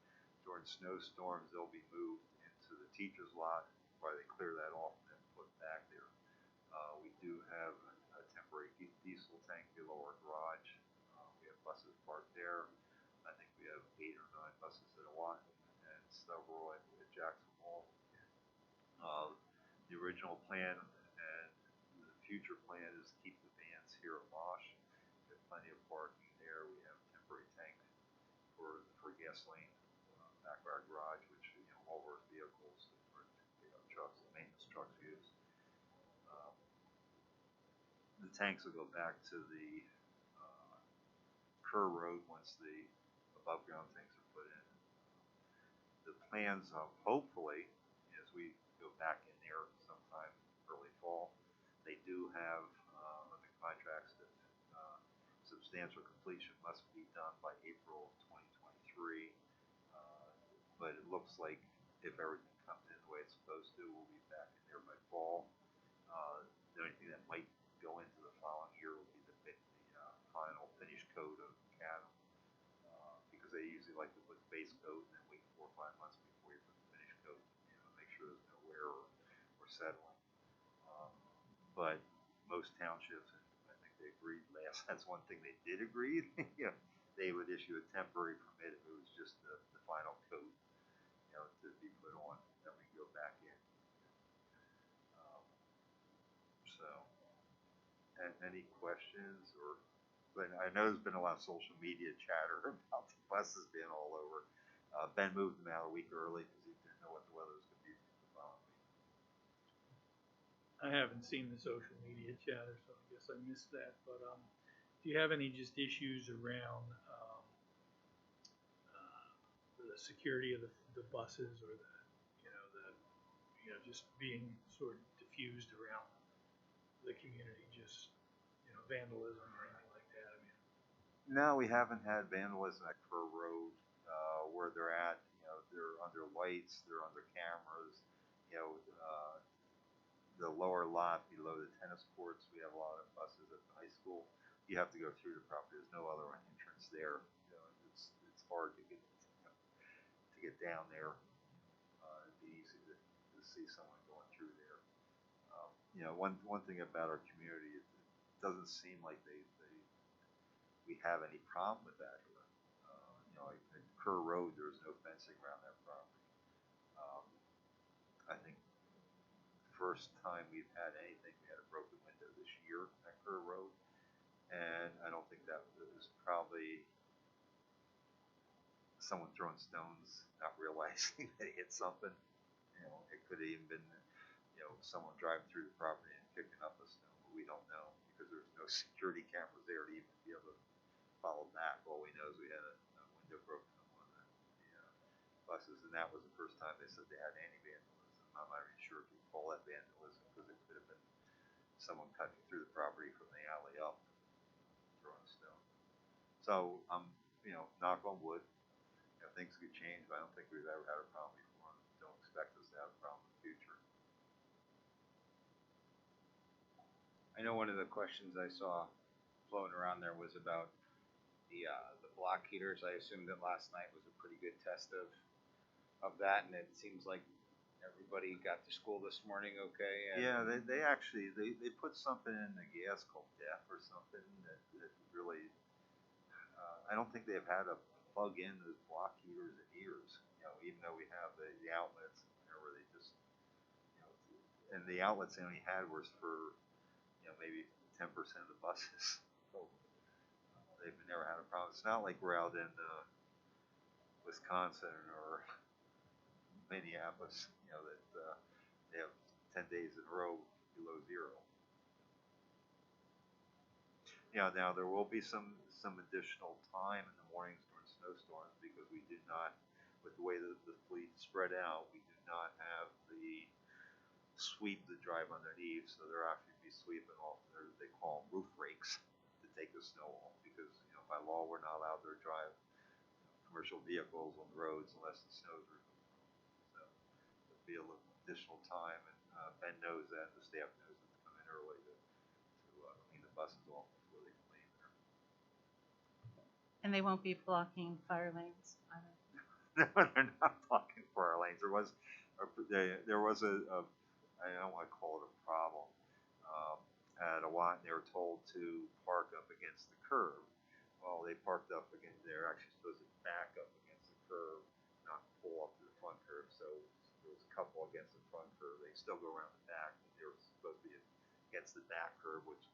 S2: During snowstorms, they'll be moved into the teacher's lot while they clear that off and then put back there. We do have a temporary diesel tank below our garage. We have buses parked there. I think we have 8 or 9 buses at Awatin and several at Jackson Hall. the original plan and the future plan is to keep the vans here at Wash. We have plenty of parking there. We have temporary tank for gasoline back of our garage, which all of our vehicles, or trucks, maintenance trucks use. The tanks will go back to the Kerr Road once the above ground tanks are put in. The plans, hopefully, as we go back in there sometime early fall, they do have on the contracts that substantial completion must be done by April of 2023. But it looks like if everything comes in the way it's supposed to, we'll be back in there by fall. The only thing that might go into the following year will be the final finish coat of Cadam, because they usually like to put base coat and then wait 4 or 5 months before you put the finish coat, make sure there's no wear or settling. But most townships, and I think they agreed last, that's one thing they did agree, they would issue a temporary permit if it was just the final coat, to be put on, then we go back in. So, and any questions or? But I know there's been a lot of social media chatter about the buses being all over. Ben moved them out a week early because he didn't know what the weather was going to be for the following week.
S8: I haven't seen the social media chatter, so I guess I missed that. But do you have any just issues around the security of the buses, or just being sort of diffused around the community, just vandalism or anything like that? I mean,
S2: no, we haven't had vandalism at Kerr Road. Where they're at, they're under lights, they're under cameras. The lower lot below the tennis courts, we have a lot of buses at the high school. You have to go through the property. There's no other entrance there. It's hard to get down there. It'd be easy to see someone going through there. One thing about our community, it doesn't seem like we have any problem with that. Like at Kerr Road, there's no fencing around that property. I think the first time we've had anything, we had a broken window this year at Kerr Road, and I don't think that was probably someone throwing stones, not realizing they hit something. It could have even been, someone driving through the property and picking up a stone, but we don't know because there's no security cameras there to even be able to follow back. All we know is we had a window broken on one of the buses, and that was the first time they said they had any vandalism. I'm not even sure if you call that vandalism because it could have been someone cutting through the property from the alley up, throwing a stone. So knock on wood, things could change, but I don't think we've ever had a problem before. Don't expect us to have a problem in the future.
S10: I know one of the questions I saw floating around there was about the block heaters. I assume that last night was a pretty good test of that, and it seems like everybody got to school this morning okay. And
S2: yeah, they actually put something in the gas called DEF or something that really I don't think they've had to plug in those block heaters in years. Even though we have the outlets, where they just and the outlets they only had was for maybe 10% of the buses. So they've never had a problem. It's not like we're out in Wisconsin or Minneapolis, that they have 10 days in a row below zero. Now there will be some additional time in the mornings during snowstorms because we do not, with the way that the fleet spread out, we do not have the sweep that drive underneath, so they're actually be sweeping off. They call them roof rakes to take the snow off because by law we're not allowed to drive commercial vehicles on the roads unless the snow's removed. So there'll be a little additional time, and Ben knows that, the staff knows that to come in early to clean the buses off before they can leave there.
S1: And they won't be blocking fire lanes either.
S2: No, they're not blocking fire lanes. There was a I don't want to call it a problem. At a lot, they were told to park up against the curb. Well, they parked up against. They're actually supposed to back up against the curb, not pull up to the front curb. So there was a couple against the front curve. They still go around the back, but they were supposed to be against the back curve, which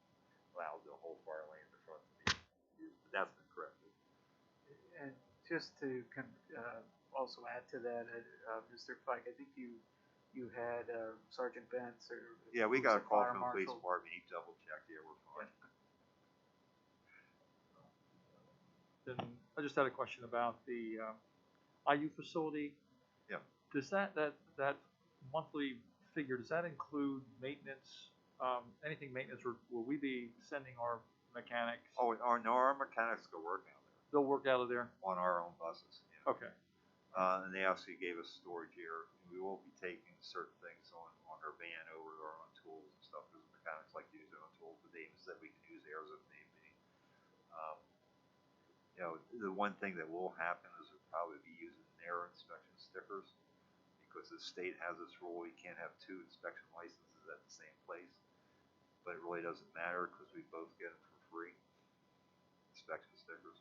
S2: allowed the whole fire lane in the front to be used. But that's been corrected.
S3: And just to also add to that, Mr. Pike, I think you had Sergeant Bentz or
S2: Yeah, we
S3: who
S2: got a
S3: was
S2: call
S3: fire
S2: from the police
S3: marshal.
S2: department. He double checked. Yeah, we're fine.
S11: Then I just had a question about the IU facility.
S2: Yeah.
S11: Does that monthly figure, does that include maintenance, anything maintenance, or will we be sending our mechanics?
S2: Oh, our mechanics go work out there
S11: They'll work out of there?
S2: on our own buses. Yeah.
S11: Okay.
S2: And they actually gave us storage here. We will be taking certain things on our van over to our own tools and stuff because mechanics like to use their own tools, but they said we can use theirs if need be. You know, the one thing that will happen is we'll probably be using their inspection stickers because the state has this rule you can't have 2 inspection licenses at the same place. But it really doesn't matter because we both get them for free. Inspection stickers.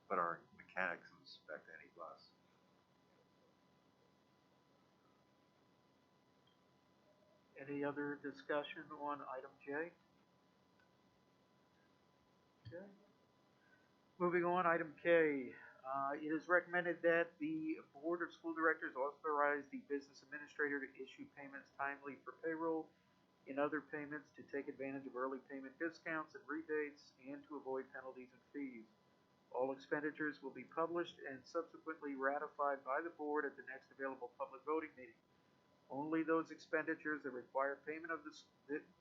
S2: But our mechanics inspect any bus.
S3: Any other discussion on item J? Okay. Moving on, item K. It is recommended that the Board of School Directors authorize the business administrator to issue payments timely for payroll and other payments to take advantage of early payment discounts and rebates and to avoid penalties and fees. All expenditures will be published and subsequently ratified by the board at the next available public voting meeting. Only those expenditures that require payment of the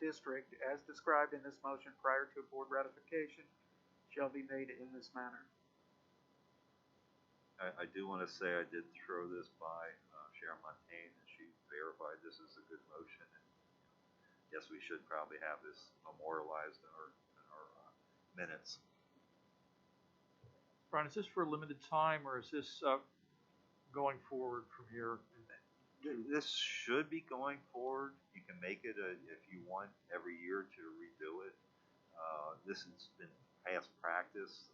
S3: district, as described in this motion prior to board ratification, shall be made in this manner.
S2: I do want to say I did throw this by Sharon Montaigne, and she verified this is a good motion. And yes, we should probably have this memorialized in our minutes.
S11: Brian, is this for a limited time, or is this going forward from here?
S2: This should be going forward. You can make it if you want every year to redo it. This has been past practice.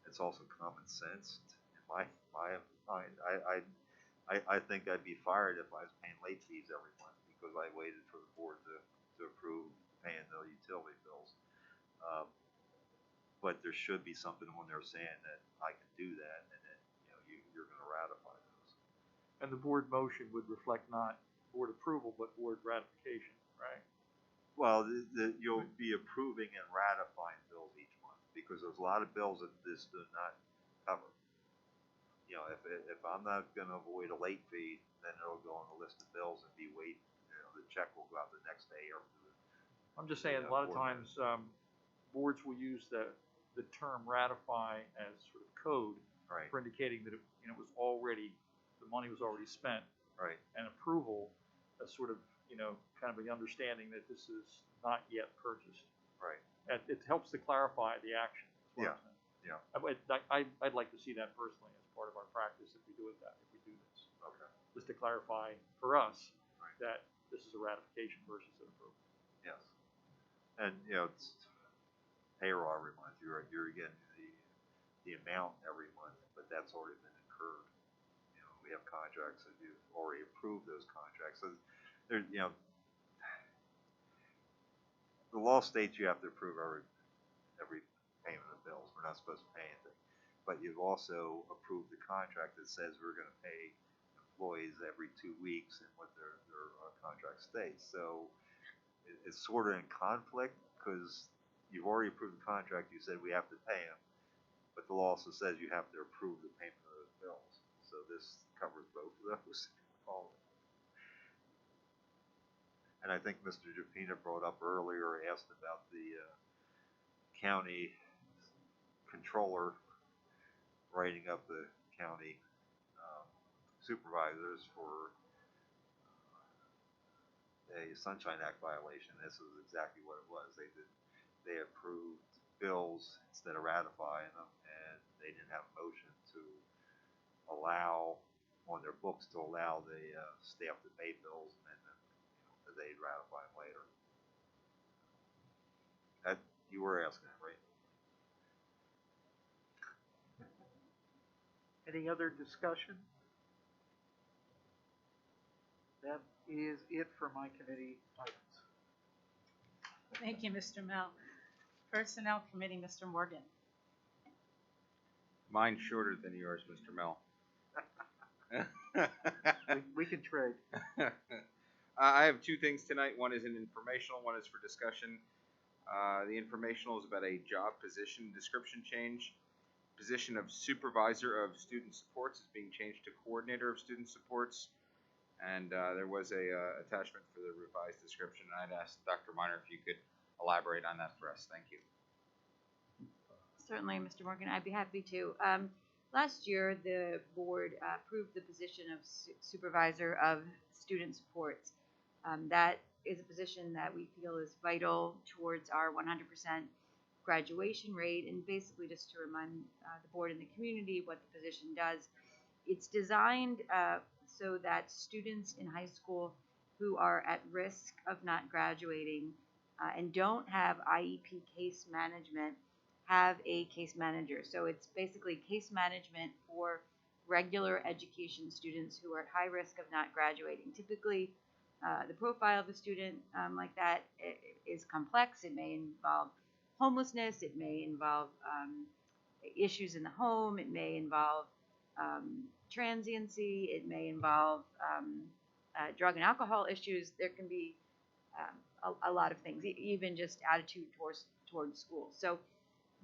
S2: It's also common sense in my mind. I think I'd be fired if I was paying late fees every month because I waited for the board to approve paying the utility bills. But there should be something on there saying that I can do that, and then you're going to ratify those.
S11: And the board motion would reflect not board approval, but board ratification, right?
S2: Well, you'll be approving and ratifying bills each month because there's a lot of bills that this does not cover. You know, if I'm not going to avoid a late fee, then it'll go on the list of bills and be waiting. The check will go out the next day after the.
S11: I'm just saying, a lot of times boards will use the term ratify as sort of code
S2: Right.
S11: for indicating that it was already, the money was already spent.
S2: Right.
S11: And approval as sort of, kind of an understanding that this is not yet purchased.
S2: Right.
S11: It helps to clarify the action.
S2: Yeah. Yeah.
S11: I'd like to see that personally as part of our practice if we do this.
S2: Okay.
S11: Just to clarify for us
S2: Right.
S11: that this is a ratification versus an approval.
S2: Yes. And it's payroll every month. You're getting the amount every month, but that's already been incurred. We have contracts that you've already approved those contracts. So there, the law states you have to approve every payment of bills. We're not supposed to pay anything, but you've also approved the contract that says we're going to pay employees every 2 weeks and what their contract states. So it's sort of in conflict because you've already approved the contract. You said we have to pay them, but the law also says you have to approve the payment of those bills. So this covers both of those. And I think Mr. Japina brought up earlier, asked about the county controller writing up the county supervisors for a Sunshine Act violation. This is exactly what it was. They approved bills instead of ratifying them, and they didn't have a motion to allow on their books to allow the staff to pay bills, and then they'd ratify them later. You were asking, right?
S3: Any other discussion? That is it for my committee items.
S1: Thank you, Mr. Mel. Personnel Committee, Mr. Morgan.
S10: Mine's shorter than yours, Mr. Mel.
S3: We can trade.
S10: I have two things tonight. One is an informational, one is for discussion. The informational is about a job position description change. Position of supervisor of student supports is being changed to coordinator of student supports. And there was a attachment for the revised description. And I'd ask Dr. Miner if you could elaborate on that for us. Thank you.
S4: Certainly, Mr. Morgan, I'd be happy to. Last year, the board approved the position of supervisor of student supports. That is a position that we feel is vital towards our 100% graduation rate. And basically, just to remind the board and the community what the position does, it's designed so that students in high school who are at risk of not graduating and don't have IEP case management have a case manager. So it's basically case management for regular education students who are at high risk of not graduating. Typically, the profile of a student like that is complex. It may involve homelessness. It may involve issues in the home. It may involve transiency. It may involve drug and alcohol issues. There can be a lot of things, even just attitude towards school. So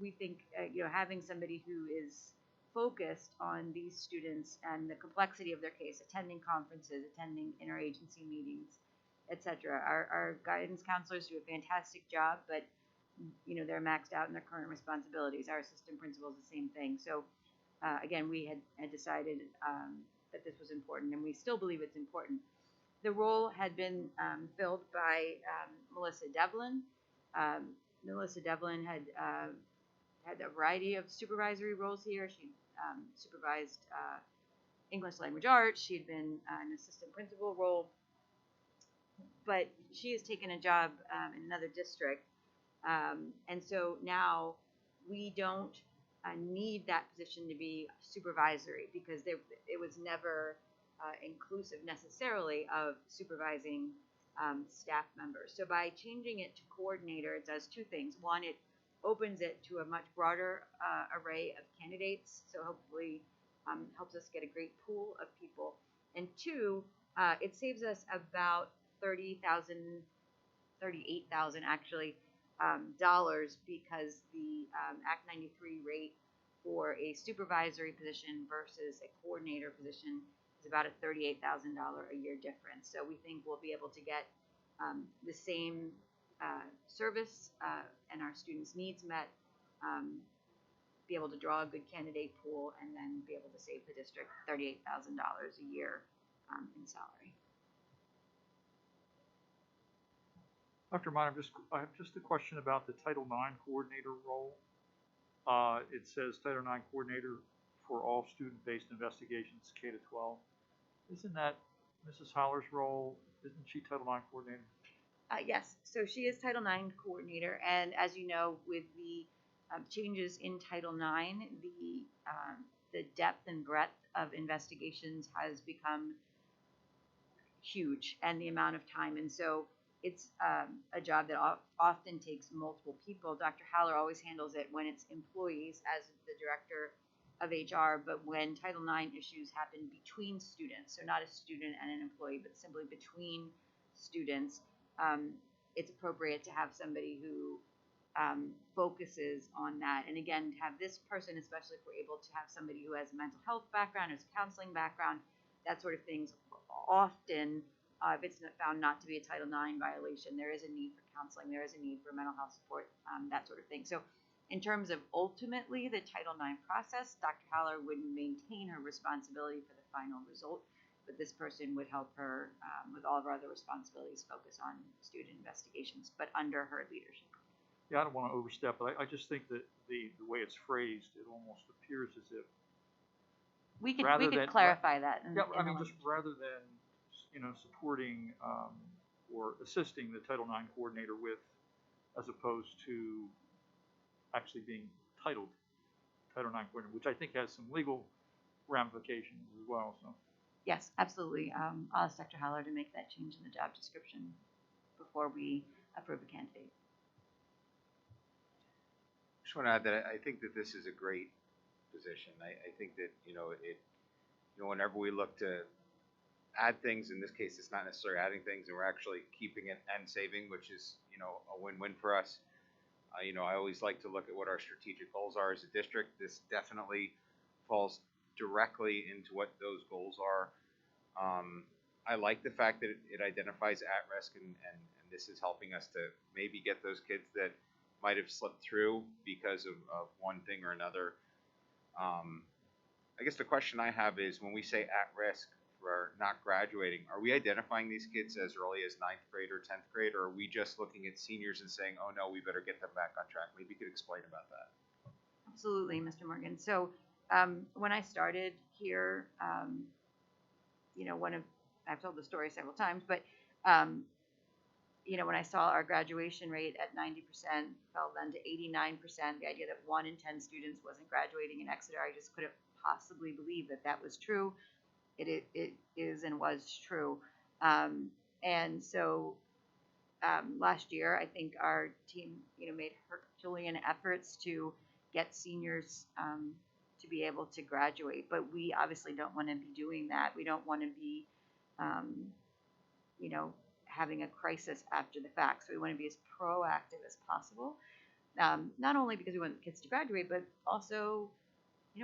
S4: we think having somebody who is focused on these students and the complexity of their case, attending conferences, attending interagency meetings, etc. Our guidance counselors do a fantastic job, but they're maxed out in their current responsibilities. Our assistant principal is the same thing. So again, we had decided that this was important, and we still believe it's important. The role had been filled by Melissa Devlin. Melissa Devlin had a variety of supervisory roles here. She supervised English language arts. She had been an assistant principal role, but she has taken a job in another district, and so now we don't need that position to be supervisory because it was never inclusive necessarily of supervising staff members. So by changing it to coordinator, it does two things. One, it opens it to a much broader array of candidates, so hopefully helps us get a great pool of people. And two, it saves us about $38,000 actually dollars because the Act 93 rate for a supervisory position versus a coordinator position is about a $38,000 a year difference. So we think we'll be able to get the same service and our students' needs met, be able to draw a good candidate pool, and then be able to save the district $38,000 a year in salary.
S11: Dr. Miner, I have just a question about the Title IX coordinator role. It says Title IX coordinator for all student-based investigations, K-12. Isn't that Mrs. Holler's role? Isn't she Title IX coordinator?
S4: Yes, so she is Title IX coordinator, and as you know, with the changes in Title IX, the depth and breadth of investigations has become huge, and the amount of time, and so it's a job that often takes multiple people. Dr. Haller always handles it when it's employees as the director of HR, but when Title IX issues happen between students, so not a student and an employee, but simply between students, it's appropriate to have somebody who focuses on that. And again, to have this person, especially if we're able to have somebody who has a mental health background, has a counseling background, that sort of things, often if it's found not to be a Title IX violation, there is a need for counseling, there is a need for mental health support, that sort of thing. So in terms of ultimately the Title IX process, Dr. Haller would maintain her responsibility for the final result, but this person would help her with all of her other responsibilities, focus on student investigations, but under her leadership.
S11: Yeah, I don't want to overstep, but I just think that the way it's phrased, it almost appears as if
S4: we could clarify that.
S11: Just rather than supporting or assisting the Title IX coordinator with, as opposed to actually being titled Title IX coordinator, which I think has some legal ramifications as well, so.
S4: Yes, absolutely. I'll ask Dr. Haller to make that change in the job description before we approve a candidate.
S10: Just want to add that I think that this is a great position. I think that, whenever we look to add things, in this case, it's not necessarily adding things, and we're actually keeping it and saving, which is, a win-win for us. I always like to look at what our strategic goals are as a district. This definitely falls directly into what those goals are. I like the fact that it identifies at risk, and this is helping us to maybe get those kids that might have slipped through because of one thing or another. I guess the question I have is, when we say at risk for not graduating, are we identifying these kids as early as 9th grade or 10th grade, or are we just looking at seniors and saying, oh no, we better get them back on track? Maybe you could explain about that.
S4: Absolutely, Mr. Morgan. So when I started here, I've told the story several times, but when I saw our graduation rate at 90% fell then to 89%, the idea that 1 in 10 students wasn't graduating in Exeter, I just couldn't possibly believe that was true. It is and was true. And so last year, I think our team, made Herculean efforts to get seniors to be able to graduate. But we obviously don't want to be doing that. We don't want to be, having a crisis after the fact. So we want to be as proactive as possible. Not only because we want kids to graduate, but also,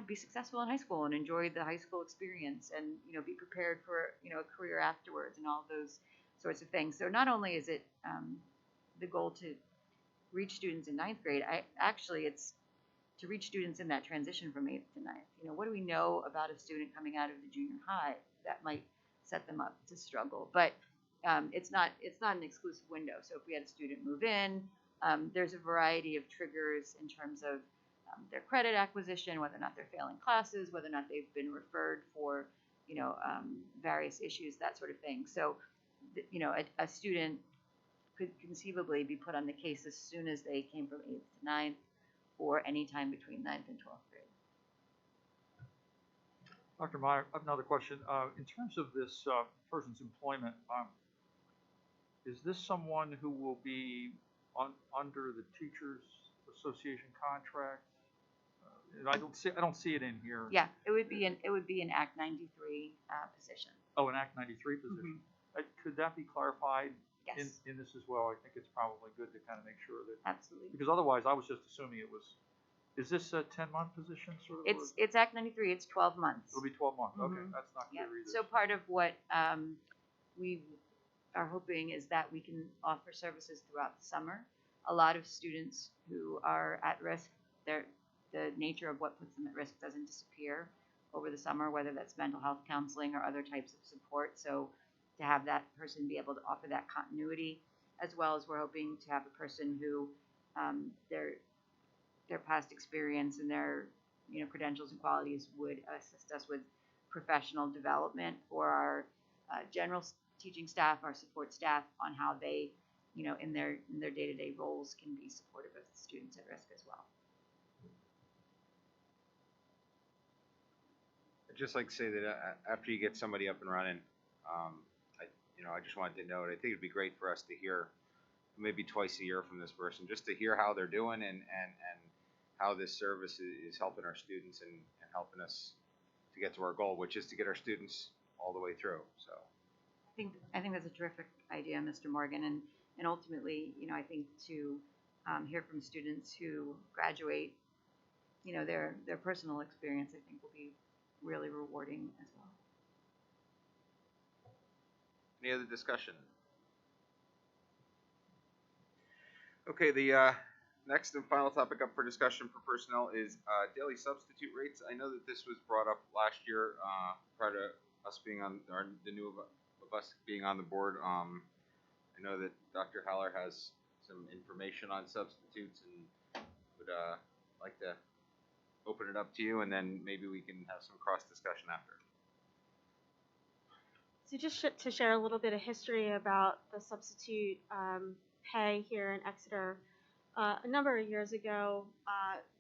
S4: be successful in high school and enjoy the high school experience, and, be prepared for, a career afterwards and all those sorts of things. So not only is it the goal to reach students in 9th grade, it's to reach students in that transition from 8th to 9th. What do we know about a student coming out of the junior high that might set them up to struggle? But it's not an exclusive window. So if we had a student move in, there's a variety of triggers in terms of their credit acquisition, whether or not they're failing classes, whether or not they've been referred for, various issues, that sort of thing. So, a student could conceivably be put on the case as soon as they came from 8th to 9th, or any time between 9th and 12th grade.
S11: Dr. Meyer, I have another question. In terms of this person's employment, is this someone who will be under the Teachers Association contract? And I don't see it in here.
S4: Yeah, it would be an Act 93 position.
S11: Oh, an Act 93 position.
S4: Mm-hmm.
S11: Could that be clarified
S4: Yes.
S11: in this as well? I think it's probably good to kind of make sure that.
S4: Absolutely.
S11: Because otherwise, I was just assuming it was. Is this a 10-month position, sort of?
S4: It's Act 93. It's 12 months.
S11: It'll be 12 months.
S4: Mm-hmm.
S11: Okay, that's not clear either.
S4: So part of what we are hoping is that we can offer services throughout the summer. A lot of students who are at risk, the nature of what puts them at risk doesn't disappear over the summer, whether that's mental health counseling or other types of support. So to have that person be able to offer that continuity, as well as we're hoping to have a person who their past experience and their credentials and qualities would assist us with professional development for our general teaching staff, our support staff, on how they, in their day-to-day roles, can be supportive of the students at risk as well.
S10: I'd just like to say that after you get somebody up and running, I just wanted to note, I think it'd be great for us to hear maybe twice a year from this person, just to hear how they're doing and how this service is helping our students and helping us to get to our goal, which is to get our students all the way through. So
S4: I think that's a terrific idea, Mr. Morgan, and ultimately, I think to hear from students who graduate, their personal experience, I think, will be really rewarding as well.
S10: Any other discussion? Okay, the next and final topic up for discussion for personnel is daily substitute rates. I know that this was brought up last year prior to us being on, or the new of us being on the board. I know that Dr. Haller has some information on substitutes and would like to open it up to you, and then maybe we can have some cross discussion after.
S13: So just to share a little bit of history about the substitute pay here in Exeter. A number of years ago,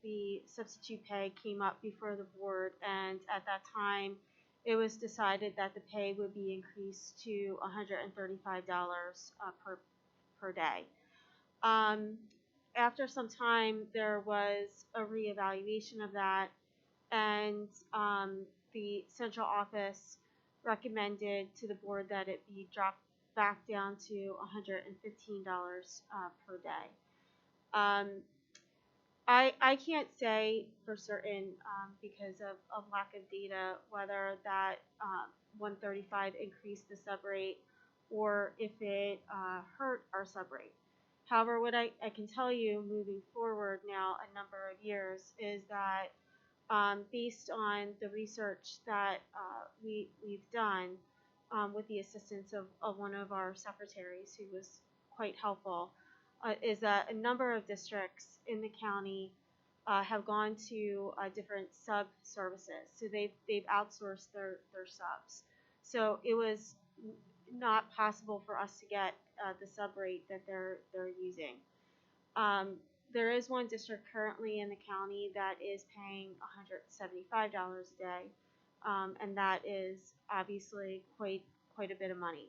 S13: the substitute pay came up before the board, and at that time, it was decided that the pay would be increased to $135 per day. After some time, there was a reevaluation of that, and the central office recommended to the board that it be dropped back down to $115 per day. I can't say for certain because of lack of data whether that 135 increased the sub rate or if it hurt our sub rate. However, what I can tell you moving forward now a number of years is that based on the research that we've done with the assistance of one of our secretaries who was quite helpful, is that a number of districts in the county have gone to different sub services. So they've outsourced their subs. So it was not possible for us to get the sub rate that they're using. There is one district currently in the county that is paying $175 a day, and that is obviously quite a bit of money.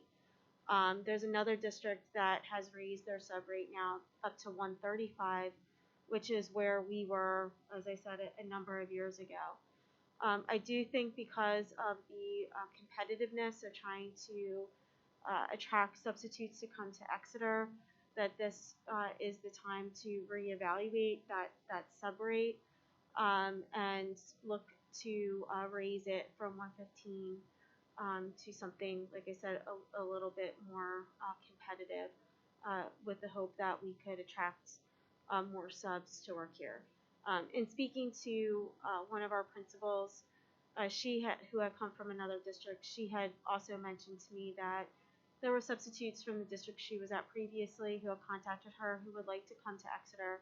S13: There's another district that has raised their sub rate now up to $135, which is where we were, as I said, a number of years ago. I do think because of the competitiveness of trying to attract substitutes to come to Exeter, that this is the time to reevaluate that sub rate and look to raise it from 115 to something, like I said, a little bit more competitive with the hope that we could attract more subs to work here. In speaking to one of our principals, who had come from another district, she had also mentioned to me that there were substitutes from the district she was at previously who had contacted her who would like to come to Exeter,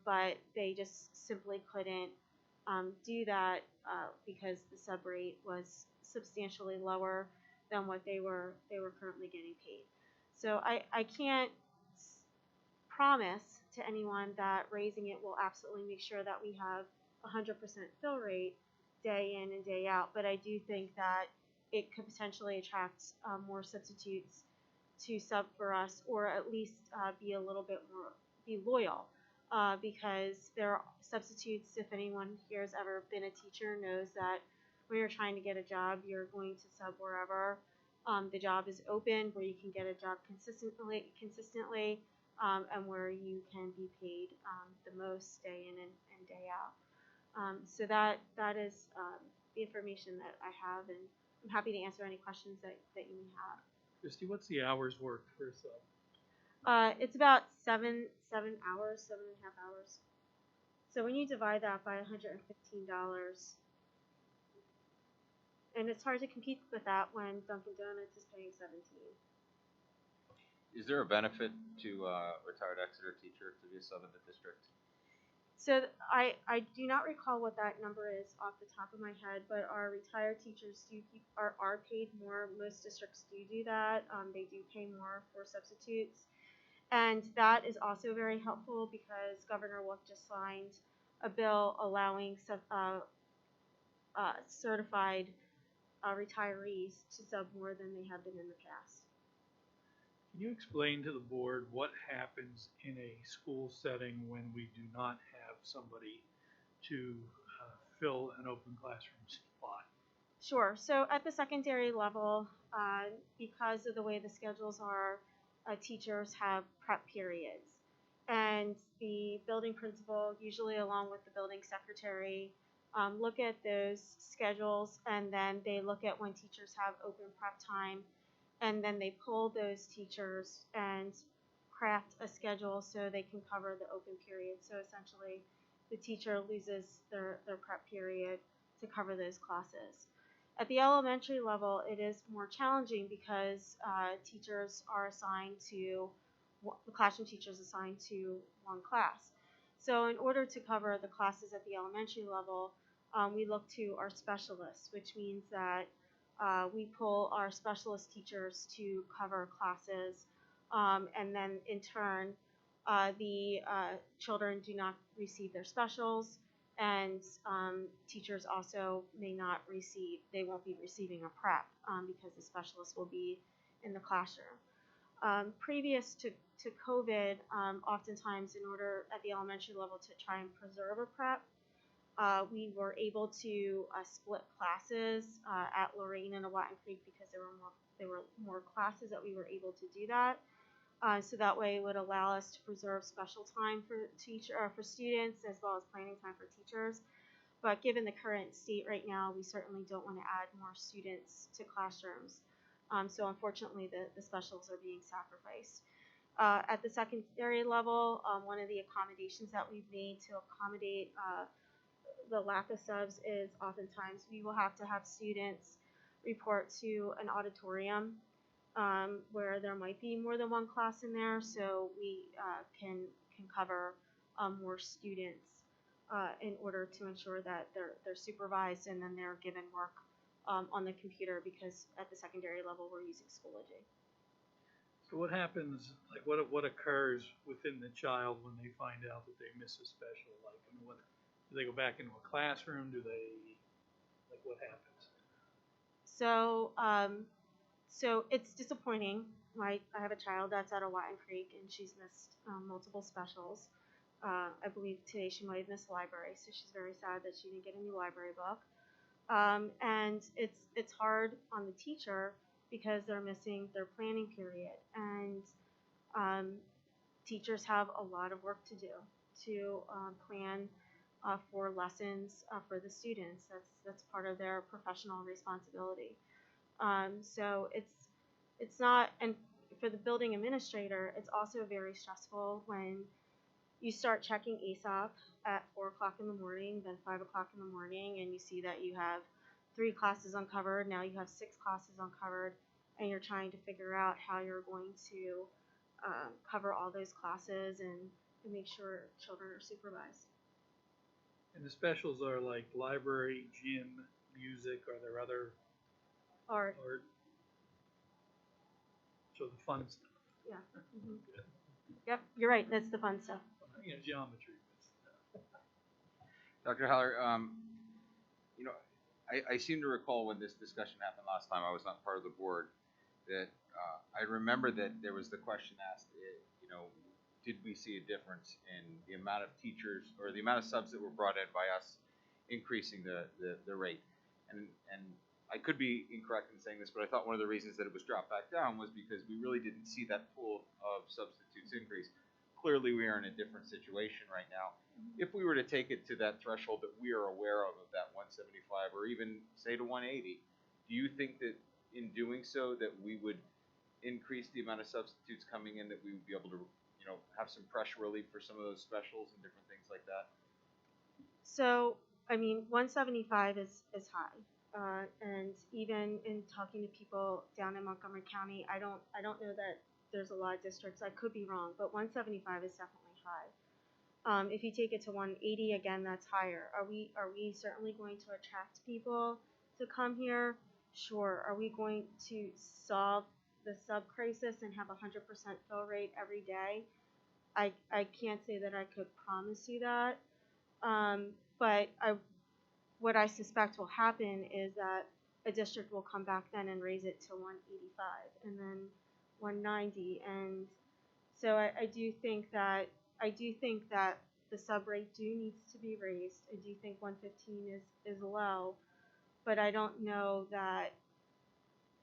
S13: but they just simply couldn't do that because the sub rate was substantially lower than what they were currently getting paid. So I can't promise to anyone that raising it will absolutely make sure that we have 100% fill rate day in and day out, but I do think that it could potentially attract more substitutes to sub for us, or at least be a little bit more, be loyal, because there are substitutes. If anyone here has ever been a teacher knows that when you're trying to get a job, you're going to sub wherever the job is open, where you can get a job consistently, and where you can be paid the most day in and day out. So that is the information that I have, and I'm happy to answer any questions that you may have.
S8: Christy, what's the hours worked for a sub?
S13: It's about 7 hours, 7.5 hours. So when you divide that by $115, and it's hard to compete with that when Dunkin' Donuts is paying $17.
S10: Is there a benefit to a retired Exeter teacher to be a sub in the district?
S13: So I do not recall what that number is off the top of my head, but our retired teachers are paid more. Most districts do that. They do pay more for substitutes. And that is also very helpful because Governor Wolf just signed a bill allowing certified retirees to sub more than they have been in the past.
S8: Can you explain to the board what happens in a school setting when we do not have somebody to fill an open classroom spot?
S13: Sure. So at the secondary level, because of the way the schedules are, teachers have prep periods. And the building principal, usually along with the building secretary, look at those schedules, and then they look at when teachers have open prep time, and then they pull those teachers and craft a schedule so they can cover the open period. So essentially, the teacher loses their prep period to cover those classes. At the elementary level, it is more challenging because teachers are assigned to, the classroom teachers assigned to one class. So in order to cover the classes at the elementary level, we look to our specialists, which means that we pull our specialist teachers to cover classes, and then in turn, the children do not receive their specials, and teachers also they won't be receiving a prep because the specialist will be in the classroom. Previous to COVID, oftentimes in order at the elementary level to try and preserve a prep, we were able to split classes at Lorraine and Watton Creek because there were more classes that we were able to do that. So that way it would allow us to preserve special time for students as well as planning time for teachers. But given the current state right now, we certainly don't want to add more students to classrooms. So unfortunately, the specials are being sacrificed. At the secondary level, one of the accommodations that we've made to accommodate the lack of subs is oftentimes we will have to have students report to an auditorium where there might be more than one class in there, so we can cover more students in order to ensure that they're supervised and then they're given work on the computer, because at the secondary level we're using Schoology.
S8: So what happens, like what occurs within the child when they find out that they miss a special? Like, I mean, do they go back into a classroom? Like what happens?
S13: So so it's disappointing. I have a child that's at a Watton Creek and she's missed multiple specials. I believe today she might have missed the library, so she's very sad that she didn't get a new library book. And it's hard on the teacher because they're missing their planning period, and teachers have a lot of work to do to plan for lessons for the students. That's part of their professional responsibility. So it's not, and for the building administrator, it's also very stressful when you start checking ASAP at 4 o'clock in the morning, then 5 o'clock in the morning, and you see that you have 3 classes uncovered, now you have 6 classes uncovered, and you're trying to figure out how you're going to cover all those classes and make sure children are supervised.
S8: And the specials are like library, gym, music. Are there other
S13: Art.
S8: So the fun stuff.
S13: Yeah. Mm-hmm. Yep, you're right. That's the fun stuff.
S8: You know, geometry.
S10: Dr. Haller, you know, I seem to recall when this discussion happened last time, I was not part of the board, that I remember that there was the question asked, you know, did we see a difference in the amount of teachers or the amount of subs that were brought in by us increasing the rate? And I could be incorrect in saying this, but I thought one of the reasons that it was dropped back down was because we really didn't see that pool of substitutes increase. Clearly, we are in a different situation right now. If we were to take it to that threshold that we are aware of that 175 or even say to 180, do you think that in doing so that we would increase the amount of substitutes coming in, that we would be able to, you know, have some pressure relief for some of those specials and different things like that?
S13: So, I mean, 175 is high. And even in talking to people down in Montgomery County, I don't know that there's a lot of districts. I could be wrong, but 175 is definitely high. If you take it to 180, again, that's higher. Are we certainly going to attract people to come here? Sure. Are we going to solve the sub crisis and have 100% fill rate every day? I can't say that I could promise you that. But what I suspect will happen is that a district will come back then and raise it to 185 and then 190, and so I do think that the sub rate needs to be raised. I do think 115 is low, but I don't know that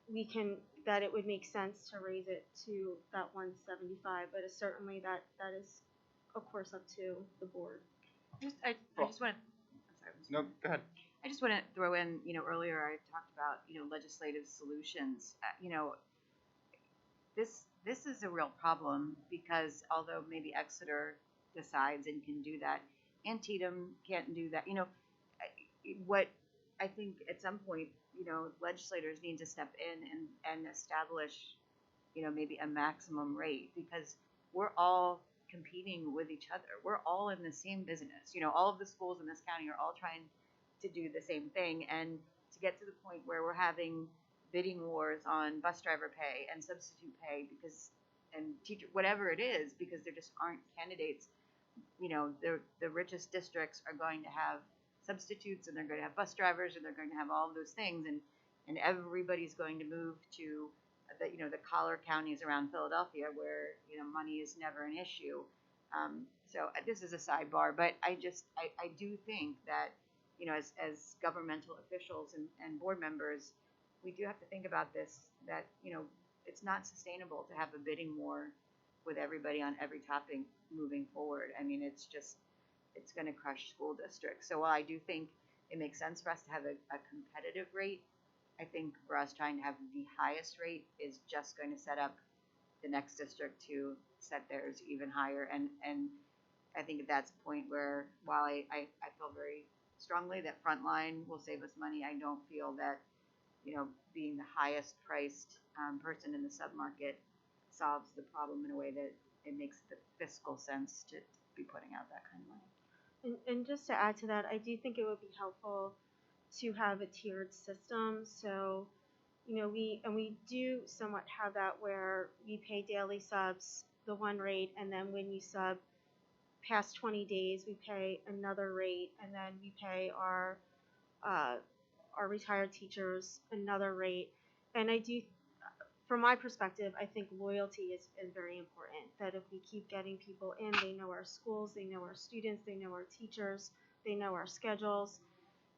S13: it would make sense to raise it to that 175. But it's certainly that is of course up to the board.
S4: I just want to.
S10: No, go ahead.
S4: I just want to throw in, you know, earlier I talked about, you know, legislative solutions. You know, this is a real problem because although maybe Exeter decides and can do that, Antietam can't do that. You know, what I think at some point, you know, legislators need to step in and establish, you know, maybe a maximum rate, because we're all competing with each other. We're all in the same business. You know, all of the schools in this county are all trying to do the same thing, and to get to the point where we're having bidding wars on bus driver pay and substitute pay, because teacher, whatever it is, because there just aren't candidates. You know, the richest districts are going to have substitutes, and they're going to have bus drivers, and they're going to have all of those things, and everybody's going to move to the, you know, the collar counties around Philadelphia where, you know, money is never an issue. So this is a sidebar, but I do think that, you know, as governmental officials and board members, we do have to think about this, that, you know, it's not sustainable to have a bidding war with everybody on every topic moving forward. I mean, it's going to crush school districts. So while I do think it makes sense for us to have a competitive rate, I think for us trying to have the highest rate is just going to set up the next district to set theirs even higher. And I think that's a point where, while I feel very strongly that Frontline will save us money, I don't feel that, you know, being the highest priced person in the submarket solves the problem in a way that it makes the fiscal sense to be putting out that kind of money.
S13: And just to add to that, I do think it would be helpful to have a tiered system. So, you know, we do somewhat have that where we pay daily subs the one rate, and then when you sub past 20 days, we pay another rate, and then we pay our retired teachers another rate. And I do, from my perspective, I think loyalty is very important. That if we keep getting people in, they know our schools, they know our students, they know our teachers, they know our schedules,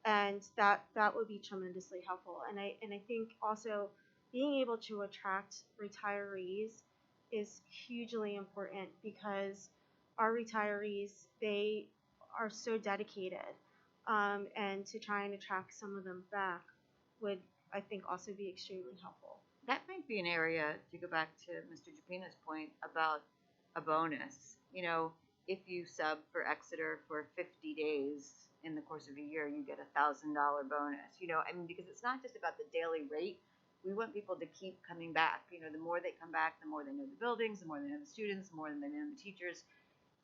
S13: and that would be tremendously helpful. And I think also being able to attract retirees is hugely important, because our retirees, they are so dedicated, and to try and attract some of them back would, I think, also be extremely helpful.
S4: That might be an area, to go back to Mr. Japina's point about a bonus. You know, if you sub for Exeter for 50 days in the course of a year, you get $1,000 bonus. You know, I mean, because it's not just about the daily rate. We want people to keep coming back. You know, the more they come back, the more they know the buildings, the more they know the students, the more they know the teachers,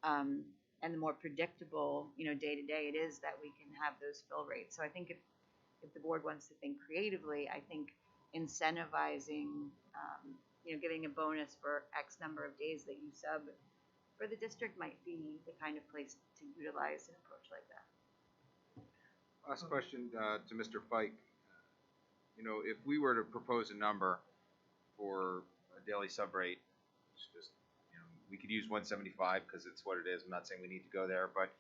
S4: and the more predictable, you know, day to day it is that we can have those fill rates. So I think if the board wants to think creatively, I think incentivizing, you know, giving a bonus for X number of days that you sub for the district might be the kind of place to utilize an approach like that.
S10: Last question to Mr. Fike. You know, if we were to propose a number for a daily sub rate, it's just, you know, we could use 175 because it's what it is. I'm not saying we need to go there, but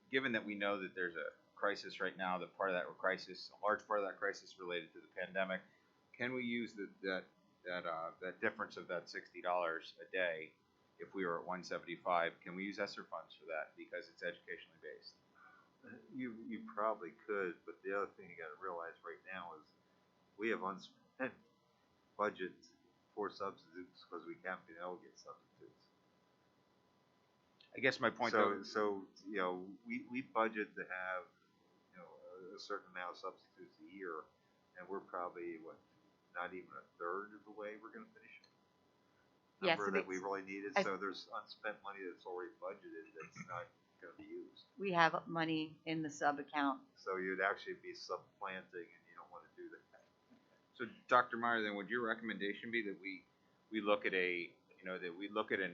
S10: given that we know that there's a crisis right now, that part of that crisis, a large part of that crisis related to the pandemic, can we use that difference of that $60 a day? If we were at 175, can we use ESSER funds for that because it's educationally based?
S2: You probably could, but the other thing you got to realize right now is we have unspent budget for substitutes because we haven't been able to get substitutes.
S10: I guess my point
S2: So you know, we budget to have, you know, a certain amount of substitutes a year, and we're probably not even a third of the way we're going to finish it. Number that we really needed. So there's unspent money that's already budgeted that's not going to be used.
S4: We have money in the sub account.
S2: So you'd actually be supplanting, and you don't want to do that.
S10: So Dr. Meyer, then would your recommendation be that we look at a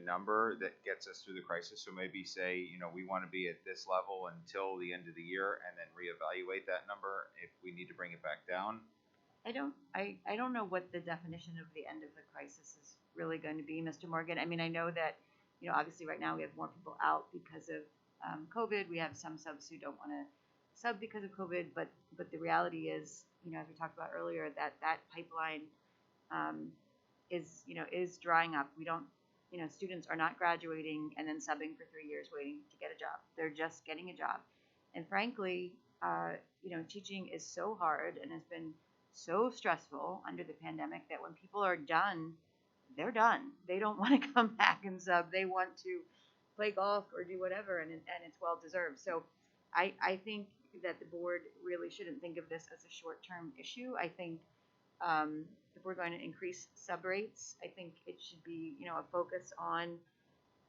S10: number that gets us through the crisis? So maybe say, you know, we want to be at this level until the end of the year, and then reevaluate that number if we need to bring it back down.
S4: I don't know what the definition of the end of the crisis is really going to be, Mr. Morgan. I mean, I know that, you know, obviously right now we have more people out because of COVID. We have some subs who don't want to sub because of COVID, but the reality is, you know, as we talked about earlier, that pipeline is drying up. We don't, you know, students are not graduating and then subbing for 3 years waiting to get a job. They're just getting a job. And frankly, you know, teaching is so hard and has been so stressful under the pandemic that when people are done, they're done. They don't want to come back and sub. They want to play golf or do whatever, and it's well deserved. So I think that the board really shouldn't think of this as a short-term issue. I think if we're going to increase sub rates, I think it should be, you know, a focus on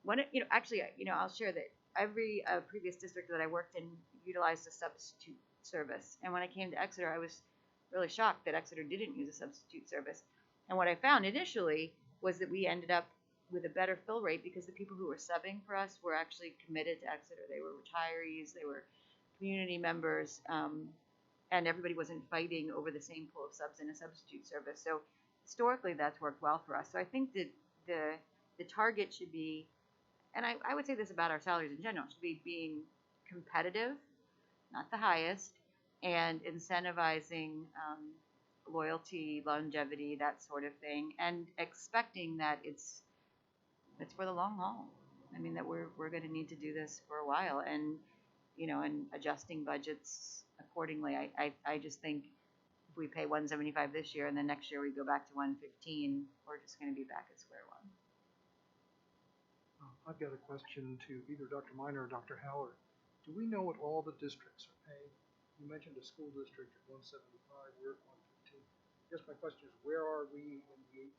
S4: I'll share that every previous district that I worked in utilized a substitute service. And when I came to Exeter, I was really shocked that Exeter didn't use a substitute service. And what I found initially was that we ended up with a better fill rate because the people who were subbing for us were actually committed to Exeter. They were retirees, they were community members, and everybody wasn't fighting over the same pool of subs in a substitute service. So historically, that's worked well for us. So I think that the target should be, and I would say this about our salaries in general, should be being competitive, not the highest, and incentivizing loyalty, longevity, that sort of thing, and expecting that it's for the long haul. I mean, that we're going to need to do this for a while, and and adjusting budgets accordingly. I just think if we pay 175 this year and then next year we go back to 115, we're just going to be back at square one.
S5: I've got a question to either Dr. Miner or Dr. Howard. Do we know what all the districts are paying? You mentioned a school district at 175, we're at 115. I guess my question is, where are we in the 18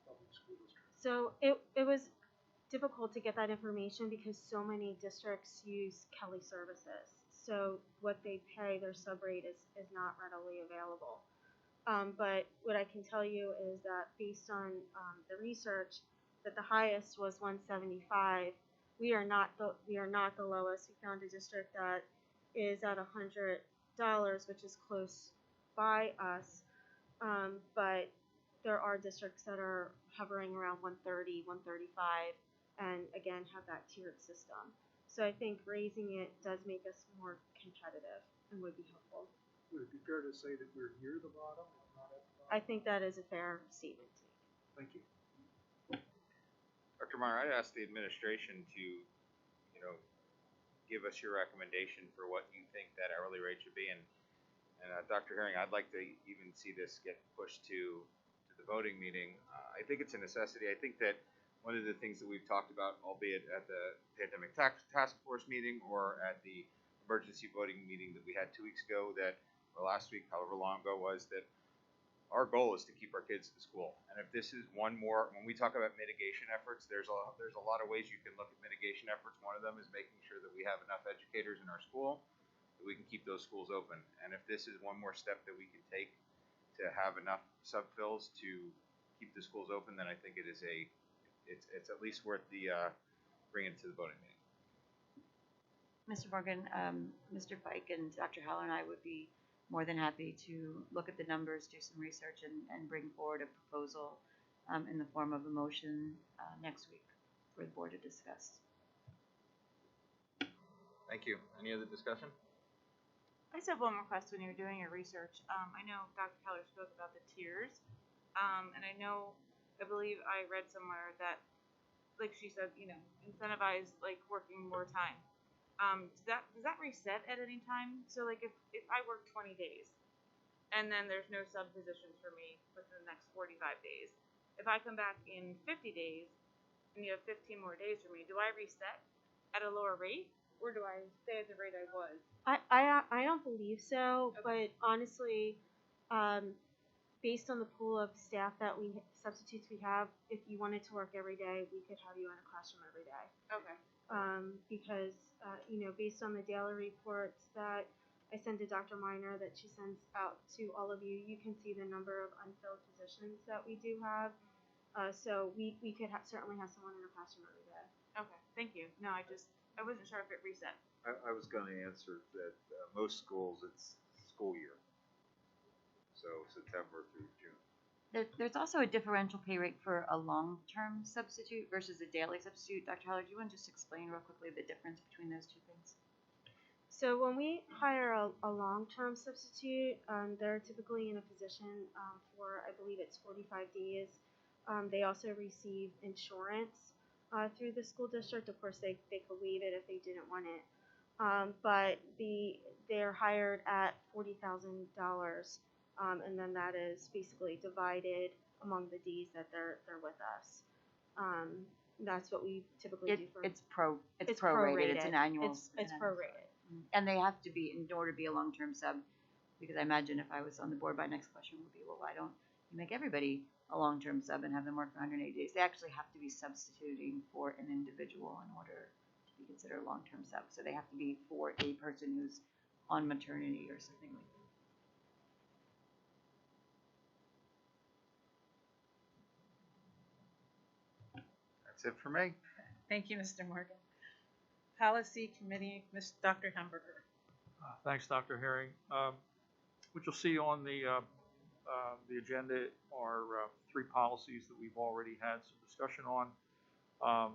S5: public school districts?
S13: So it was difficult to get that information because so many districts use Kelly services. So what they pay, their sub rate is not readily available. But what I can tell you is that based on the research, that the highest was 175. We are not the lowest. We found a district that is at $100, which is close by us. But there are districts that are hovering around 130, 135, and again have that tiered system. So I think raising it does make us more competitive and would be helpful.
S5: Would it be fair to say that we're near the bottom or not at the bottom?
S13: I think that is a fair statement to make.
S5: Thank you.
S10: Dr. Meyer, I'd ask the administration to, give us your recommendation for what you think that hourly rate should be. And Dr. Herring, I'd like to even see this get pushed to the voting meeting. I think it's a necessity. I think that one of the things that we've talked about, albeit at the pandemic task force meeting or at the emergency voting meeting that we had 2 weeks ago, or last week, however long ago, was that our goal is to keep our kids in school. And if this is one more, when we talk about mitigation efforts, there's a lot of ways you can look at mitigation efforts. One of them is making sure that we have enough educators in our school that we can keep those schools open. And if this is one more step that we can take to have enough subfills to keep the schools open, then I think it's at least worth the bringing it to the voting meeting.
S4: Mr. Morgan, Mr. Fike, and Dr. Haller and I would be more than happy to look at the numbers, do some research, and bring forward a proposal in the form of a motion next week for the board to discuss.
S10: Thank you. Any other discussion?
S1: I just have one more question. When you were doing your research, I know Dr. Keller spoke about the tiers, and I believe I read somewhere that, like she said, incentivize like working more time. Does that reset at any time? So like if I work 20 days and then there's no sub positions for me within the next 45 days, if I come back in 50 days and you have 15 more days for me, do I reset at a lower rate or do I stay at the rate I was?
S13: I don't believe so,
S1: Okay.
S13: but honestly, based on the pool of staff that substitutes we have, if you wanted to work every day, we could have you in a classroom every day.
S1: Okay.
S13: Because based on the daily reports that I send to Dr. Miner that she sends out to all of you, you can see the number of unfilled positions that we do have. So we could certainly have someone in a classroom every day.
S1: Okay. Thank you. No, I wasn't sure if it reset.
S2: I was going to answer that most schools, it's school year. So September through June.
S4: There's also a differential pay rate for a long-term substitute versus a daily substitute. Dr. Haller, do you want to just explain real quickly the difference between those two things?
S13: So when we hire a long-term substitute, they're typically in a position for, I believe it's 45 days. They also receive insurance through the school district. Of course, they could waive it if they didn't want it. But they're hired at $40,000. And then that is basically divided among the days that they're with us. That's what we typically do for.
S4: It's prorated. It's an annual.
S13: It's prorated.
S4: And they have to be, in order to be a long-term sub, because I imagine if I was on the board, my next question would be, well, why don't you make everybody a long-term sub and have them work for 180 days? They actually have to be substituting for an individual in order to be considered a long-term sub. So they have to be for a person who's on maternity or something like that.
S2: That's it for me.
S1: Thank you, Mr. Morgan. Policy Committee, Dr. Hamburger.
S11: Thanks, Dr. Herring. What you'll see on the agenda are three policies that we've already had some discussion on.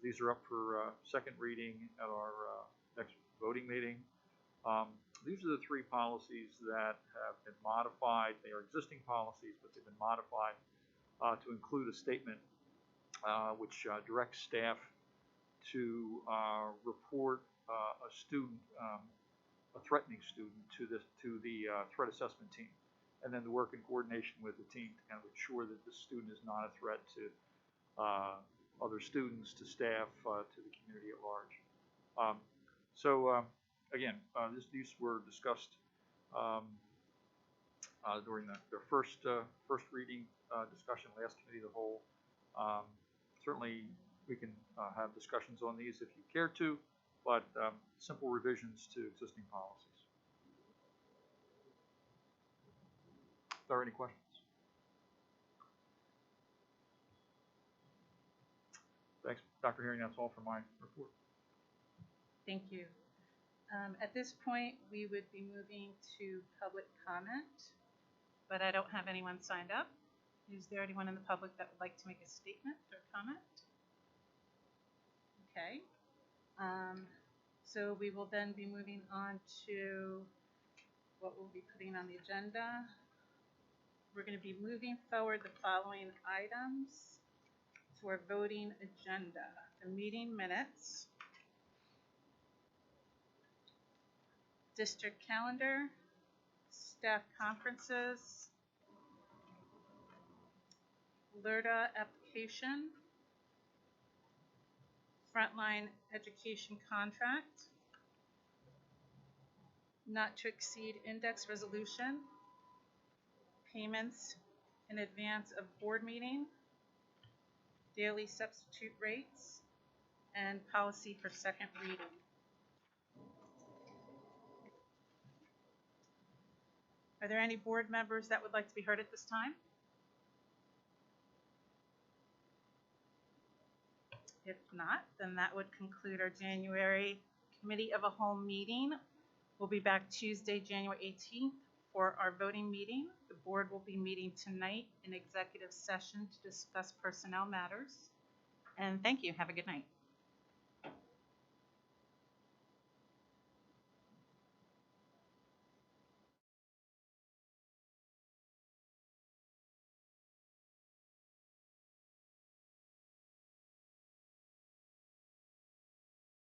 S11: These are up for second reading at our next voting meeting. These are the three policies that have been modified. They are existing policies, but they've been modified to include a statement which directs staff to report a student, a threatening student, to the threat assessment team, and then to work in coordination with the team to kind of ensure that the student is not a threat to other students, to staff, to the community at large. Again, these were discussed during the first reading discussion, last committee of the whole. Certainly, we can have discussions on these if you care to, but simple revisions to existing policies. Are there any questions? Thanks, Dr. Herring. That's all for my report.
S1: Thank you. At this point, we would be moving to public comment, but I don't have anyone signed up. Is there anyone in the public that would like to make a statement or comment? Okay. So we will then be moving on to what we'll be putting on the agenda. We're going to be moving forward the following items to our voting agenda: the meeting minutes, district calendar, staff conferences, LERTA application, Frontline education contract, not to exceed index resolution, payments in advance of board meeting, daily substitute rates, and policy for second reading. Are there any board members that would like to be heard at this time? If not, then that would conclude our January Committee of a Whole meeting. We'll be back Tuesday, January 18th for our voting meeting. The board will be meeting tonight in executive session to discuss personnel matters. And thank you. Have a good night.